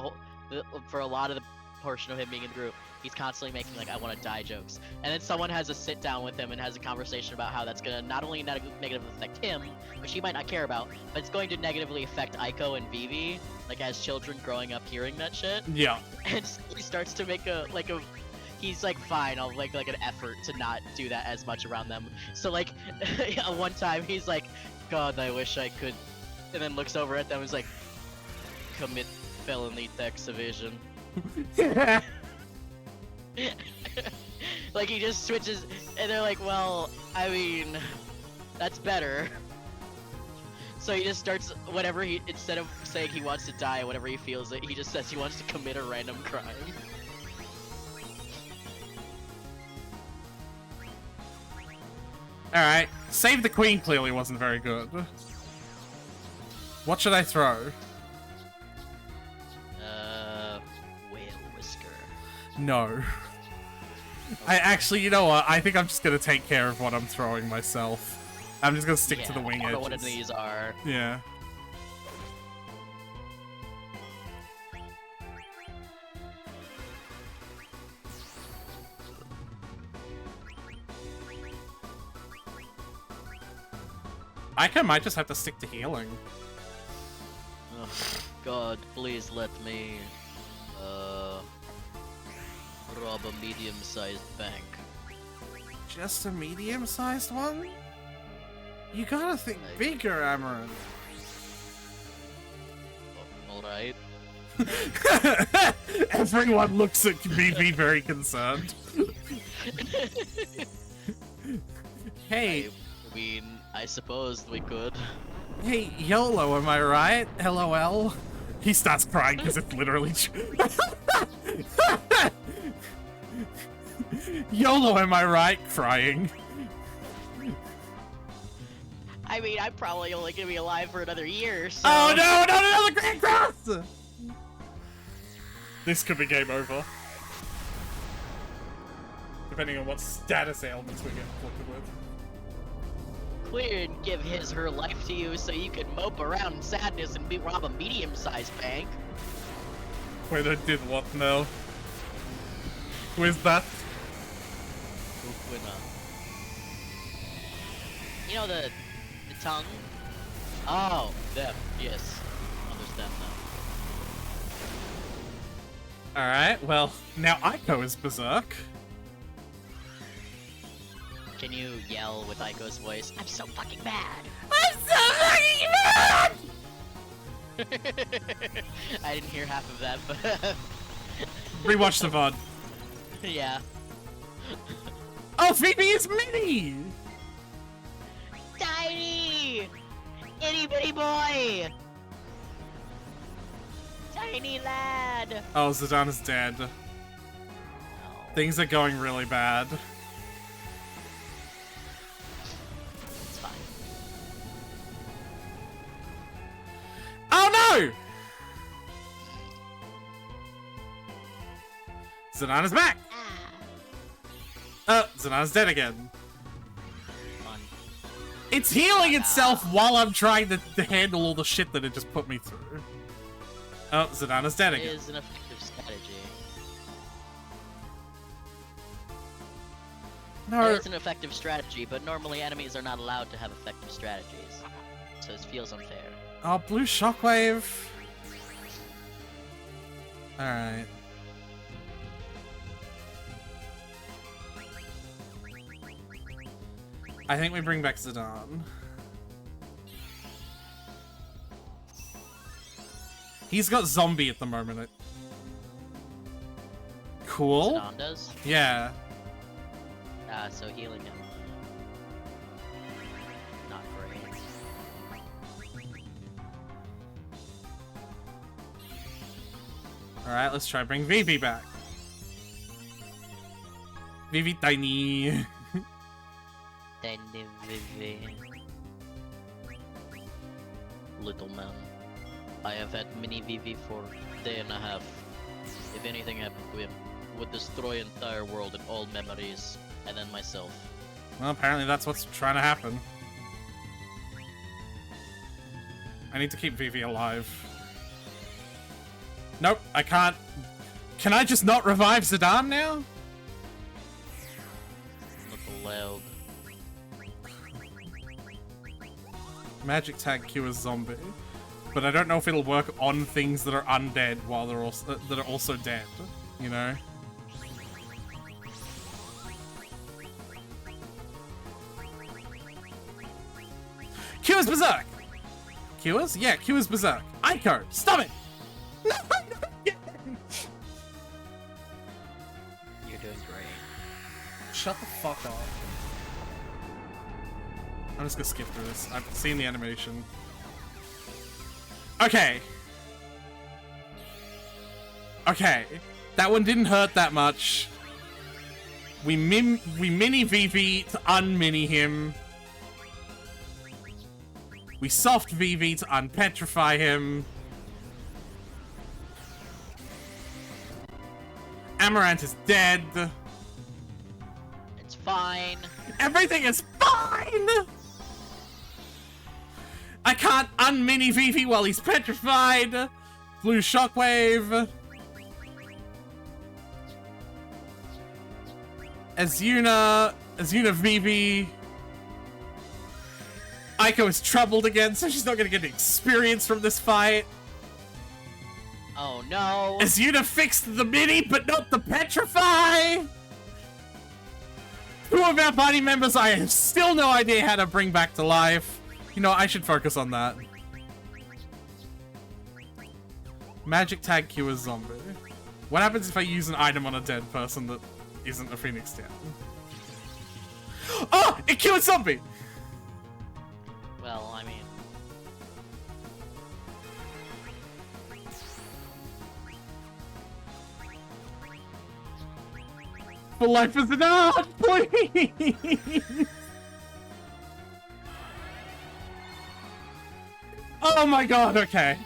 for a lot of the portion of him being in the group, he's constantly making, like, I want to die jokes. And then someone has a sit down with him and has a conversation about how that's gonna not only negatively affect him, which he might not care about, but it's going to negatively affect Aiko and Vivi, like, as children growing up hearing that shit. Yeah. And he starts to make he's like, fine, I'll make, like, an effort to not do that as much around them. So, like, one time he's like, God, I wish I could, and then looks over at them and is like, commit felony tax evasion. Like, he just switches, and they're like, well, I mean, that's better. So he just starts, whatever he, instead of saying he wants to die, whatever he feels, he just says he wants to commit a random crime. Alright. Save the Queen clearly wasn't very good. What should I throw? Whale Whisker. No. I actually, you know what? I think I'm just gonna take care of what I'm throwing myself. I'm just gonna stick to the wing I don't know edges. what these are. Yeah. Aiko might just have to stick to healing. Oh, God, please let me, rob a medium-sized bank. Just a medium-sized one? You gotta think Like- bigger, Amaranth. Oh, alright. Everyone looks at me very concerned. Hey, I mean, I suppose we could. hey, YOLO, am I right? LOL. He starts crying because it's literally true. YOLO, am I right? Crying. I mean, I'm probably only gonna be alive for another year, so... Oh no, not another Grand Cross! This could be game over. Depending on what status ailments we get afflicted with. clear and give her life to you so you can mope around in sadness and rob a medium-sized bank. Wait, I did what now? Who is that? You know the tongue? Oh, them. Yes. Understand now. Alright, well, now Aiko is berserk. Can you yell with Aiko's voice? I'm so fucking mad! I'm so fucking mad! I didn't hear half of that, but... Rewatch the VOD. yeah. Oh, Phoebe is mini! Tiny! Itty bitty boy! Tiny lad! Oh, Zidane is dead. No. Things are going really bad. It's fine. Oh no! Zidane is back! Zidane is dead again. Fun. It's healing itself while I'm trying to handle all the shit that it just put me through. Oh, Zidane is dead It again. is an effective strategy. No. It's an effective strategy, but normally enemies are not allowed to have effective strategies. So it feels unfair. Oh, blue shockwave. Alright. I think we bring back Zidane. He's got zombie at the moment. Cool. Zidane does? Yeah. So healing him. Not great. Alright, let's try bring Vivi back. Vivi tiny. Tiny Vivi. Little man. I have had mini Vivi for a day and a half. If anything happened to him, it would destroy entire world and all memories, and then myself. Well, apparently that's what's trying to happen. I need to keep Vivi alive. Nope, I can't. Can I just not revive Zidane now? Not allowed. Magic tag cures zombie, but I don't know if it'll work on things that are undead while they're also that are also dead. You know. Cures berserk. Cures? Yeah, cures berserk. Aiko, stop it! No, You're doing great. Shut the fuck up. I'm just gonna skip through this. I've seen the animation. Okay. Okay. That one didn't hurt that much. We mini Vivi to unmini him. We soft Vivi to unpetrify him. Amaranth is dead. It's fine. Everything is fine! I can't unmini Vivi while he's petrified. Blue shockwave. Azuna Vivi. Aiko is troubled again, so she's not gonna get experience from this fight. Oh no! Azuna fixed the mini, but not the petrify! Two of our party members I have still no idea how to bring back to life. You know, I should focus on that. Magic tag cures zombie. What happens if I use an item on a dead person that isn't a Phoenix Down? Oh! It cures zombie! Well, I mean... For life is an art, please! Oh my god, okay.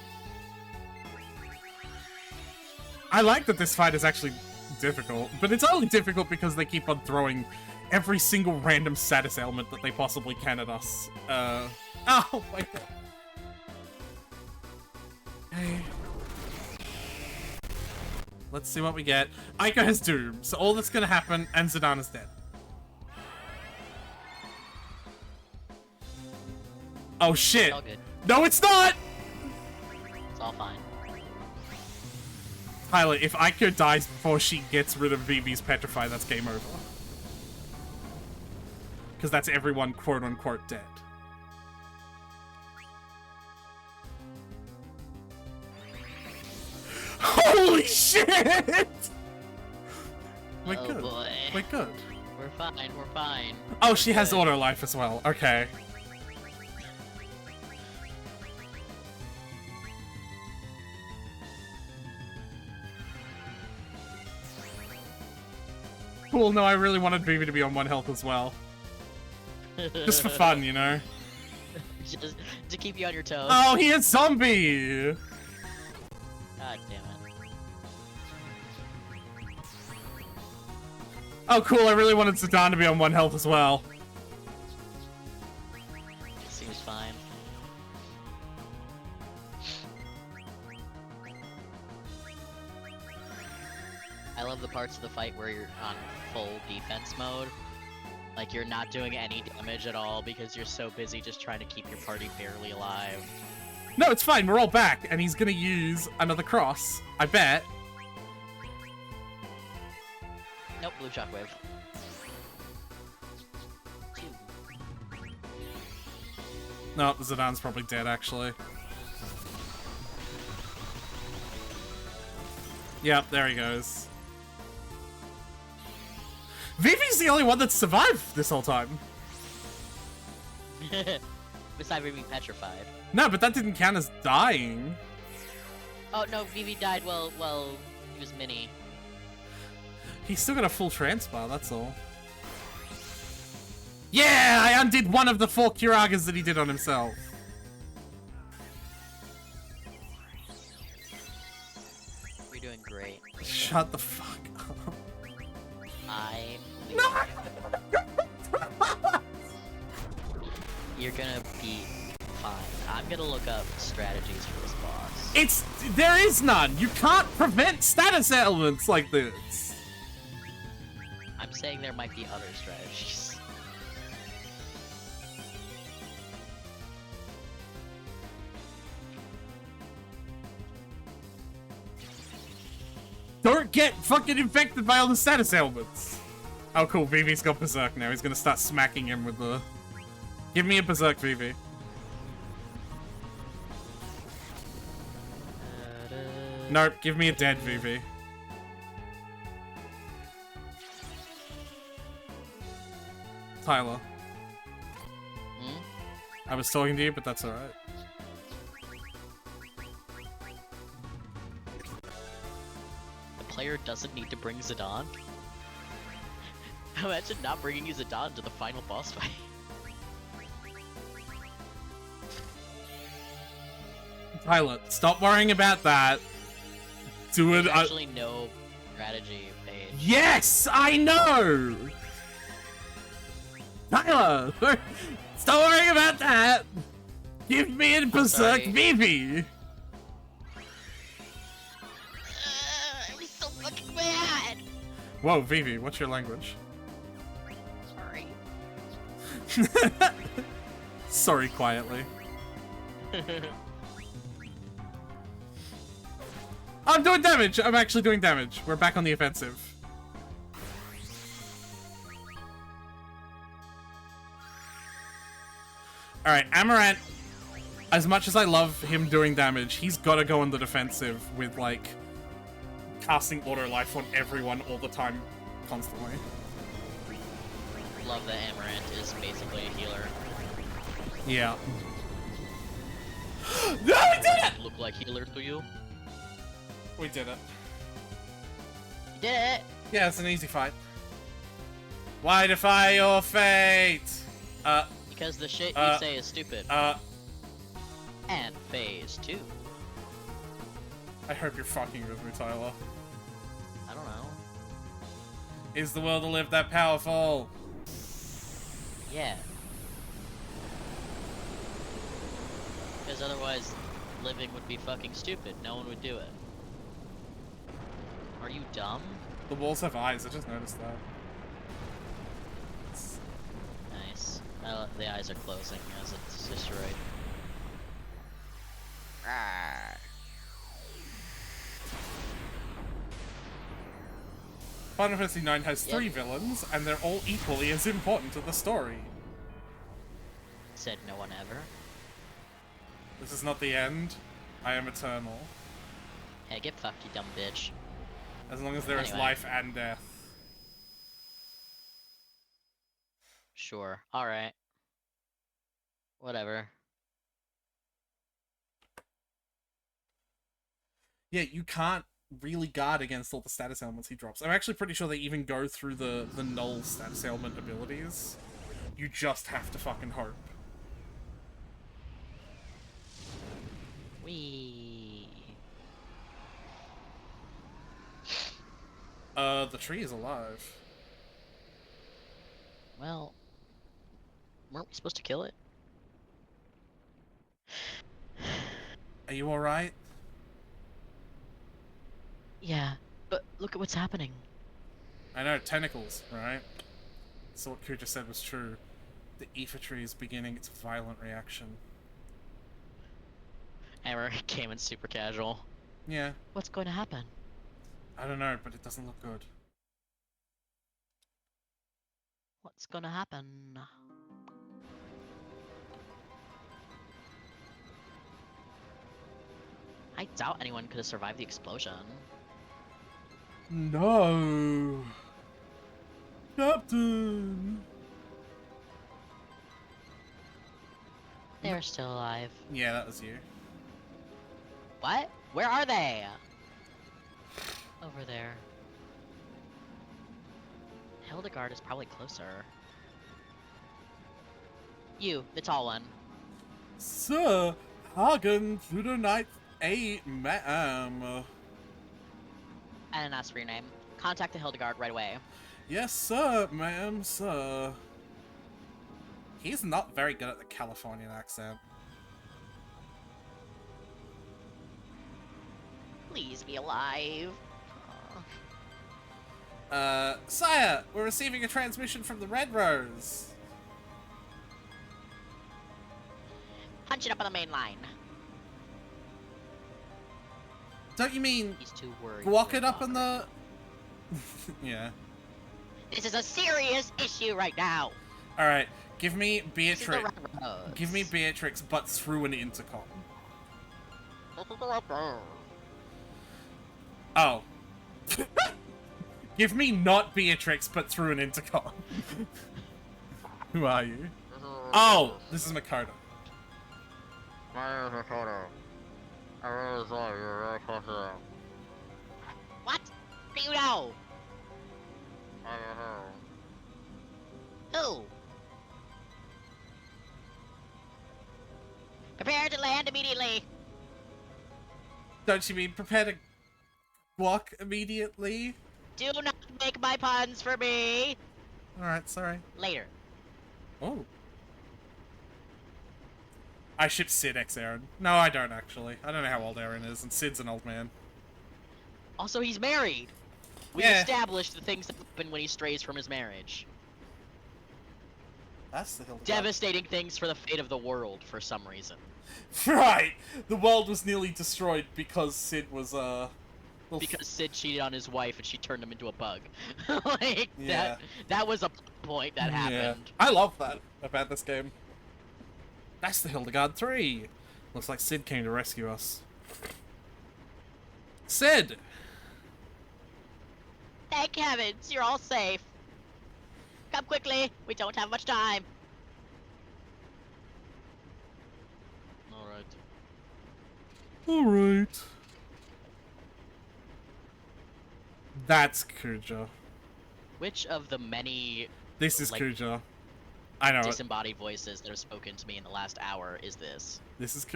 I like that this fight is actually difficult, but it's only difficult because they keep on throwing every single random status ailment that they possibly can at us. Oh my god. Okay. Let's see what we get. Aiko has Doom, so all that's gonna happen, and Zidane is dead. Oh shit! It's all good. No, it's not! It's all fine. Tyler, if Aiko dies before she gets rid of Vivi's Petrify, that's game over. Because that's everyone quote-unquote dead. Holy shit! We're Oh good. boy. We're good. We're fine, we're fine. Oh, she has Good. auto life as well. Okay. Cool, no, I really wanted Vivi to be on 1 health as well. Just for fun, you know? Just to keep you on your toes. Oh, he is zombie! God damn it. Oh, cool, I really wanted Zidane to be on 1 health as well. Seems fine. I love the parts of the fight where you're on full defense mode. Like you're not doing any damage at all because you're so busy just trying to keep your party barely alive. No, it's fine, we're all back, and he's gonna use another cross. I bet. Nope, blue shockwave. Two. No, Zidane's probably dead, actually. Yep, there he goes. Vivi's the only one that's survived this whole time. Besides being petrified. No, but that didn't count as dying. Oh no, Vivi died well he was mini. He's still got a full transfer, that's all. Yeah, I undid one of the 4 Kiragas that he did on himself. You're doing great. Shut the fuck up. I believe No! you're gonna be fine. I'm gonna look up strategies for this boss. There is none. You can't prevent status ailments like this. I'm saying there might be other strategies. Don't get fucking infected by all the status ailments. Oh cool, Vivi's got Berserk now. He's gonna start smacking him with the... Give me a Berserk, Vivi. Nope, give me a dead Vivi. Tyler. Hmm? I was talking to you, but that's alright. The player doesn't need to bring Zidane? Imagine not bringing Zidane to the final boss fight. Tyler, stop worrying about that. Do it. There's actually no strategy page. Yes, I know. Tyler, stop worrying about that. Give me a Berserk sorry. Vivi. I was so fucking mad! Whoa, Vivi, what's your language? Sorry. Sorry, quietly. I'm doing damage. I'm actually doing damage. We're back on the offensive. Alright, Amaranth, as much as I love him doing damage, he's gotta go on the defensive with, like, casting auto life on everyone all the time, constantly. Love that Amaranth is basically a healer. Yeah. No, we did it! Look like healer to you? We did it. You did it! Yeah, it's an easy fight. Why defy your fate? Because the shit you say is stupid. And phase 2. I hope you're fucking with me, Tyler. I don't know. Is the world to live that powerful? Yeah. Because otherwise, living would be fucking stupid. No one would do it. Are you dumb? The walls have eyes, I just noticed that. It's- Nice. The eyes are closing as it's destroyed. Final Fantasy IX has Yep. 3 villains, and they're all equally as important to the story. Said no one ever. This is not the end. I am eternal. Hey, get fucked, you dumb bitch. As long as there is Anyway. life and death. Sure. Alright. Whatever. Yeah, you can't really guard against all the status elements he drops. I'm actually pretty sure they even go through the null status element abilities. You just have to fucking hope. Wee. The tree is alive. Well, weren't we supposed to kill it? Are you alright? Yeah, but look at what's happening. I know, tentacles, right? So what Kuja said was true. The ether tree is beginning its violent reaction. Emmer came in super casual. Yeah, What's going to happen? I don't know, but it doesn't look good. What's going to happen? I doubt anyone could have survived the explosion. No! Captain! They're still alive. Yeah, that was you. What? Where are they? Over there. Hildegard is probably closer. You, the tall one. Sir, Hagen through the night 8, ma'am. I didn't ask for your name. Contact the Hildegard right away. Yes, sir, ma'am, sir. He's not very good at the Californian accent. Please be alive. Sire, we're receiving a transmission from the Red Rose. Punch it up on the main line. Don't you mean He's too worried. walk to it up in talk. the... Yeah. This is a serious issue right now. Alright, give me This is the Beatrix. Red Rose. Give me Beatrix, but through an intercom. Oh. Give me not Beatrix, but through an intercom. Who are you? Oh, this is Makoto. My name is Makoto. I really thought you were very close to them. What? Do you know? I don't know. Who? Prepare to land immediately. Don't you mean prepare to walk immediately? Do not make my puns for me. Alright, sorry. Later. Oh. I ship Sid X Aaron. No, I don't actually. I don't know how old Aaron is, and Sid's an old man. Also, he's married. We Yeah. established the things that happen when he strays from his marriage. That's the hill. Devastating things for the fate of the world for some reason. Right! The world was nearly destroyed because Sid was, Because Sid cheated on his wife and she turned him into a bug. Like, Yeah. that was a point that happened. I love that about this game. That's the Hildegard 3. Looks like Sid came to rescue us. Sid! Thank heavens, you're all safe. Come quickly, we don't have much time. Alright. Alright. That's Kuja. Which of the many This is Like- Kuja. I know. disembodied voices that have spoken to me in the last hour is this? This is.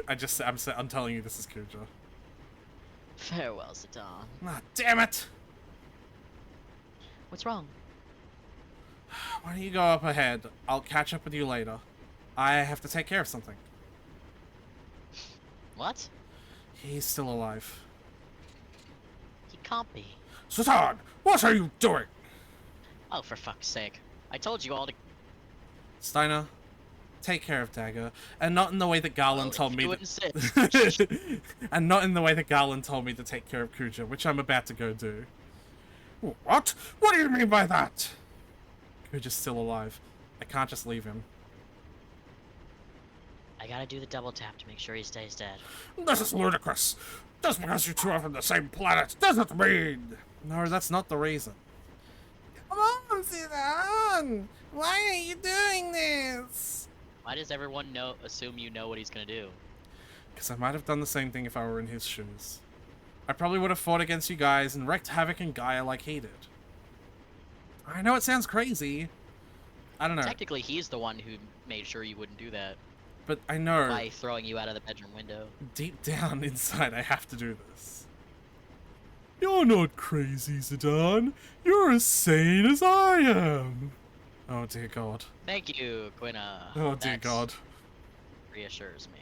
I'm telling you, this is Kuja. Farewell, Satan. Ah, damn it! What's wrong? Why don't you go up ahead? I'll catch up with you later. I have to take care of something. What? He's still alive. He can't be. Zidane, what are you doing? Oh, for fuck's sake. I told you all to... Steiner, take care of Dagger, and not in the way that Garland Well, told if me you to... insist. and not in the way that Garland told me to take care of Kuja, which I'm about to go do. What? What do you mean by that? Kuja's still alive. I can't just leave him. I gotta do the double tap to make sure he stays dead. This is ludicrous. Just because you two are from the same planet doesn't mean... No, that's not the reason. Come on, Zidane! Why are you doing this? Why does everyone assume you know what he's gonna do? Because I might have done the same thing if I were in his shoes. I probably would have fought against you guys and wreaked havoc in Gaia like he did. I know it sounds crazy. I don't know. Technically, he's the one who made sure you wouldn't do that But I know, by throwing you out of the bedroom window. deep down inside, I have to do this. You're not crazy, Zidane. You're as sane as I am. Oh dear God. Thank you, Quina. Oh dear That God. reassures me.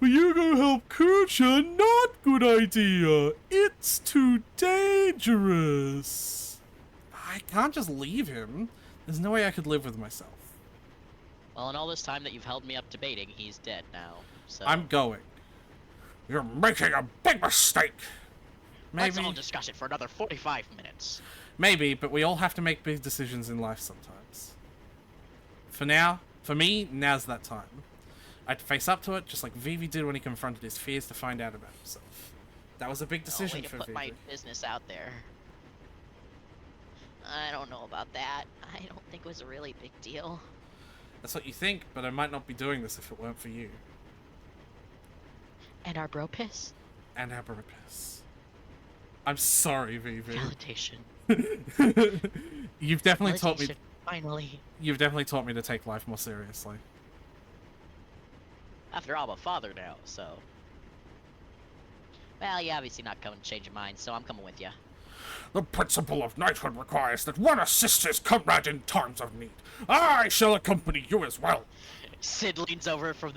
But you go help Kucha, not good idea. It's too dangerous. I can't just leave him. There's no way I could live with myself. Well, in all this time that you've held me up debating, he's dead now. So I'm going. You're making a big mistake. let's Maybe, all discuss it for another 45 minutes. maybe, but we all have to make big decisions in life sometimes. For now, for me, now's that time. I had to face up to it, just like Vivi did when he confronted his fears to find out about himself. That was a big decision Way to for put Vivi. my business out there. I don't know about that. I don't think it was a really big deal. That's what you think, but I might not be doing this if it weren't for you. And our bro piss? And Aberipus. I'm sorry, Vivi. Validation. You've definitely taught me. Validation, finally. You've definitely taught me to take life more seriously. After all, I'm a father now, so... Well, you're obviously not coming to change your mind, so I'm coming with you. The principle of knighthood requires that one assists his comrade in times of need. I shall accompany you as well. Sid leans over from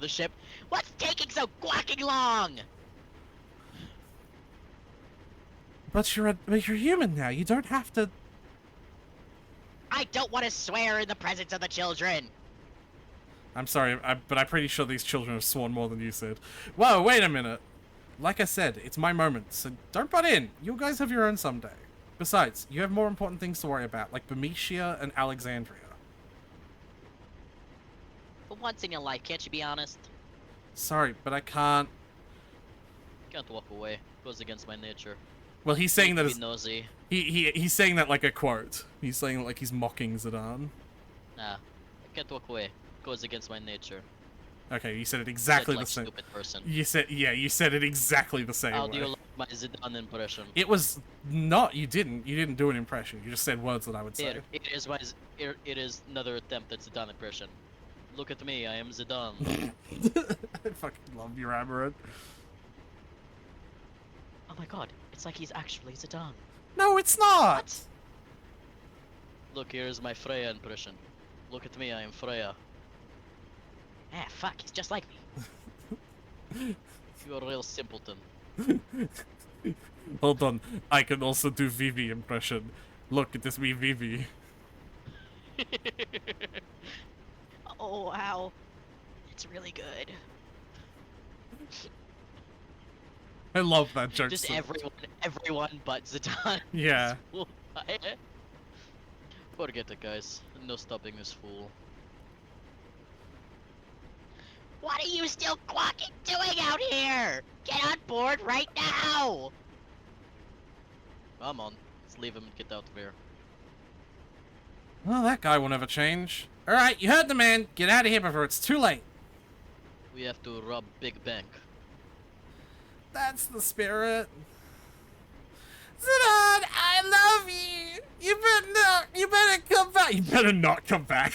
the ship. What's taking so quacking long? But you're human now. You don't have to. I don't want to swear in the presence of the children. I'm sorry, but I'm pretty sure these children have sworn more than you said. Whoa, wait a minute. Like I said, it's my moment, so don't butt in. You guys have your own someday. Besides, you have more important things to worry about, like Bermesia and Alexandria. For once in your life, can't you be honest? Sorry, but I can't. Can't walk away. Goes against my nature. Well, he's saying that Be as, nosy. he's saying that like a quote. He's saying it like he's mocking Zidane. Nah, I can't walk away. Goes against my nature. Okay, you said it exactly Said the like same. stupid person. You said it exactly the same How way. do you like my Zidane impression? It was not. You didn't do an impression. You just said words that I would say. It is another attempt at Zidane impression. Look at me, I am Zidane. I fucking love your Amaranth. Oh my god, it's like he's actually Zidane. No, it's not. What? Look, here's my Freya impression. Look at me, I am Freya. Ah, fuck, he's just like me. You're a real simpleton. Hold on, I can also do Vivi impression. Look, it is me, Vivi. Oh, wow. It's really good. I love that joke. Just so- everyone but Zidane. Yeah. Forget it, guys. No stopping this fool. What are you still quacking doing out here? Get on board right now! Come on, let's leave him and get out of here. Well, that guy will never change. All right, you heard the man. Get out of here before it's too late. We have to rob Big Bank. That's the spirit. Zidane, I love you. You better come back. You better not come back.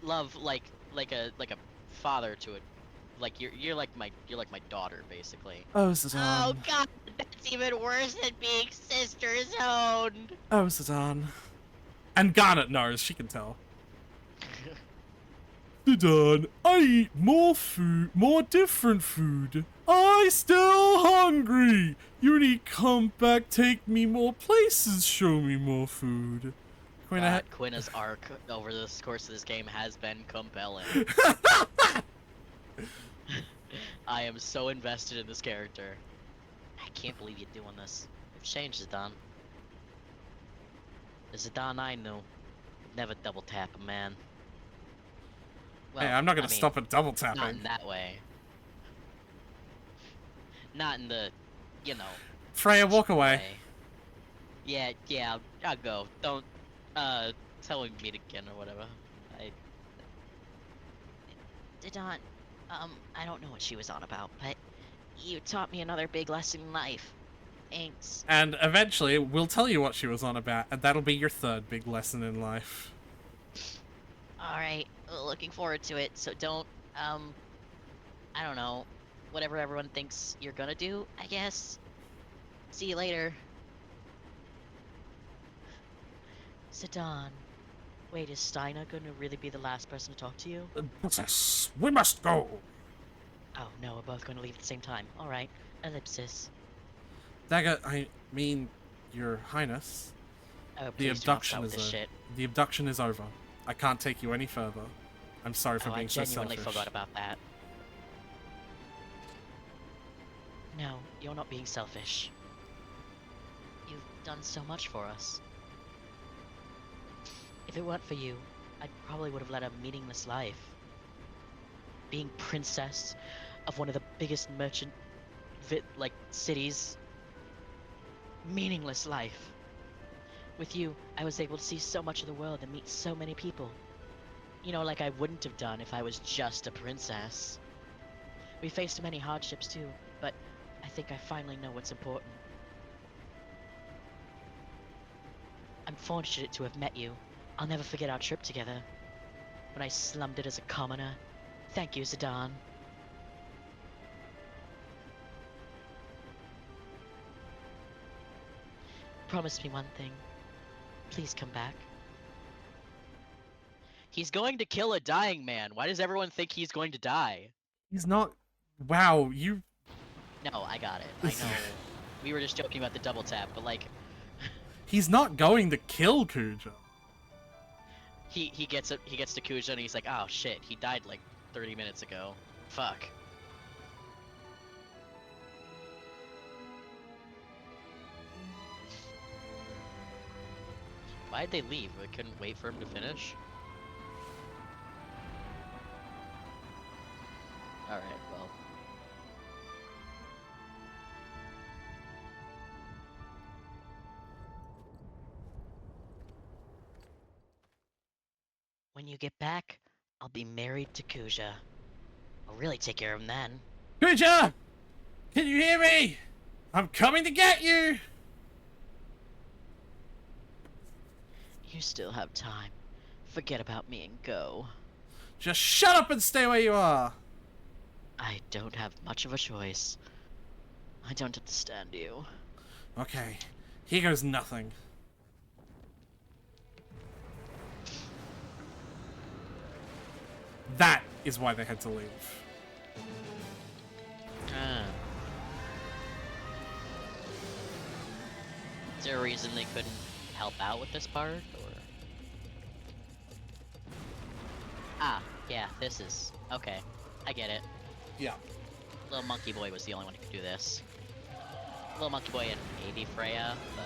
Love like a father to a you're like my daughter basically. Oh, Oh Zidane. god, that's even worse than being sister zoned. Oh, Zidane. And Garnet knows, she can tell. Zidane, I eat more food, more different food. I still hungry. You need to come back, take me more places, show me more food. Quinn, I God, Quina's arc over the course of this game has been compelling. I am so invested in this character. I can't believe you're doing this. You've changed, Zidane. The Zidane I knew would never double tap a man. Well, hey, I'm not gonna I mean, stop at double not tapping. in that way. Not in the, you know. Freya, walk away. way. Yeah, I'll go. Don't, tell me to meet again or whatever. Zidane, I don't know what she was on about, but you taught me another big lesson in life. Thanks. And eventually, we'll tell you what she was on about, and that'll be your third big lesson in life. Alright, looking forward to it, so don't, I don't know, whatever everyone thinks you're gonna do, I guess. See you later. Zidane. Wait, is Steiner gonna really be the last person to talk to you? Princess, we must go. Oh no, we're both gonna leave at the same time. Alright, ellipsis. Dagger, I mean, Your Highness, Oh, the please do not abduction start with is this over. shit. The abduction is over. I can't take you any further. I'm sorry for Oh, I being so genuinely selfish. forgot about that. No, you're not being selfish. You've done so much for us. If it weren't for you, I probably would have led a meaningless life. Being princess of one of the biggest merchant cities. Meaningless life. With you, I was able to see so much of the world and meet so many people. You know, like I wouldn't have done if I was just a princess. We faced many hardships too, but I think I finally know what's important. I'm fortunate to have met you. I'll never forget our trip together. When I slummed it as a commoner. Thank you, Zidane. Promise me one thing. Please come back. He's going to kill a dying man. Why does everyone think he's going to die? He's not... Wow, you... No, I got it. I know. We were just joking about the double tap, but like... He's not going to kill Kuja. He gets to Kuja and he's like, oh shit, he died like 30 minutes ago. Fuck. Why'd they leave? We couldn't wait for him to finish? Alright, well. When you get back, I'll be married to Kuja. I'll really take care of him then. Kuja! Can you hear me? I'm coming to get you! You still have time. Forget about me and go. Just shut up and stay where you are! I don't have much of a choice. I don't understand you. Okay, here goes nothing. That is why they had to leave. Ah. Is there a reason they couldn't help out with this part, or? Ah, yeah, this is... Okay, I get it. Yeah. Little Monkey Boy was the only one who could do this. Little Monkey Boy and maybe Freya, but...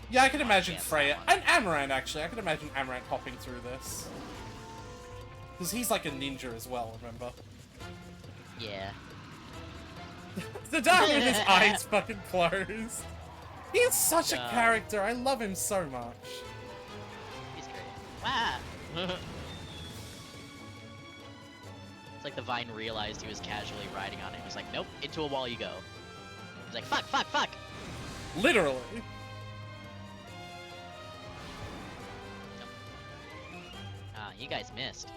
Yeah, I can imagine Yeah, Freya, that and Amaranth actually, I can imagine Amaranth hopping through this. Because he's like a ninja as well, remember? Yeah. The dog with his eyes fucking closed. He's such a Yeah. character, I love him so much. He's great. Wow! It's like the Vine realized he was casually riding on it. He was like, nope, into a wall you go. He's like, fuck, fuck, fuck! Literally. Ah, you guys missed.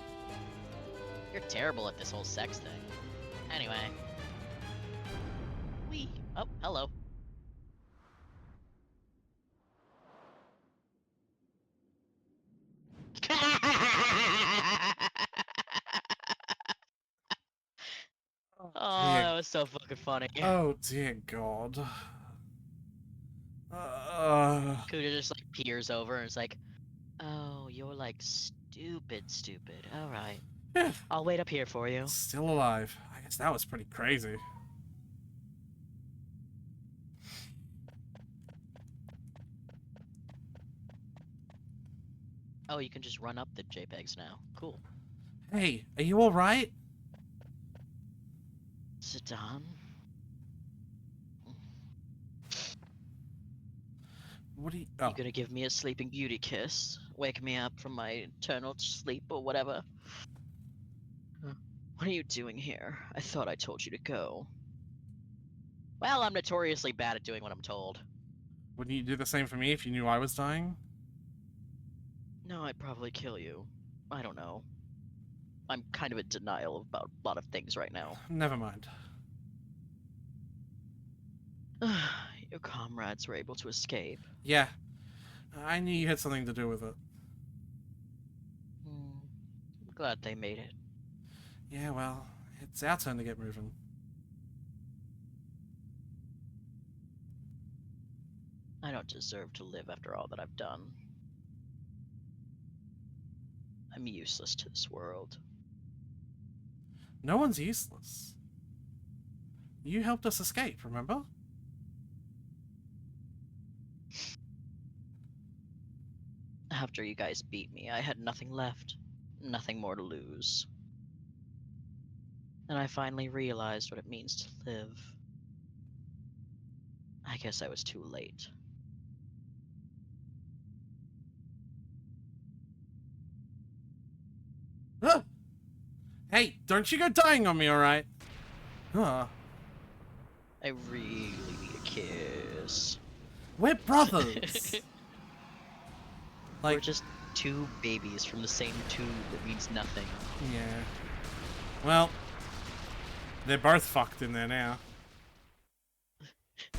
You're terrible at this whole sex thing. Anyway. Wee. Oh, hello. Oh, Dear- that was so fucking funny. Oh dear God. Kuda just like peers over and is like, "Oh, you're like stupid. All right, Yeah, I'll wait up here for you." still alive. I guess that was pretty crazy. Oh, you can just run up the JPEGs now. Cool. Hey, are you alright? Zidane? What are you... You Oh, gonna give me a sleeping beauty kiss? Wake me up from my eternal sleep or whatever? What are you doing here? I thought I told you to go. Well, I'm notoriously bad at doing what I'm told. wouldn't you do the same for me if you knew I was dying? No, I'd probably kill you. I don't know. I'm kind of in denial about a lot of things right now. Never mind. Your comrades were able to escape. Yeah, I knew you had something to do with it. I'm glad they made it. Yeah, well, it's our turn to get moving. I don't deserve to live after all that I've done. I'm useless to this world. No one's useless. You helped us escape, remember? After you guys beat me, I had nothing left. Nothing more to lose. And I finally realized what it means to live. I guess I was too late. Huh. Hey, don't you go dying on me, alright? Huh. I really need a kiss. We're brothers! We're Like, just two babies from the same tube that means nothing. yeah. Well, they're both fucked in there now.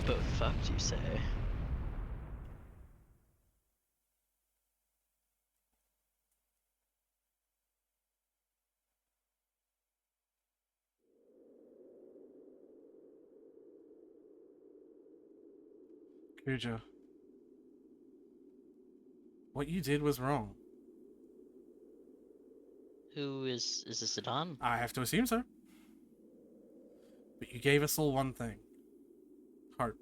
Both fucked, you say? Kuja. What you did was wrong. Who is this Zidane? I have to assume so. But you gave us all one thing. Hope.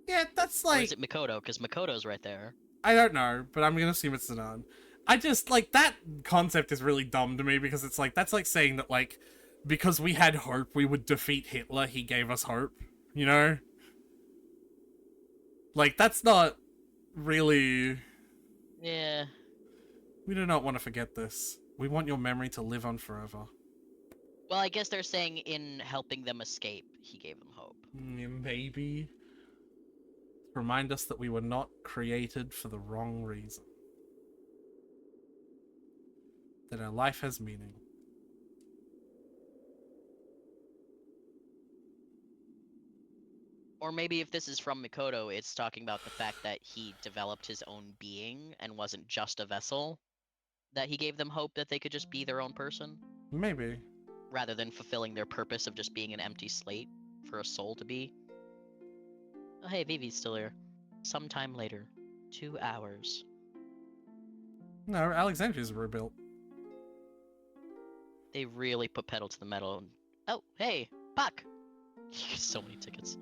Yeah, that's Or like... is it Mikoto? Because Mikoto's right there. I don't know, but I'm gonna assume it's Sinan. I just, like, that concept is really dumb to me because it's like, that's like saying that, like, because we had hope we would defeat Hitler, he gave us hope, you know? Like, that's not really... Yeah. We do not want to forget this. We want your memory to live on forever. Well, I guess they're saying in helping them escape, he gave them hope. Maybe. Remind us that we were not created for the wrong reason. That our life has meaning. Or maybe if this is from Mikoto, it's talking about the fact that he developed his own being and wasn't just a vessel. That he gave them hope that they could just be their own person, Maybe. rather than fulfilling their purpose of just being an empty slate for a soul to be. Oh, hey, Vivi's still here. Sometime later. 2 hours. No, Alexandria's rebuilt. They really put pedal to the metal. And... Oh, hey, Puck! So many tickets.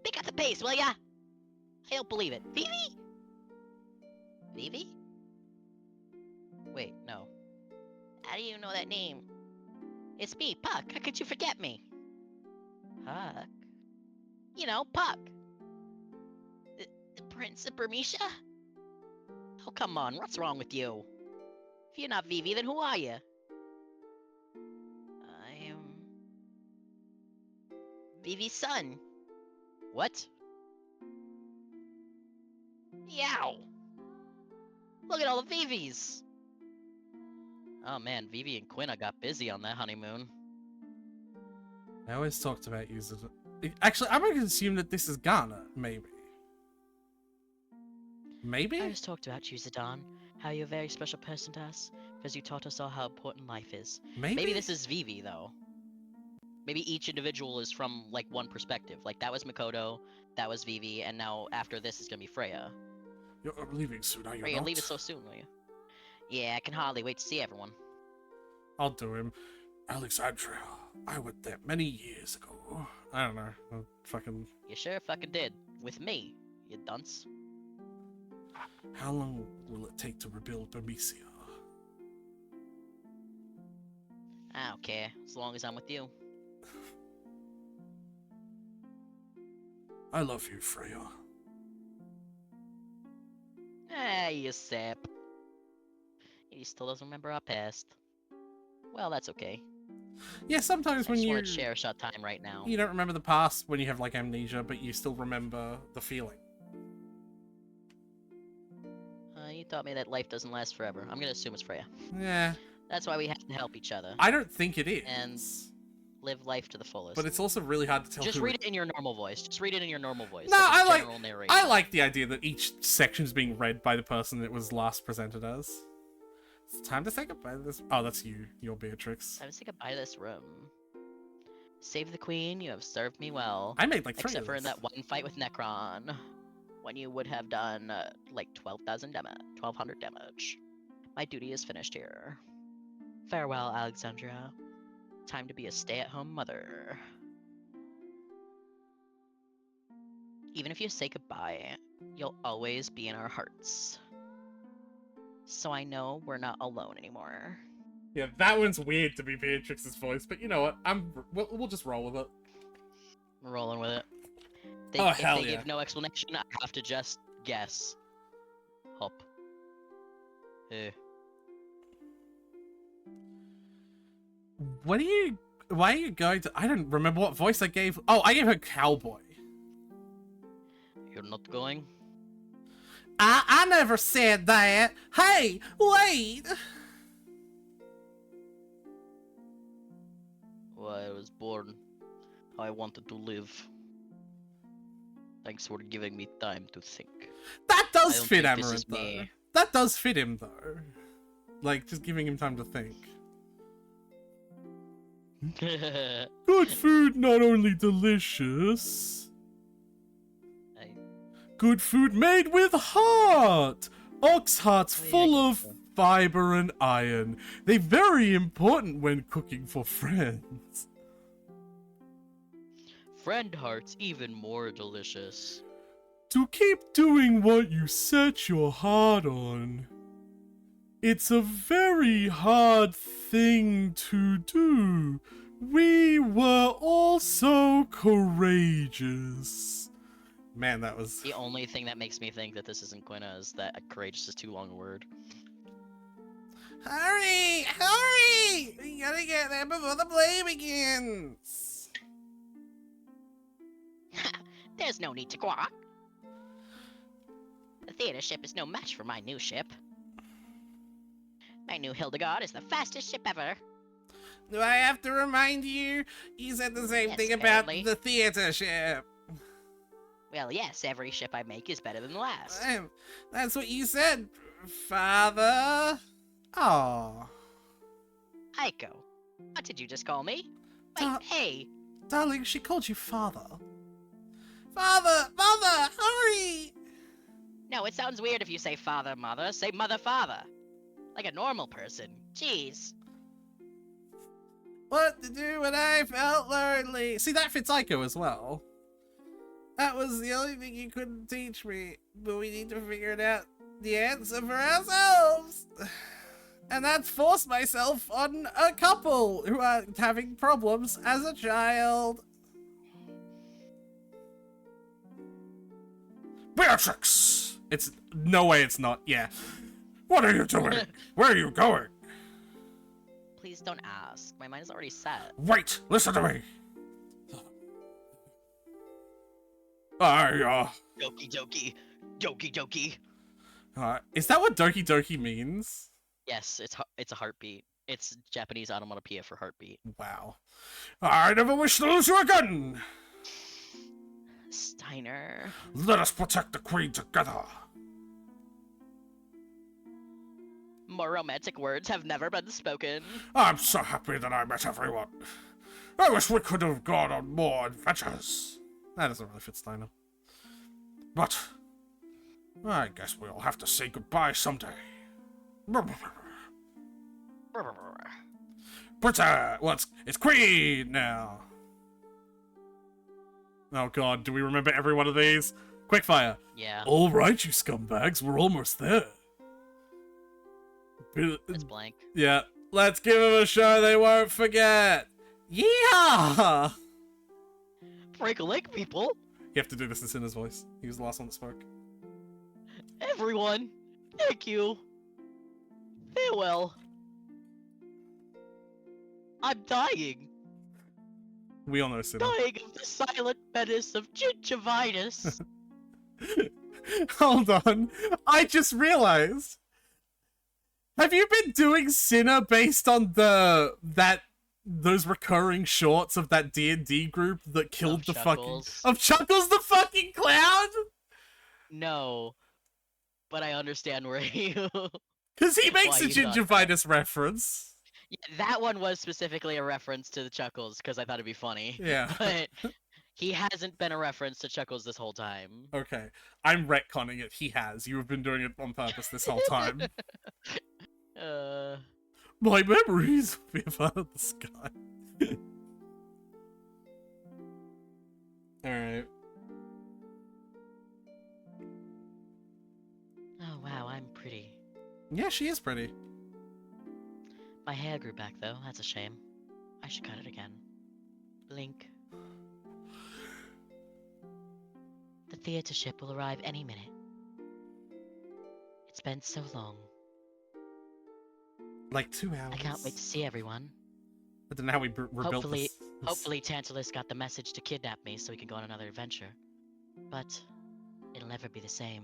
Pick up the pace, will ya? I don't believe it. Vivi? Vivi? Wait, no. How do you know that name? It's me, Puck. How could you forget me? Puck? You know, Puck. The Prince of Burmecia? Oh, come on. What's wrong with you? If you're not Vivi, then who are you? I am... Vivi's son. What? Yow! Look at all the Vivis! Oh man, Vivi and Quinna got busy on that honeymoon. I always talked about using it. Actually, I'm going to assume that this is Ghana, maybe. Maybe? I just talked about you, Zidane. How you're a very special person to us, because you taught us all how important life is. Maybe? Maybe this is Vivi, though. Maybe each individual is from, like, one perspective. Like, that was Makoto, that was Vivi, and now after this is gonna be Freya. You're leaving soon, are you Freya, not? leave it so soon, will you? Yeah, I can hardly wait to see everyone. I'll do him. Alexandria, I went there many years ago. I don't know. Fucking... You sure fucking did. With me, you dunce. How long will it take to rebuild Bermesia? I don't care, as long as I'm with you. I love you, Freya. Ah, you sap. He still doesn't remember our past. Well, that's okay. Yeah, sometimes I when just you... want to cherish our time right now. You don't remember the past when you have, like, amnesia, but you still remember the feeling. You taught me that life doesn't last forever. I'm gonna assume it's Freya. Yeah. That's why we have to help each other. I don't think it is. And live life to the fullest. But it's also really hard to tell Just who read it in your normal voice. Just read it in your normal voice. No, like a I like- general narration. I like the idea that each section's being read by the person it was last presented as. It's time to say goodbye to this. Oh, that's you. You're Beatrix. Time to say goodbye to this room. Save the queen, you have served me well. I made like 3 Except of for in these. that one fight with Necron. When you would have done, like 12,000 damage. 1,200 damage. My duty is finished here. Farewell, Alexandria. Time to be a stay-at-home mother. Even if you say goodbye, you'll always be in our hearts. So I know we're not alone anymore. Yeah, that one's weird to be Beatrix's voice, but you know what? We'll just roll with it. We're rolling with it. Oh, if hell they yeah. give no explanation, I have to just guess. Hop. Why are you going to... I don't remember what voice I gave... Oh, I gave her Cowboy. You're not going? I never said that. Hey, wait. Well, I was born how I wanted to live. Thanks for giving me time to think. That I does don't fit think this Amaranth, is though. me. That does fit him, though. Like, just giving him time to think. Good food, not only delicious. Good food made with heart! Ox heart's Oh, yeah, full good of food. fiber and iron. They're very important when cooking for friends. Friend heart's even more delicious. To keep doing what you set your heart on. It's a very hard thing to do. We were all so courageous. Man, that was... The only thing that makes me think that this isn't Quinna is that courageous is too long a word. Hurry! Hurry! We gotta get there before the play begins! There's no need to squawk. The theater ship is no match for my new ship. My new Hildegard is the fastest ship ever. Do I have to remind you? You said the same Yes, thing about apparently. the theater ship. Well, yes, every ship I make is better than the last. That's what you said, Father. Oh, Aiko, what did you just call me? Wait, Uh, hey! darling, she called you Father. Father! Mother! Hurry! No, it sounds weird if you say father, mother. Say mother, father. Like a normal person. Jeez. What to do when I felt lonely? See, that fits Aiko as well. That was the only thing you couldn't teach me, but we need to figure it out the answer for ourselves. And that's force myself on a couple who are having problems as a child. Beatrix! It's no way it's not. Yeah. What are you doing? Where are you going? Please don't ask. My mind is already set. Wait, listen to me. Doki doki. Doki doki. Is that what Doki Doki means? Yes, it's a heartbeat. It's Japanese onomatopoeia for heartbeat. Wow. I never wish to lose you again! Steiner. Let us protect the queen together! More romantic words have never been spoken. I'm so happy that I met everyone. I wish we could have gone on more adventures. That doesn't really fit Steiner. But I guess we'll have to say goodbye someday. Princess! Well, it's Queen now. Oh god, do we remember every one of these? Quickfire. Yeah, All right, you scumbags, we're almost there. it's blank. Yeah. Let's give them a show they won't forget. Yeehaw! Break a leg, people. You have to do this in Sinner's voice. He was the last one that spoke. Everyone, thank you. Farewell. I'm dying. We all know Sinner. Dying of the silent menace of gingivitis. Hold on. I just realized. Have you been doing Sinner based on those recurring shorts of that D&D group that killed Of the fucking Chuckles. of Chuckles the fucking clown? No, but I understand where you. Because he makes Why a you thought gingivitis reference. Yeah, that one was specifically a reference to the Chuckles because I thought it'd be funny. Yeah. But he hasn't been a reference to Chuckles this whole time. Okay. I'm retconning it. He has. You have been doing it on purpose this whole time. My memories will be part of the sky. Alright. Oh wow, I'm pretty. Yeah, she is pretty. My hair grew back though, that's a shame. I should cut it again. Blink. The theater ship will arrive any minute. It's been so long. Like 2 hours. I can't wait to see everyone. I don't know how we rebuilt Hopefully- this. Hopefully Tantalus got the message to kidnap me so we can go on another adventure. But it'll never be the same.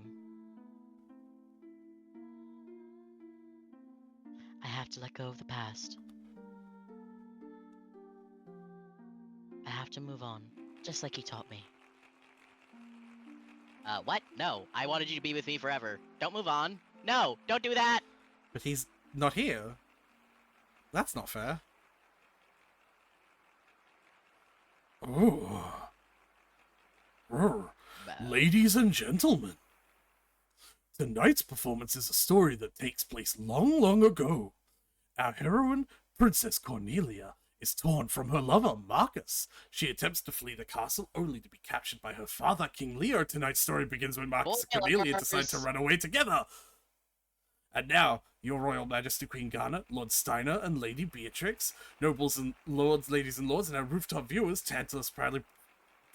I have to let go of the past. I have to move on, just like he taught me. What? No, I wanted you to be with me forever. Don't move on. No, don't do that! But he's not here. That's not fair. Oh. Roar. Bah. Ladies and gentlemen, tonight's performance is a story that takes place long, long ago. Our heroine, Princess Cornelia, is torn from her lover, Marcus. She attempts to flee the castle only to be captured by her father, King Leo. Tonight's story begins when Marcus and Cornelia decide to run away together. And now, Your Royal Majesty Queen Garnet, Lord Steiner, and Lady Beatrix, nobles and lords, ladies and lords, and our rooftop viewers, Tantalus proudly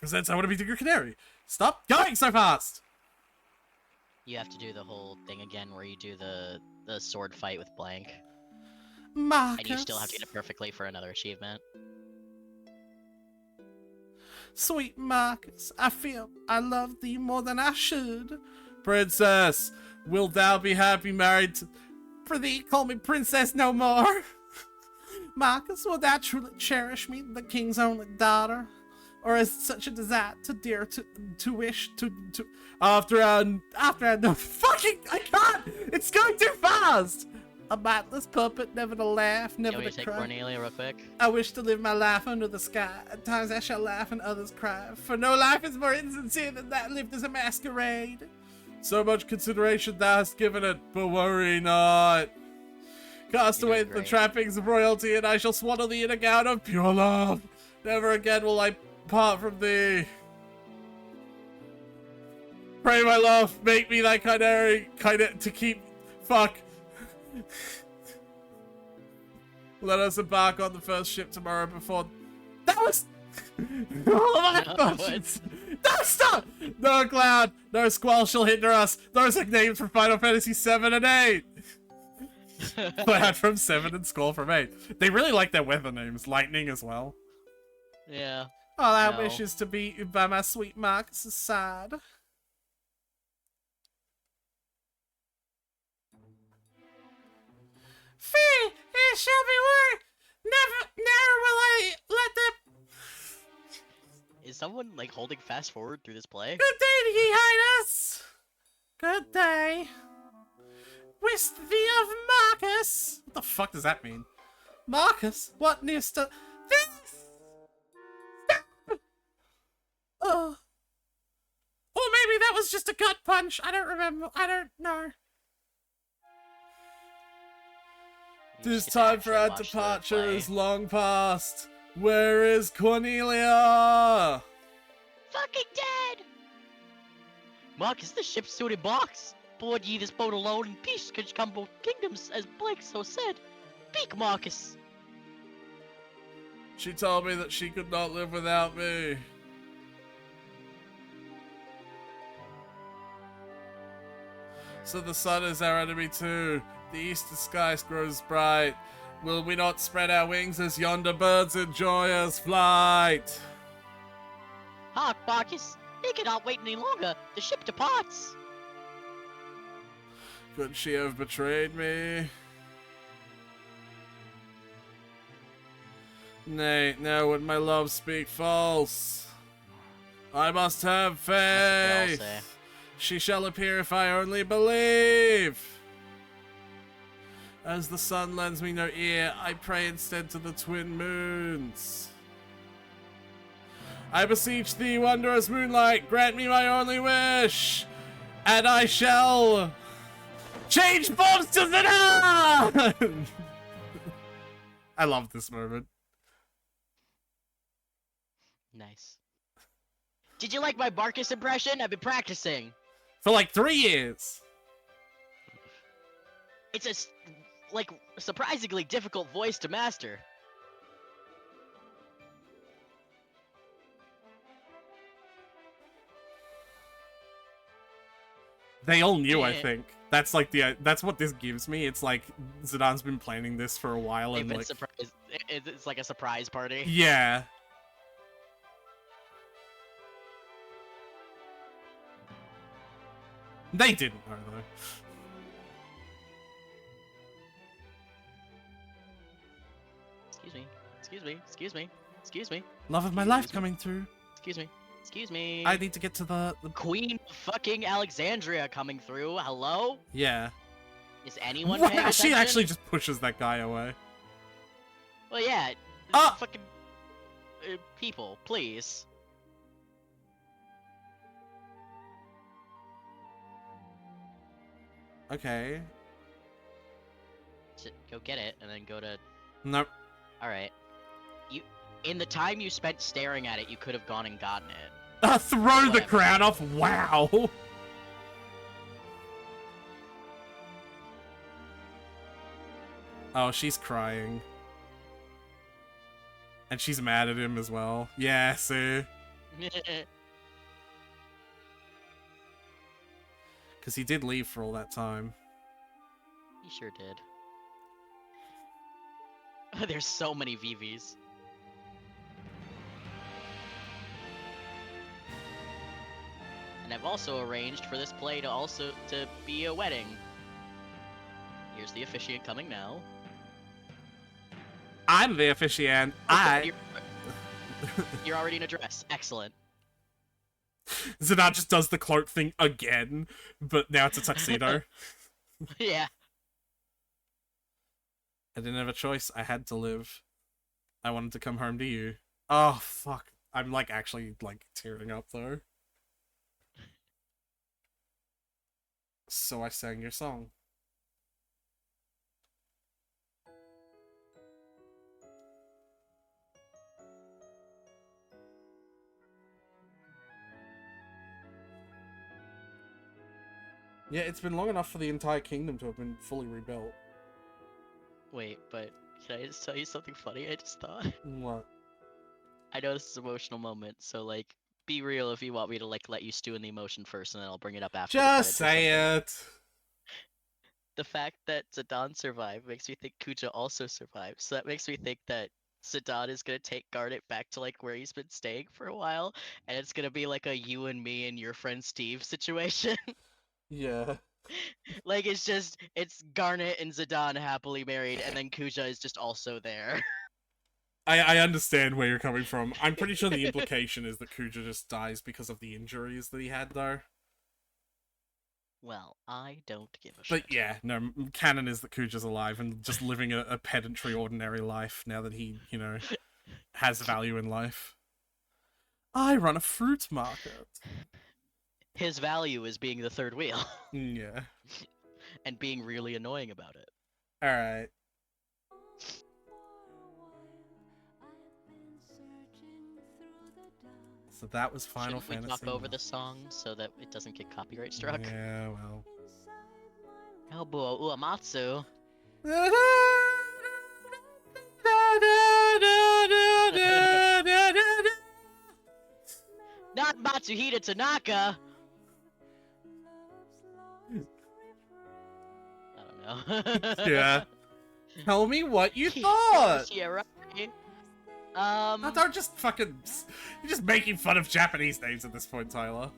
presents I Want to Be the Canary. Stop going so fast! You have to do the whole thing again where you do the sword fight with blank. Marcus. And you still have to get it perfectly for another achievement. Sweet Marcus, I feel I love thee more than I should. Princess, wilt thou be happy married to... Prithee, call me princess no more. Marcus, will thou truly cherish me, the king's only daughter? Or is such a desire too dear to wish to after I no fucking I can't! It's going too fast! A mindless puppet, never to laugh, never Can we to take cry. Cornelia real quick? I wish to live my life under the sky. At times I shall laugh and others cry. For no life is more insincere than that lived as a masquerade. So much consideration thou hast given it, but worry not. Cast You're away doing the great. trappings of royalty, and I shall swaddle thee in a gown of pure love. Never again will I part from thee. Pray, my love, make me thy canary, to keep... Fuck. Let us embark on the first ship tomorrow before... That was... All of my No, emotions. No, stop! No cloud, no squall shall hinder us. Those are names from Final Fantasy 7 and 8. Cloud from 7 and Squall from 8. They really like their weather names. Lightning as well. Yeah. All I No. wish is to be by my sweet Marcus's side. Fee, There shall be war! Never will I let them... Is someone like holding fast forward through this play? Good day to ye, Highness! Good day. Wist thee of Marcus? What the fuck does that mean? Marcus? What news to... This! Stop! Oh. Or maybe that was just a gut punch. I don't remember. I don't know. You This just get to time for actually our watch the departure play. is long past. Where is Cornelia? Fucking dead! Marcus, the ship's still in box. Board ye this boat alone in peace could come both kingdoms, as Blake so said. Speak, Marcus. She told me that she could not live without me. So the sun is our enemy too. The eastern sky grows bright. Will we not spread our wings as yonder birds enjoy us flight? Hark, Marcus. They cannot wait any longer. The ship departs. Could she have betrayed me? Nay, now would my love speak false. I must have That's what they all faith. say. She shall appear if I only believe. As the sun lends me no ear, I pray instead to the twin moons. I beseech thee, wondrous moonlight, grant me my only wish, and I shall change bombs to Zidane! I love this moment. Nice. Did you like my Marcus impression? I've been practicing. For like 3 years. It's a like surprisingly difficult voice to master. They all knew, I Yeah. think. That's like that's what this gives me. It's like Zidane's been planning this for a while They've and been like surprised. It's like a surprise party. yeah. They didn't know though. Excuse me. Excuse me. Excuse me. Excuse me. Love of my life coming through. Excuse me. Excuse me. I need to get to the Queen fucking Alexandria coming through. Hello? yeah. Is anyone Wow, paying attention? she actually just pushes that guy away. Well, yeah. Ah! Fucking people, please. Okay. Go get it, and then go to. Nope. All right. In the time you spent staring at it, you could have gone and gotten it. Throw the Whatever. crown off. Wow. Oh, she's crying. And she's mad at him as well. Yeah, see? Because he did leave for all that time. He sure did. There's so many VVs. And I've also arranged for this play to be a wedding. Here's the officiant coming now. I'm the officiant. You're already in a dress. Excellent. Zidane just does the cloak thing again, but now it's a tuxedo. Yeah. I didn't have a choice. I had to live. I wanted to come home to you. Oh, fuck. I'm, like, actually, like, tearing up, though. So I sang your song. Yeah, it's been long enough for the entire kingdom to have been fully rebuilt. Wait, but can I just tell you something funny I just thought? What? I know this is an emotional moment, so like, be real if you want me to like let you stew in the emotion first, and then I'll bring it up after. Just say it! The fact that Zidane survived makes me think Kuja also survived, so that makes me think that Zidane is gonna take Garnet back to like where he's been staying for a while, and it's gonna be like a you and me and your friend Steve situation. Yeah. Like it's Garnet and Zidane happily married, and then Kuja is just also there. I understand where you're coming from. I'm pretty sure the implication is that Kuja just dies because of the injuries that he had, though. Well, I don't give a shit. But yeah, no, canon is that Kuja's alive and just living a pedantry, ordinary life now that he, you know, has value in life. I run a fruit market. His value is being the third wheel Yeah. and being really annoying about it. Alright. So that was Final Shouldn't we Fantasy. talk over the song so that it doesn't get copyright struck? Yeah, well. Elbow Uematsu. Not Matsuhita Tanaka. I don't know. Yeah. Tell me what you thought! Yeah, right. No, don't just fucking... You're just making fun of Japanese names at this point, Tyler.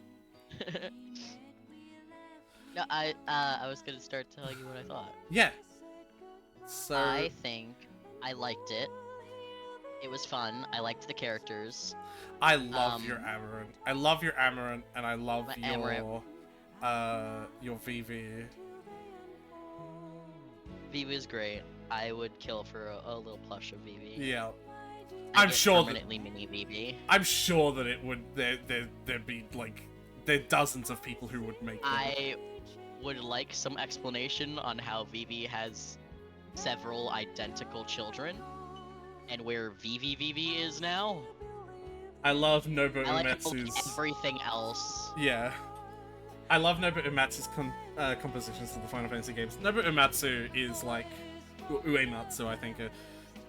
No, I was gonna start telling you what I thought. Yeah. So... I think I liked it. It was fun. I liked the characters. I love your Amarant. I love your Amarant, and I love My your Vivi. Vivi is great. I would kill for a little plush of Vivi. Yeah. I I'm get sure that- permanently mini Vivi. I'm sure that it would... There'd be, like... There are dozens of people who would make them. I would like some explanation on how Vivi has several identical children and where Vivi is now. I love Nobuo I like Uematsu's... everything else. Yeah. I love Nobuo Uematsu's compositions to the Final Fantasy games. Nobuo Uematsu is like... Uematsu, I think,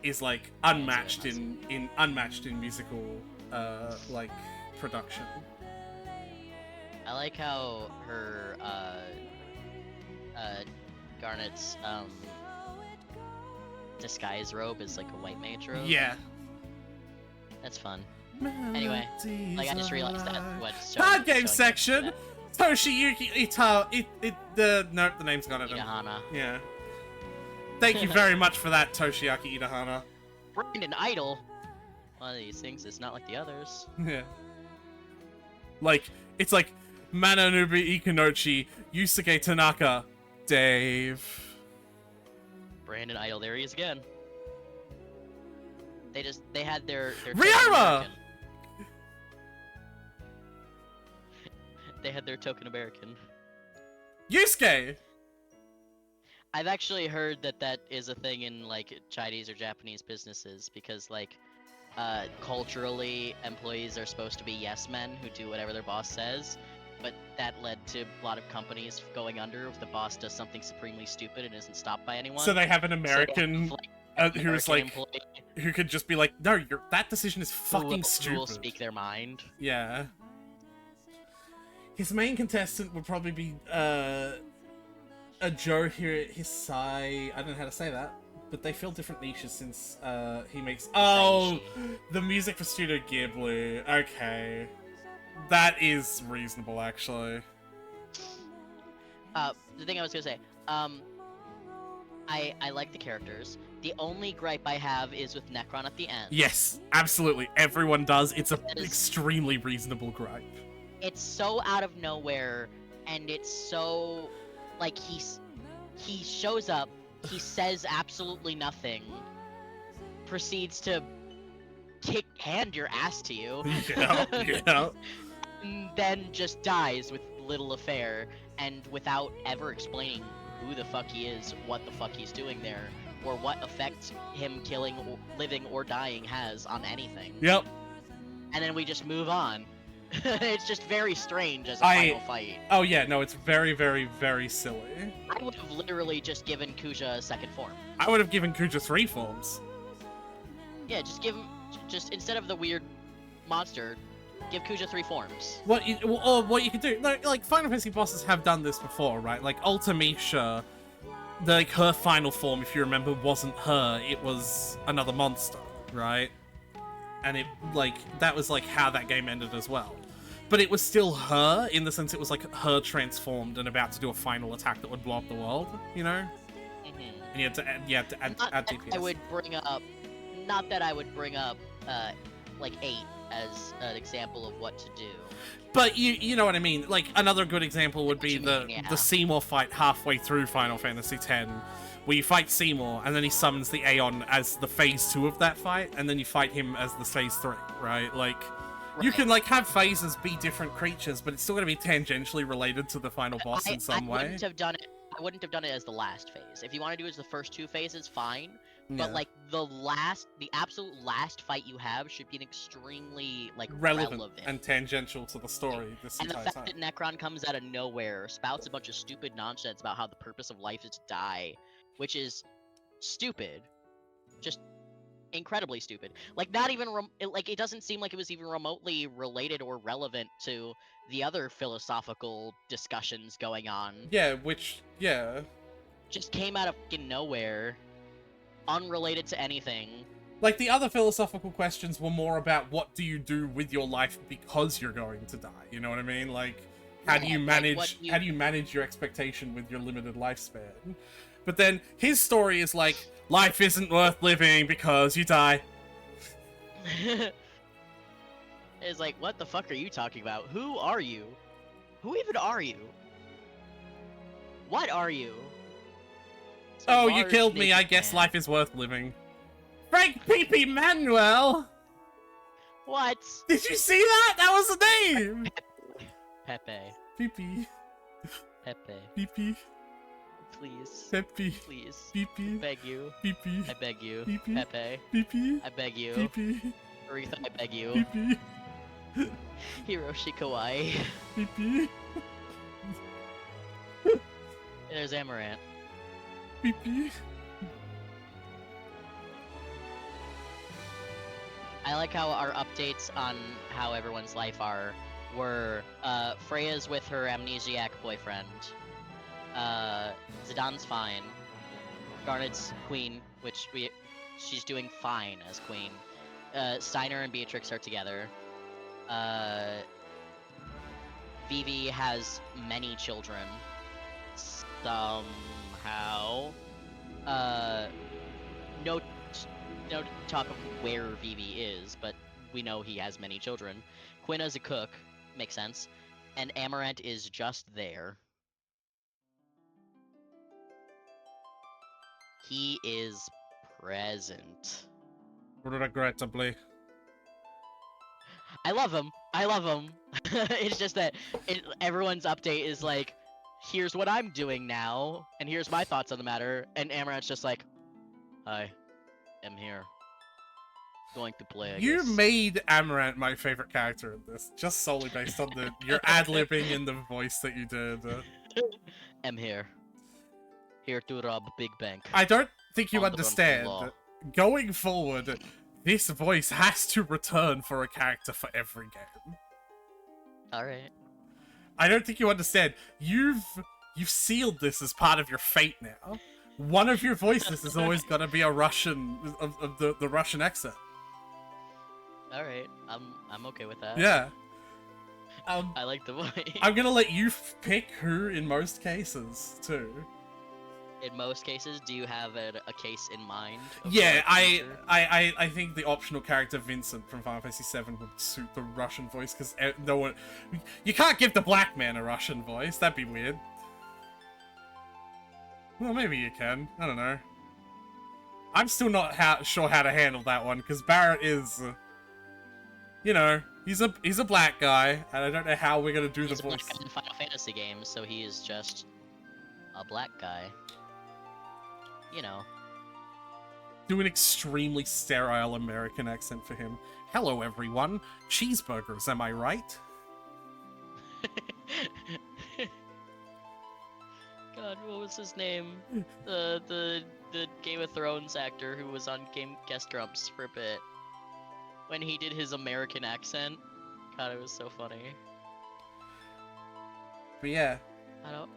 is like unmatched in musical, like, production. I like how her, Garnet's, disguise robe is like a white mage robe. Yeah. That's fun. Anyway, like I just realized that Card game section! Toshiyuki nope, the name's gone at him. Itahana. Yeah. Thank you very much for that, Toshiaki Itahana. Brandon Idol. One of these things is not like the others. Yeah. Like, it's like Mananobu Ikunochi, Yusuke Tanaka, Dave. Brandon Idol, there he is again. They had their token Ryoma! American. They had their token American. Yusuke! I've actually heard that is a thing in like Chinese or Japanese businesses because like culturally employees are supposed to be yes men who do whatever their boss says, but that led to a lot of companies going under if the boss does something supremely stupid and isn't stopped by anyone. So they have an So they American have, who's American like, employee who could just be like, no, that decision is who fucking will stupid. speak their mind. Yeah. His main contestant would probably be a Joe Hisai. I don't know how to say that, but they fill different niches since he makes. Oh, the music for Studio Ghibli. Okay, that is reasonable actually. The thing I was gonna say, I like the characters. The only gripe I have is with Necron at the end. Yes, absolutely. Everyone does. It's an Because- extremely reasonable gripe. It's so out of nowhere, and it's so like he shows up, he says absolutely nothing, proceeds to hand your ass to you, Yeah, yeah. and then just dies with little affair, and without ever explaining who the fuck he is, what the fuck he's doing there, or what effect him killing, living, or dying has on anything. Yep. And then we just move on. It's just very strange as a I- final fight. Oh yeah, no, it's very, very, very silly. I would have literally just given Kuja a second form. I would have given Kuja 3 forms. Yeah, just give him, just instead of the weird monster, give Kuja 3 forms. What you could do, like Final Fantasy bosses have done this before, right? Like Ultimecia, like her final form, if you remember, wasn't her; it was another monster, right? And it that was like how that game ended as well. but it was still her, in the sense it was like her transformed and about to do a final attack that would blow up the world, you know? Mhm. And you had to add Not that DPS. I would bring up, not that I would bring up, like 8 as an example of what to do. But you know what I mean? Like, another good example would be you mean, yeah. the Seymour fight halfway through Final Fantasy X, where you fight Seymour, and then he summons the Aeon as the phase 2 of that fight, and then you fight him as the phase 3, right? Like, you can, like, have phases be different creatures, but it's still going to be tangentially related to the final boss in some I way. wouldn't have done it. I wouldn't have done it as the last phase. If you want to do it as the first 2 phases, fine. Yeah. But like the absolute last fight you have should be an extremely like relevant and tangential to the story this and the entire fact time. that Necron comes out of nowhere, spouts a bunch of stupid nonsense about how the purpose of life is to die, which is stupid, just incredibly stupid. Like not even it doesn't seem like it was even remotely related or relevant to the other philosophical discussions going on. Yeah, which Just came out of fucking nowhere, unrelated to anything. like the other philosophical questions were more about what do you do with your life because you're going to die. You know what I mean? Like how do Yeah, you like, manage what you- how do you manage your expectation with your limited lifespan? But then his story is like life isn't worth living because you die. It's like, what the fuck are you talking about? Who are you? Who even are you? What are you? Some Oh, you large killed me. I naked guess man. life is worth living. Frank Pepe Manuel. What? Did you see that? That was the name. Pepe. Pepe. Pepe. Pepe. Please. Pepe. Please. Pepe. Beg you. Pepe. I beg you. Pee-pee. Pepe. Pepe. I beg you. Pepe. Aretha, I beg you. Pepe. Hiroshi Kawaii. Pepe. There's Amaranth. Pepe. I like how our updates on how everyone's life were Freya's with her amnesiac boyfriend. Zidane's fine. Garnet's queen, she's doing fine as queen. Steiner and Beatrix are together. Vivi has many children. Somehow. No talk of where Vivi is, but we know he has many children. Quina's a cook, makes sense. And Amarant is just there. He is present. Regrettably. I love him. It's just that everyone's update is like, here's what I'm doing now, and here's my thoughts on the matter, and Amarant's just like, hi, I'm here. Going to play, I You guess. made Amaranth my favorite character in this, just solely based on your ad-libbing and the voice that you did. I'm here. Here to rob Big Bank. I don't think you On the run from understand. law. Going forward, this voice has to return for a character for every game. Alright. I don't think you understand. You've sealed this as part of your fate now. One of your voices is always gonna be a Russian of the Russian accent. Alright. I'm okay with that. Yeah. I like the voice. I'm gonna let you pick who in most cases too. In most cases, do you have a case in mind? of Yeah, what I character? think the optional character Vincent from Final Fantasy VII would suit the Russian voice because no one, you can't give the black man a Russian voice. That'd be weird. Well, maybe you can. I don't know. I'm still not sure how to handle that one because Barrett is, you know, he's a black guy, and I don't know how we're gonna do He's the a black voice. guy in Final Fantasy games, so he is just a black guy. You know. Do an extremely sterile American accent for him. Hello, everyone. Cheeseburgers, am I right? God, what was his name? The Game of Thrones actor who was on Guest Grumps for a bit. When he did his American accent. God, it was so funny. But yeah. I don't...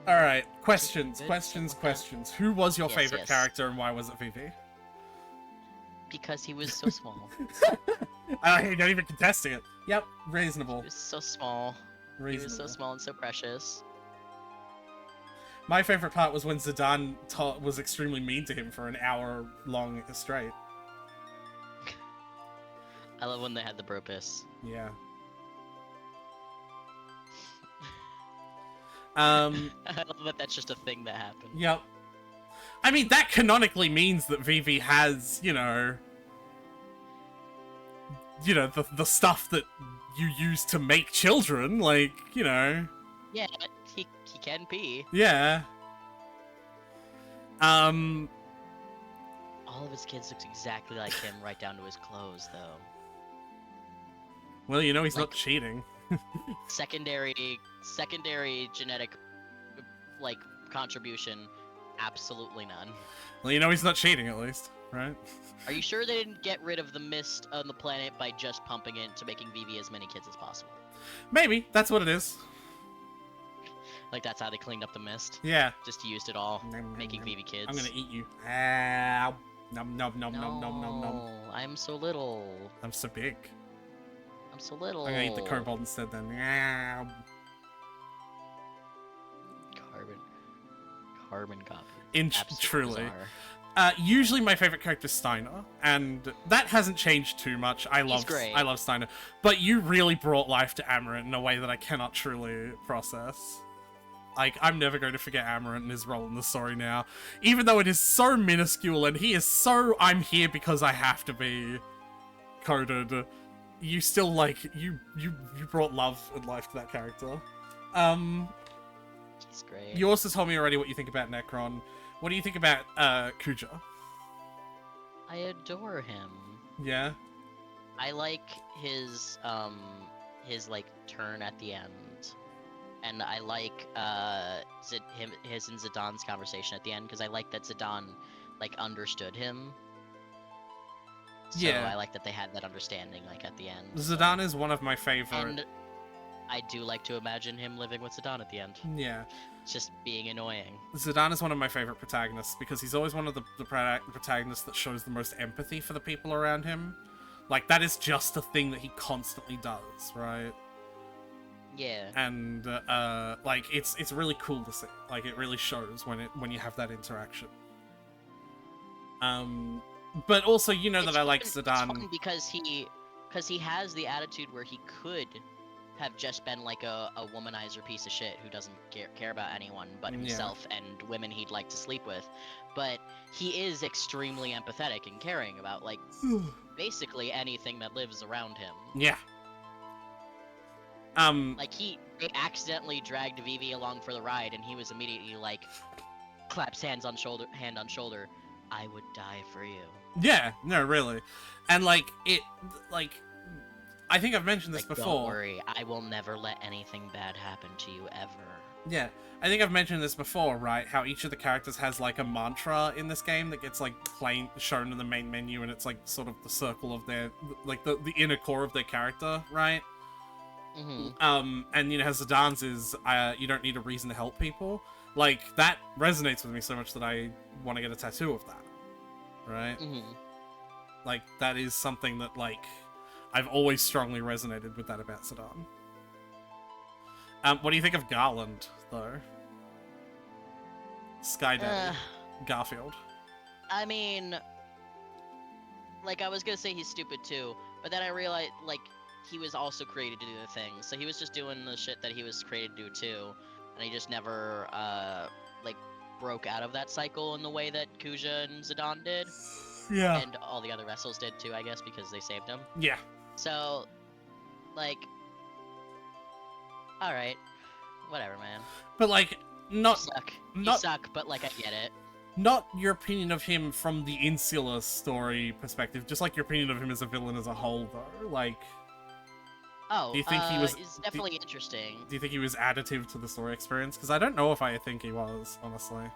Alright, questions. Good. Who was your Yes, favorite yes. character and why was it Vivi? Because he was so small. I'm not even contesting it. Yep, He reasonable. was so small. He was so Reasonable. small and so precious. My favorite part was when Zidane was extremely mean to him for an hour long straight. I love when they had the bro piss. Yeah. I love that that's just a thing that happened. Yep. I mean, that canonically means that Vivi has, the stuff that you use to make children, like, Yeah, he can pee. yeah. All of his kids look exactly like him, right down to his clothes, though. Well, he's not Like- cheating. Secondary genetic, like, contribution, absolutely none. Well, he's not cheating at least, right? Are you sure they didn't get rid of the mist on the planet by just pumping it into making Vivi as many kids as possible? Maybe, that's what it is. Like, that's how they cleaned up the mist? Yeah. Just used it all, Nom, nom, making nom. Vivi kids? I'm gonna eat you. Ow. Nom nom nom nom nom nom nom. No, I'm so little. I'm so big. I'm so little. I'm gonna eat the kobold instead then. Ow. Carbon copy. Absolutely Truly. bizarre. Usually my favorite character is Steiner, and that hasn't changed too much. I love Steiner, but you really brought life to Amarant in a way that I cannot truly process. Like, I'm never going to forget Amarant and his role in the story now, even though it is so minuscule and he is so I'm here because I have to be coded. You still you brought love and life to that character. He's great. You also told me already what you think about Necron. What do you think about Kuja? I adore him. Yeah. I like his like turn at the end, and I like his and Zidane's conversation at the end because I like that Zidane like understood him. So Yeah. I like that they had that understanding like at the end. Zidane is one of my favorite. And I do like to imagine him living with Zidane at the end. Yeah. Just being annoying. Zidane is one of my favorite protagonists because he's always one of the protagonists that shows the most empathy for the people around him. Like, that is just a thing that he constantly does, right? Yeah. And like it's really cool to see. Like, it really shows when you have that interaction. But also, that I like It's Zidane. fun because he has the attitude where he could have just been like a womanizer piece of shit who doesn't care about anyone but Yeah. himself and women he'd like to sleep with. But he is extremely empathetic and caring about like basically anything that lives around him. Yeah. Like they accidentally dragged Vivi along for the ride and he was immediately like claps hand on shoulder, I would die for you. Yeah, no, really. And I think I've mentioned this Like, before. don't worry, I will never let anything bad happen to you ever. Yeah, I think I've mentioned this before, right? How each of the characters has like a mantra in this game that gets like shown in the main menu, and it's like sort of the circle of their, like the inner core of their character, right? Mm-hmm. And how Zidane's is, you don't need a reason to help people. Like, that resonates with me so much that I want to get a tattoo of that, right? Mm-hmm. Like, that is something that, like, I've always strongly resonated with that about Zidane. What do you think of Garland, though? Sky Daddy. Garfield. I mean, like, I was gonna say he's stupid too, but then I realized, like, he was also created to do the thing, so he was just doing the shit that he was created to do too, and he just never, like, broke out of that cycle in the way that Kuja and Zidane did, Yeah. and all the other wrestles did too, I guess, because they saved him. Yeah. So, like, alright, whatever, man. But, like, You suck. You not- suck, but, like, I get it. not your opinion of him from the Insula story perspective, just like your opinion of him as a villain as a whole, though. Like, Oh, Do you think he was- it's definitely interesting. do you think he was additive to the story experience? Because I don't know if I think he was, honestly.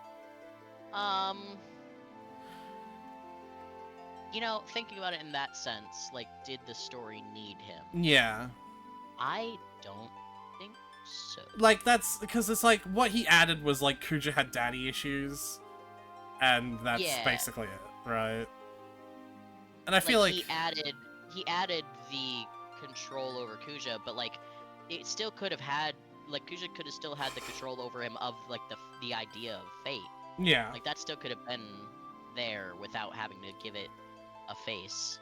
You know, thinking about it in that sense, like, did the story need him? Yeah. I don't think so. Like, that's because it's like what he added was like Kuja had daddy issues, and that's Yeah. basically it, right? And I feel like he he added the control over Kuja, but like it still could have had like Kuja could have still had the control over him of like the idea of fate. Yeah. Like that still could have been there without having to give it a face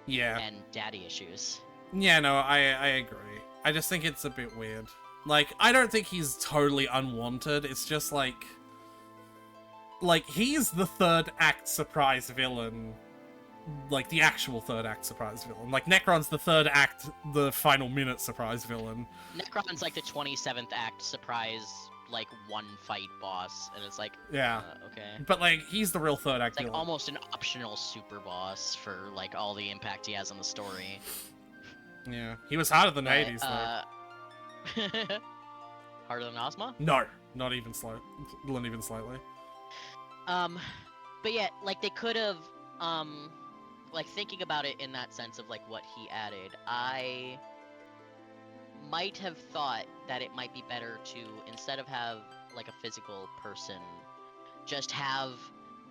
Yeah. and daddy issues. Yeah, no, I agree. I just think it's a bit weird. Like, I don't think he's totally unwanted. It's just like he's the third act surprise villain. Like, the actual third act surprise villain. Like, Necron's the third act, the final minute surprise villain. Necron's like the 27th act surprise, like one fight boss, and it's like, Yeah. okay. But, like, he's the real third act It's like villain. almost an optional super boss for like all the impact he has on the story. Yeah. He was harder than But, Hades, though. Harder than Ozma? No, not even slow. Not even slightly. But yeah, like they could have, like thinking about it in that sense of like what he added, I might have thought that it might be better to, instead of have like a physical person, just have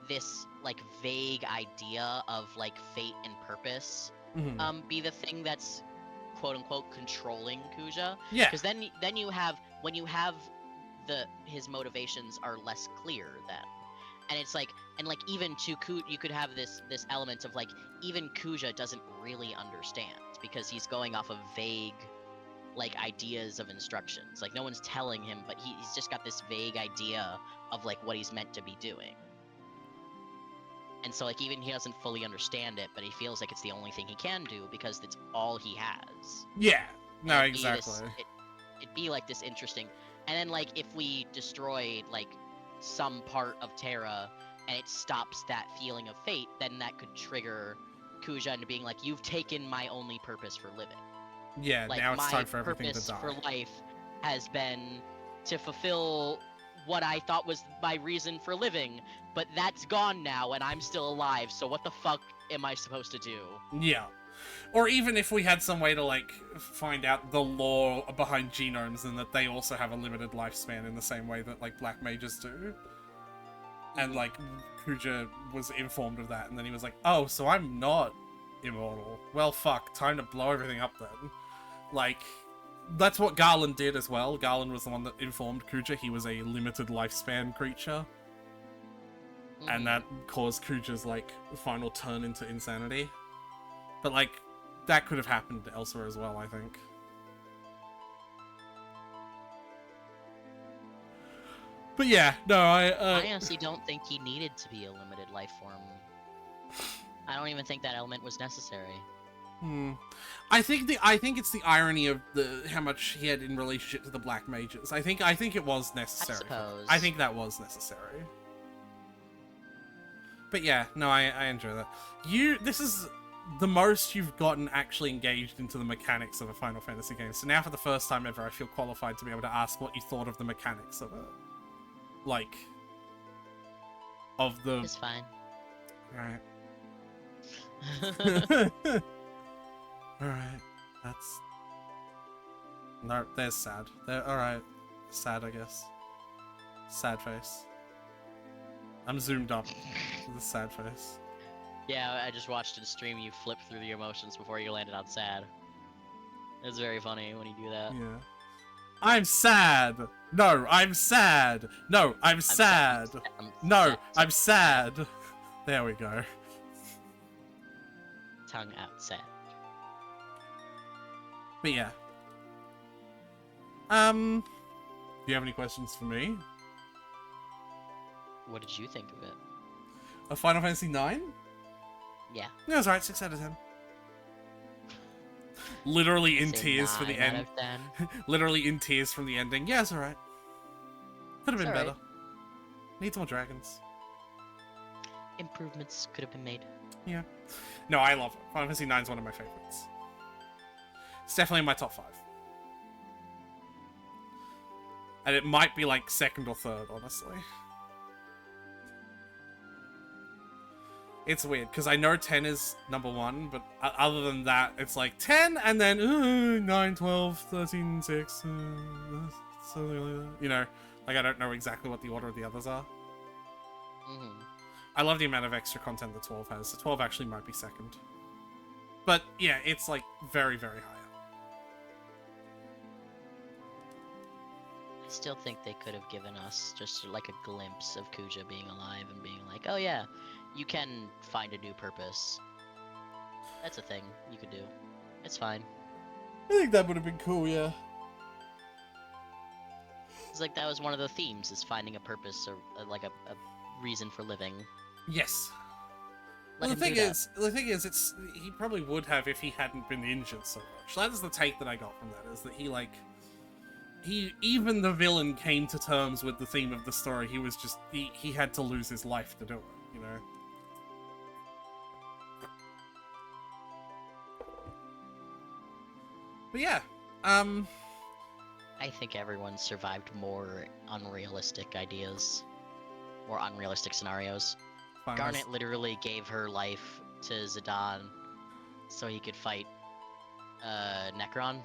this like vague idea of like fate and purpose Mhm. be the thing that's quote unquote controlling Kuja. Yeah. Because then you have, when you have his motivations are less clear then, and it's like, and like even to you could have this element of like even Kuja doesn't really understand because he's going off of vague like ideas of instructions. Like no one's telling him, but he's just got this vague idea of like what he's meant to be doing. And so like even he doesn't fully understand it, but he feels like it's the only thing he can do because it's all he has. Yeah. No, It'd be this- exactly. it'd be like this interesting, and then like if we destroyed like some part of Terra and it stops that feeling of fate, then that could trigger Kuja into being like, you've taken my only purpose for living. Yeah, Like now it's my time for everything purpose to die. for life has been to fulfill what I thought was my reason for living, but that's gone now and I'm still alive, so what the fuck am I supposed to do? Yeah. Or even if we had some way to, like, find out the lore behind genomes and that they also have a limited lifespan in the same way that, like, black mages do. And, like, Kuja was informed of that, and then he was like, oh, so I'm not immortal. Well, fuck, time to blow everything up then. Like, that's what Garland did as well. Garland was the one that informed Kuja he was a limited lifespan creature. Mhm. And that caused Kuja's, like, final turn into insanity. But, like, that could have happened elsewhere as well, I think. But yeah, no, I honestly don't think he needed to be a limited life form. I don't even think that element was necessary. I think it's the irony of how much he had in relationship to the black mages. I think it was necessary. suppose. I think that was necessary. But yeah, no, I enjoy that. This is the most you've gotten actually engaged into the mechanics of a Final Fantasy game. So now for the first time ever, I feel qualified to be able to ask what you thought of the mechanics of it. Like, of the... It's fine. Alright. Alright. That's... No, there's sad. Alright. Sad, I guess. Sad face. I'm zoomed up with a sad face. Yeah, I just watched a stream you flip through the emotions before you landed on sad. It's very funny when you do that. Yeah. I'm sad! No, I'm sad! No, I'm sad! I'm No, sad. I'm sad! There we go. Tongue out sad. But yeah. Do you have any questions for me? What did you think of it? Of Final Fantasy 9? Yeah. No, it's alright, 6 out of 10. Literally in Say tears for the 9 out end. of 10. Literally in tears from the ending. Yeah, it's alright. Could have been It's better. alright. Needs more dragons. Improvements could have been made. Yeah. No, I love it. Final Fantasy 9 is one of my favorites. It's definitely in my top 5. And it might be like second or third, honestly. It's weird, because I know 10 is number 1, but other than that, it's like 10, and then 9, 12, 13, 6, something like that. You know, like I don't know exactly what the order of the others are. Mm-hmm. I love the amount of extra content that 12 has, so 12 actually might be second. But yeah, it's like very, very high. I still think they could have given us just like a glimpse of Kuja being alive and being like, oh yeah, you can find a new purpose. That's a thing you could do. It's fine. I think that would have been cool, yeah. It's like that was one of the themes, is finding a purpose or like a reason for living. Yes. Let Well, him do that. the thing is, it's he probably would have if he hadn't been injured so much. That is the take that I got from that, is that even the villain came to terms with the theme of the story. He was just he had to lose his life to do it, you know. But yeah, I think everyone survived more unrealistic ideas, or unrealistic scenarios. fine, Garnet literally gave her life to Zidane so he could fight Necron,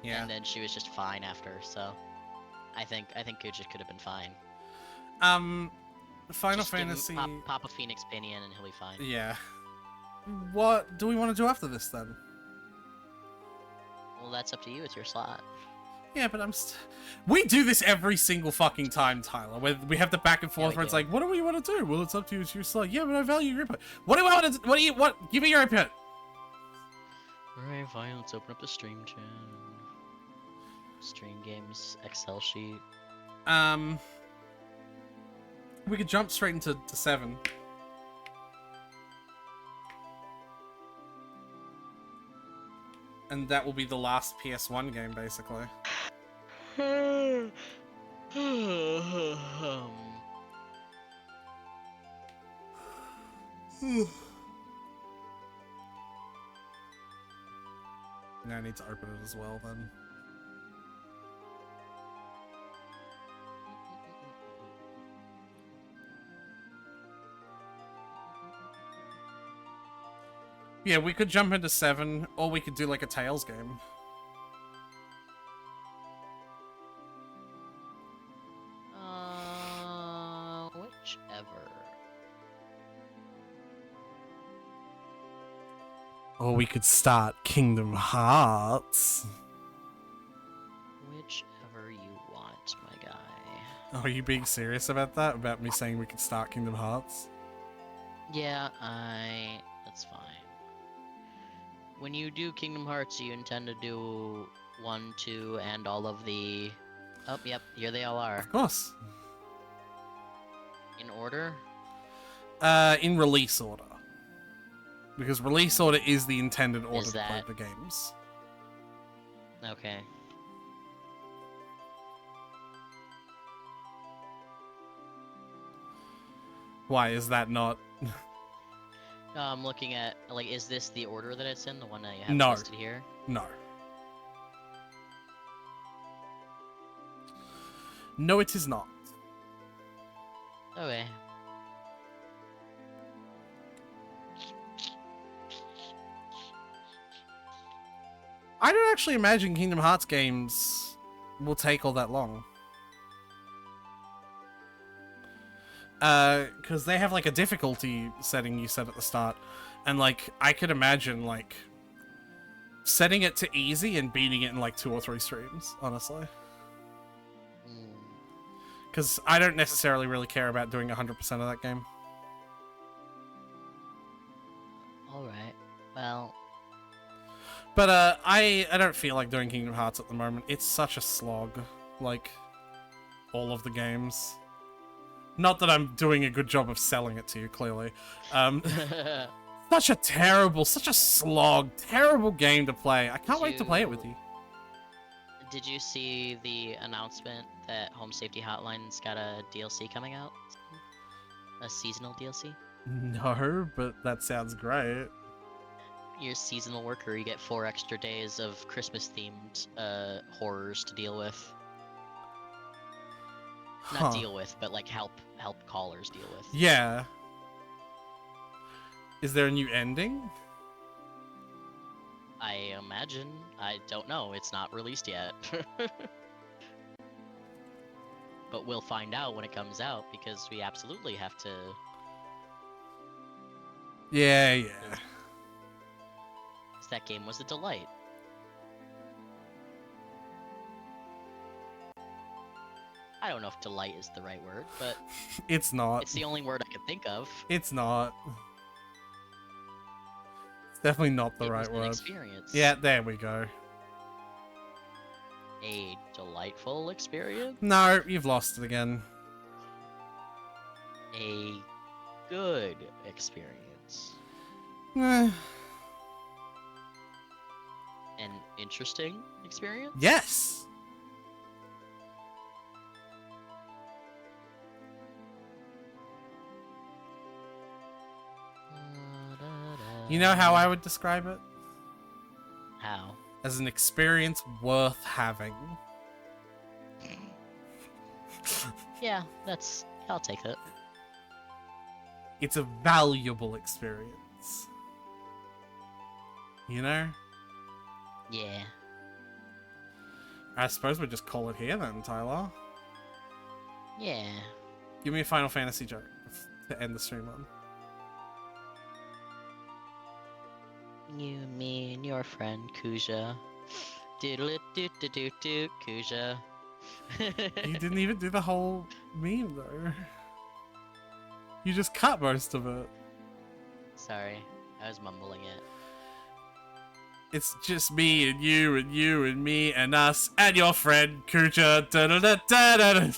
yeah. and then she was just fine after. So I think Kuja could have been fine. Final Just give him- Fantasy. pop a Phoenix Pinion and he'll be fine. Yeah. What do we want to do after this then? Well, that's up to you. It's your slot. Yeah, but we do this every single fucking time, Tyler. Where we have the back and forth we where it's do. like, what do we want to do? Well, it's up to you. It's your slot. Yeah, but I value your input. What do we want to? What? Give me your input. Alright, fine. Let's open up the stream chat. Stream games Excel sheet. We could jump straight into 7. And that will be the last PS1 game, basically. Now I need to open it as well, then. Yeah, we could jump into 7, or we could do like a Tales game. Whichever. Or we could start Kingdom Hearts. Whichever you want, my guy. Oh, are you being serious about that? About me saying we could start Kingdom Hearts? Yeah, that's fine. When you do Kingdom Hearts, you intend to do 1, 2, and all of the... Oh, yep, here they all are. Of course. In order? In release order. Because release order is the intended order Is to play that- the games. Okay. Why is that not? I'm looking at, like, is this the order that it's in? The one that you have No. listed here? No. No, it is not. Okay. I don't actually imagine Kingdom Hearts games will take all that long. Because they have like a difficulty setting you set at the start, and like I could imagine like setting it to easy and beating it in like 2 or 3 streams, honestly. Mm. Because I don't necessarily really care about doing 100% of that game. Alright. Well, But I don't feel like doing Kingdom Hearts at the moment. It's such a slog, like all of the games. Not that I'm doing a good job of selling it to you, clearly. Such a terrible, such a slog, terrible game to play. I can't wait to play it with you. Did you see the announcement that Home Safety Hotline's got a DLC coming out? A seasonal DLC? No, but that sounds great. You're a seasonal worker, you get 4 extra days of Christmas-themed horrors to deal with. Not Huh. deal with, but like help callers deal with. Yeah. Is there a new ending? I imagine. I don't know. It's not released yet. But we'll find out when it comes out, because we absolutely have to. Yeah. That game was a delight. I don't know if delight is the right word, but It's not. it's the only word I could think of. It's not. It's definitely not the It was right an word. experience. Yeah, there we go. A delightful experience. No, you've lost it again. A good experience. Eh, An interesting experience. yes. You know how I would describe it? How? As an experience worth having. Yeah, I'll take that. It's a valuable experience. You know? Yeah. I suppose we'll just call it here then, Tyler. Yeah. Give me a Final Fantasy joke to end the stream on. You, me, and your friend Kuja. Doodle doot doot doot doot Kuja. You didn't even do the whole meme though. You just cut most of it. Sorry, I was mumbling it. It's just me and you and you and me and us and your friend Kuja. Da da da da da.